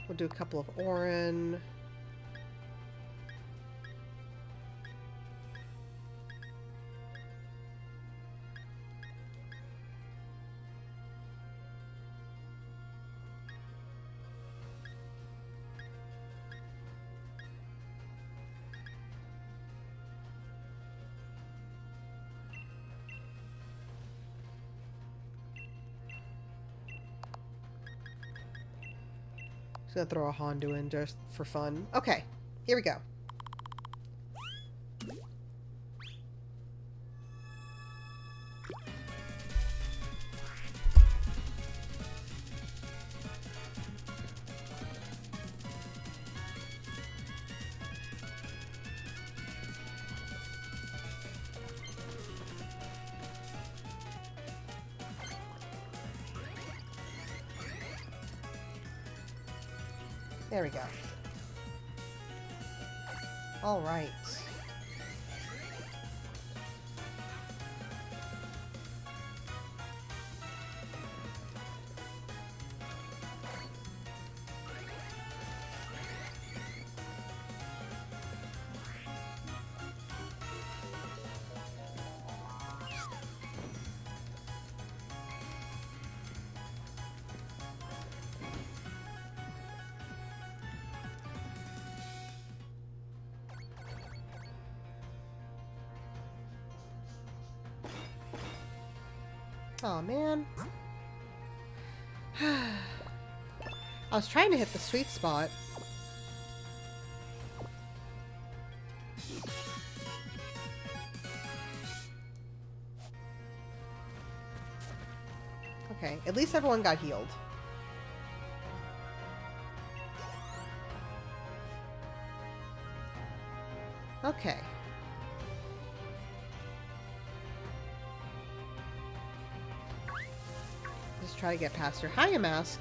We'll do a couple of Orin. Just gonna throw a Hondo in just for fun. Okay, here we go. There we go. Alright. Oh man. I was trying to hit the sweet spot. Okay, at least everyone got healed. Okay. Just try to get past her. Hiya, Mask.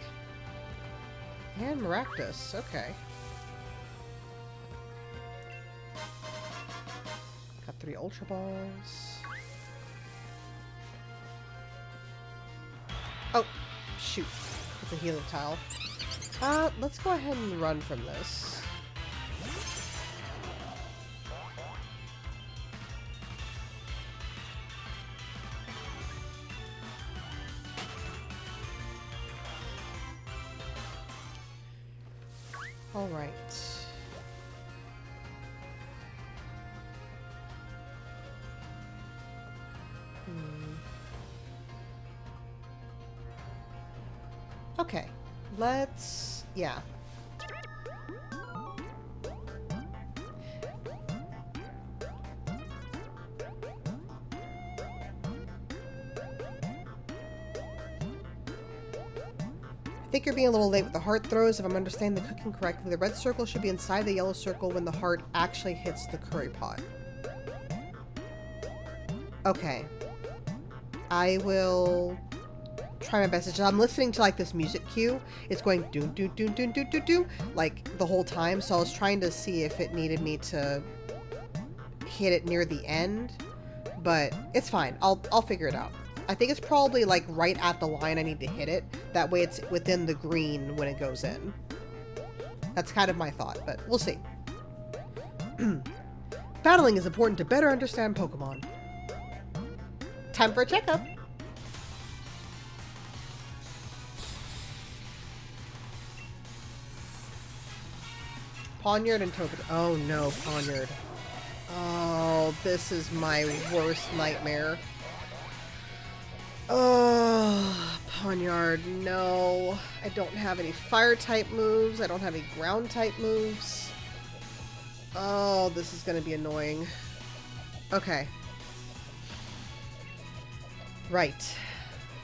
And Maractus. Okay. Got 3 Ultra Balls. Oh, shoot. It's a healing tile. Let's go ahead and run from this. All right. Okay, yeah. I think you're being a little late with the heart throws. If I'm understanding the cooking correctly, the red circle should be inside the yellow circle when the heart actually hits the curry pot. Okay. I will try my best. I'm listening to like this music cue. It's going doon doon doon doon doon doon doon like the whole time. So I was trying to see if it needed me to hit it near the end, but it's fine. I'll figure it out. I think it's probably like right at the line I need to hit it. That way it's within the green when it goes in. That's kind of my thought, but we'll see. Battling is important to better understand Pokemon. Time for a checkup. Pawniard and Togetic. Oh no, Pawniard. Oh, this is my worst nightmare. Oh, Pawniard, no. I don't have any fire-type moves. I don't have any ground-type moves. Oh, this is going to be annoying. Okay. Right.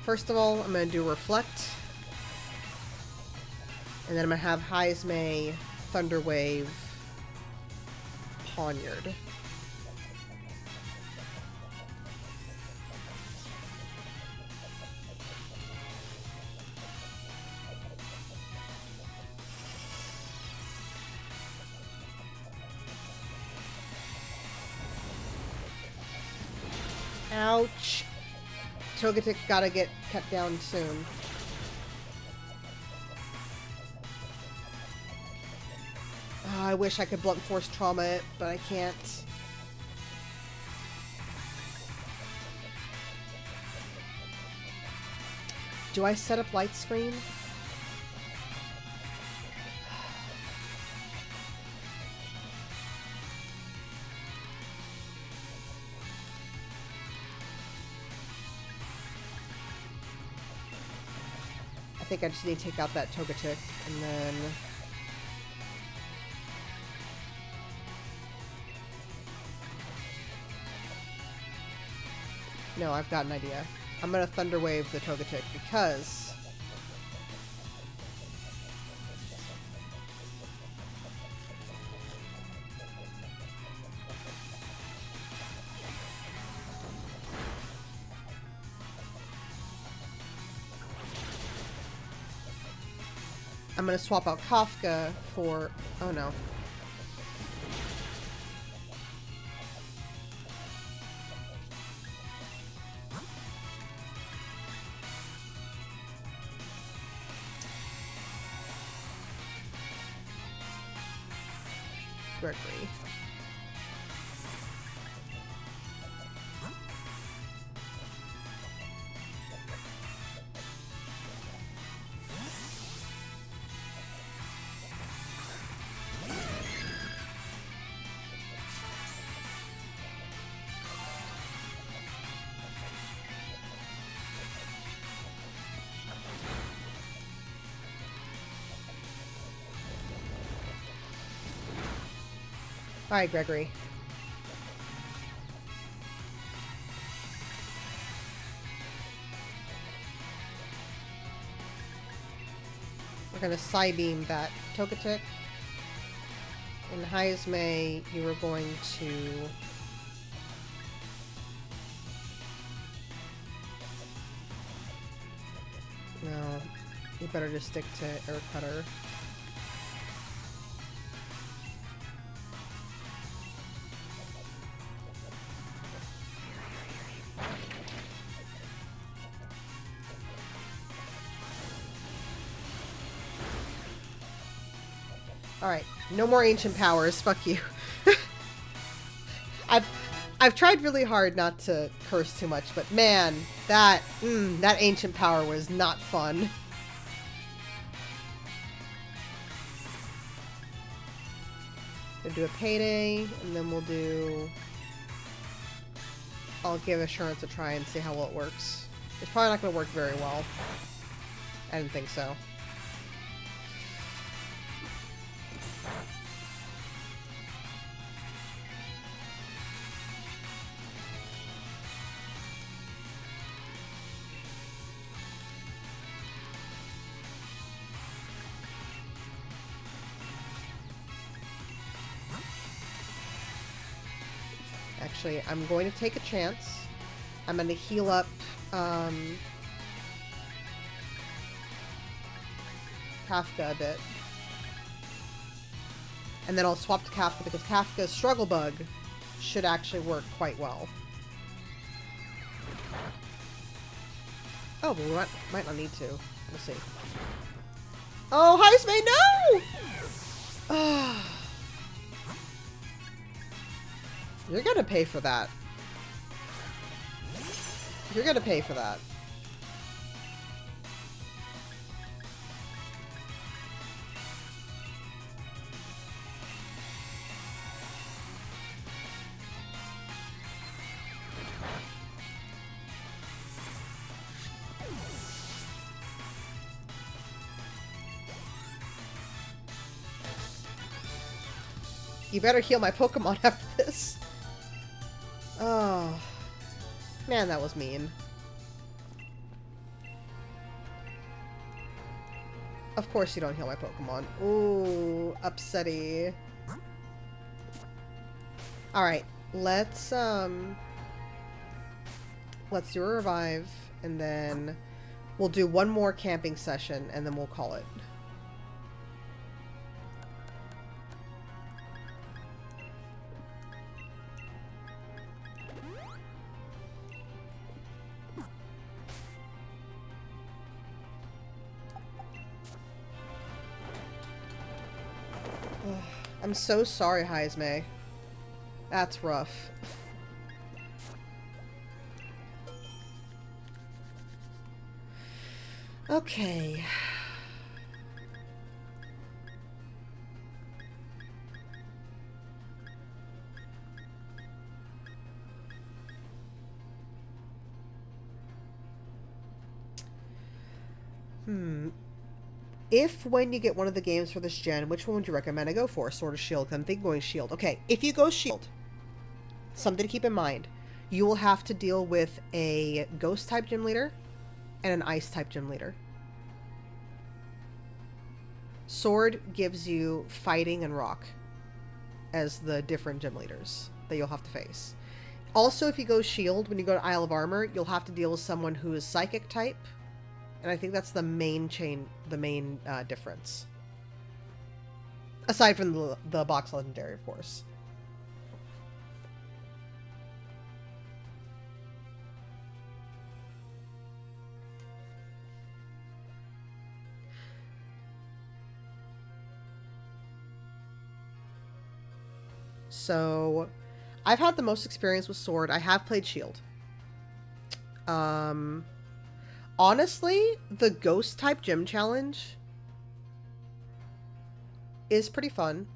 First of all, I'm going to do Reflect. And then I'm going to have Heismay, Thunder Wave, Pawniard. Ouch. Togetic gotta get cut down soon. Oh, I wish I could blunt force trauma it, but I can't. Do I set up light screen? I think I just need to take out that Togetic, and then... No, I've got an idea. I'm gonna Thunder Wave the Togetic, because... I'm going to swap out Kafka for... Oh, no. Gregory. Alright, Gregory. We're gonna Psybeam that Togetic. In Heismay, you were going to... No, you better just stick to Air Cutter. Alright, no more ancient powers, fuck you. I've tried really hard not to curse too much, but man, that ancient power was not fun. We'll do a Payday, and then we'll do... I'll give Assurance a try and see how well it works. It's probably not going to work very well. I didn't think so. Actually, I'm going to take a chance. I'm going to heal up Kafka a bit. And then I'll swap to Kafka because Kafka's Struggle Bug should actually work quite well. Oh, but we might not need to. We'll see. Oh, Heismay, no! You're gonna pay for that. You're gonna pay for that. You better heal my Pokemon after this. Oh. Man, that was mean. Of course you don't heal my Pokemon. Ooh, upsetty. Alright, let's do a revive, and then we'll do one more camping session, and then we'll call it. I'm so sorry, Heismay. That's rough. Okay. If when you get one of the games for this gen, which one would you recommend I go for? Sword or Shield? I'm thinking going Shield. Okay, if you go Shield, something to keep in mind. You will have to deal with a Ghost-type gym leader and an Ice-type gym leader. Sword gives you Fighting and Rock as the different gym leaders that you'll have to face. Also, if you go Shield, when you go to Isle of Armor, you'll have to deal with someone who is Psychic-type And I think that's the main difference. Aside from the box legendary, of course. So, I've had the most experience with Sword. I have played Shield. Honestly, the Ghost type gym challenge is pretty fun.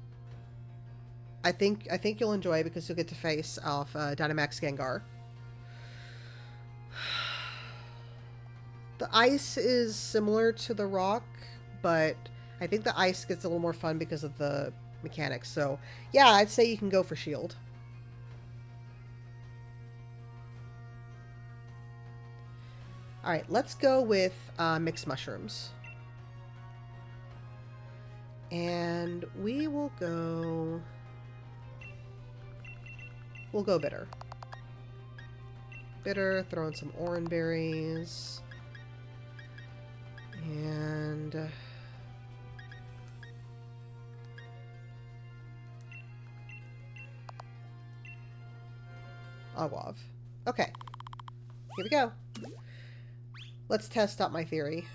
I think you'll enjoy it because you'll get to face off Dynamax Gengar. The ice is similar to the rock, but I think the ice gets a little more fun because of the mechanics. So, yeah, I'd say you can go for Shield. Alright, let's go with mixed mushrooms. And we will go... We'll go bitter. Bitter, throw in some orange berries. And... Aguav. Okay. Here we go. Let's test out my theory.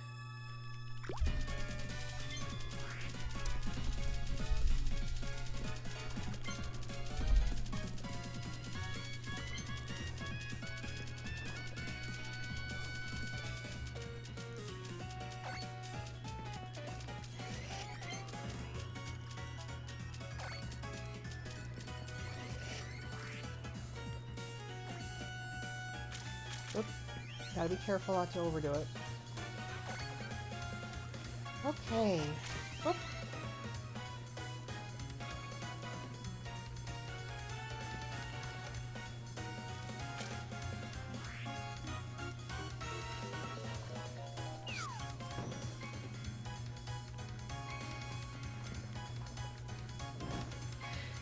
Oops. Gotta be careful not to overdo it. Okay. Whoop.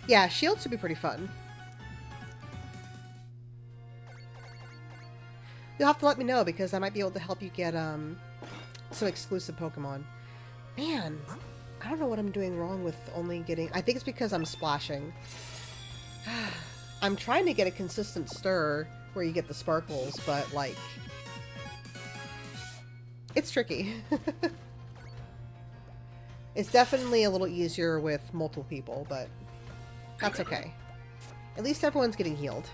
Yeah, Shield should be pretty fun. You'll have to let me know because I might be able to help you get some exclusive Pokemon. Man, I don't know what I'm doing wrong with only getting... I think it's because I'm splashing. I'm trying to get a consistent stir where you get the sparkles, but, like... It's tricky. It's definitely a little easier with multiple people, but that's okay. At least everyone's getting healed.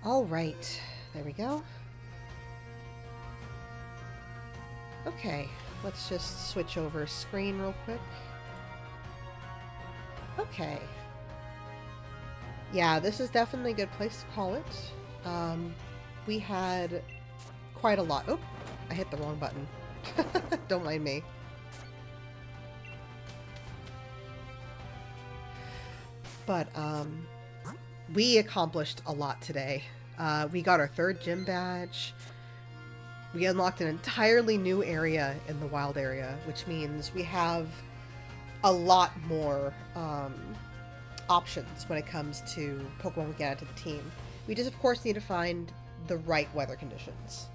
All right, there we go. Okay, let's just switch over screen real quick. Okay. Yeah, this is definitely a good place to call it. We had quite a lot. Oh, I hit the wrong button. Don't mind me. But, we accomplished a lot today. We got our 3rd gym badge. We unlocked an entirely new area in the wild area, which means we have a lot more options when it comes to Pokemon we get added to the team. We just, of course, need to find the right weather conditions.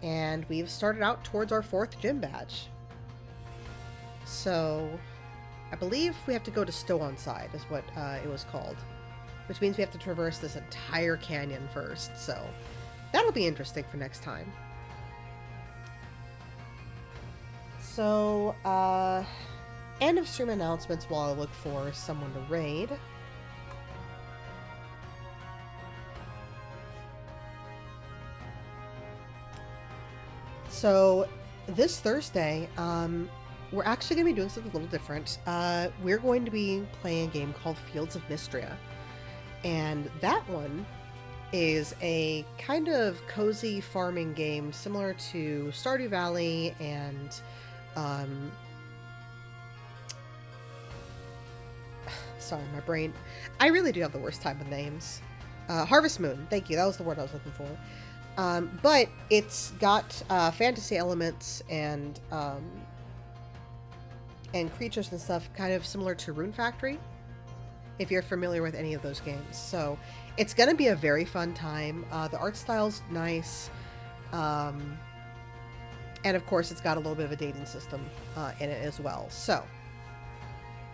And we've started out towards our 4th gym badge. So... I believe we have to go to Stow-on-Side, is what it was called. Which means we have to traverse this entire canyon first, so that'll be interesting for next time. So, end of stream announcements while I look for someone to raid. So, this Thursday, we're actually going to be doing something a little different. We're going to be playing a game called Fields of Mystria. And that one is a kind of cozy farming game similar to Stardew Valley and... sorry, my brain... I really do have the worst time with names. Harvest Moon. Thank you. That was the word I was looking for. But it's got fantasy elements and... and creatures and stuff, kind of similar to Rune Factory, if you're familiar with any of those games. So it's going to be a very fun time. The art style's nice. And of course, it's got a little bit of a dating system in it as well. So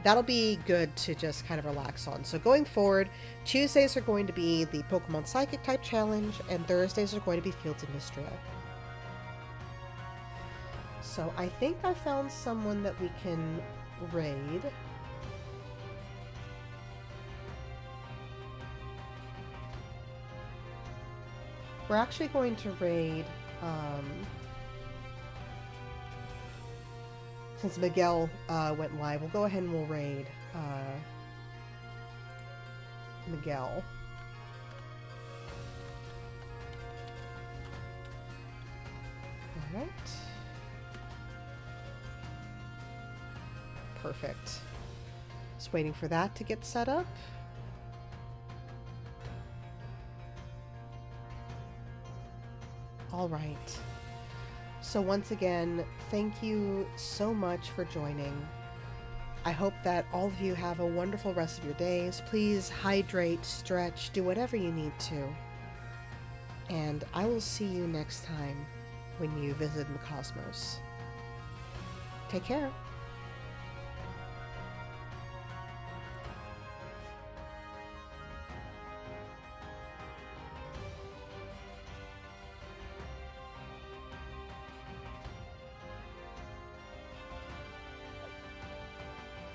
that'll be good to just kind of relax on. So going forward, Tuesdays are going to be the Pokemon Psychic type challenge, and Thursdays are going to be Fields of Mystria. So I think I found someone that we can raid. We're actually going to raid, since Miguel went live, we'll go ahead and we'll raid Miguel. Alright. Perfect. Just waiting for that to get set up. All right. So once again, thank you so much for joining. I hope that all of you have a wonderful rest of your days. Please hydrate, stretch, do whatever you need to. And I will see you next time when you visit the cosmos. Take care.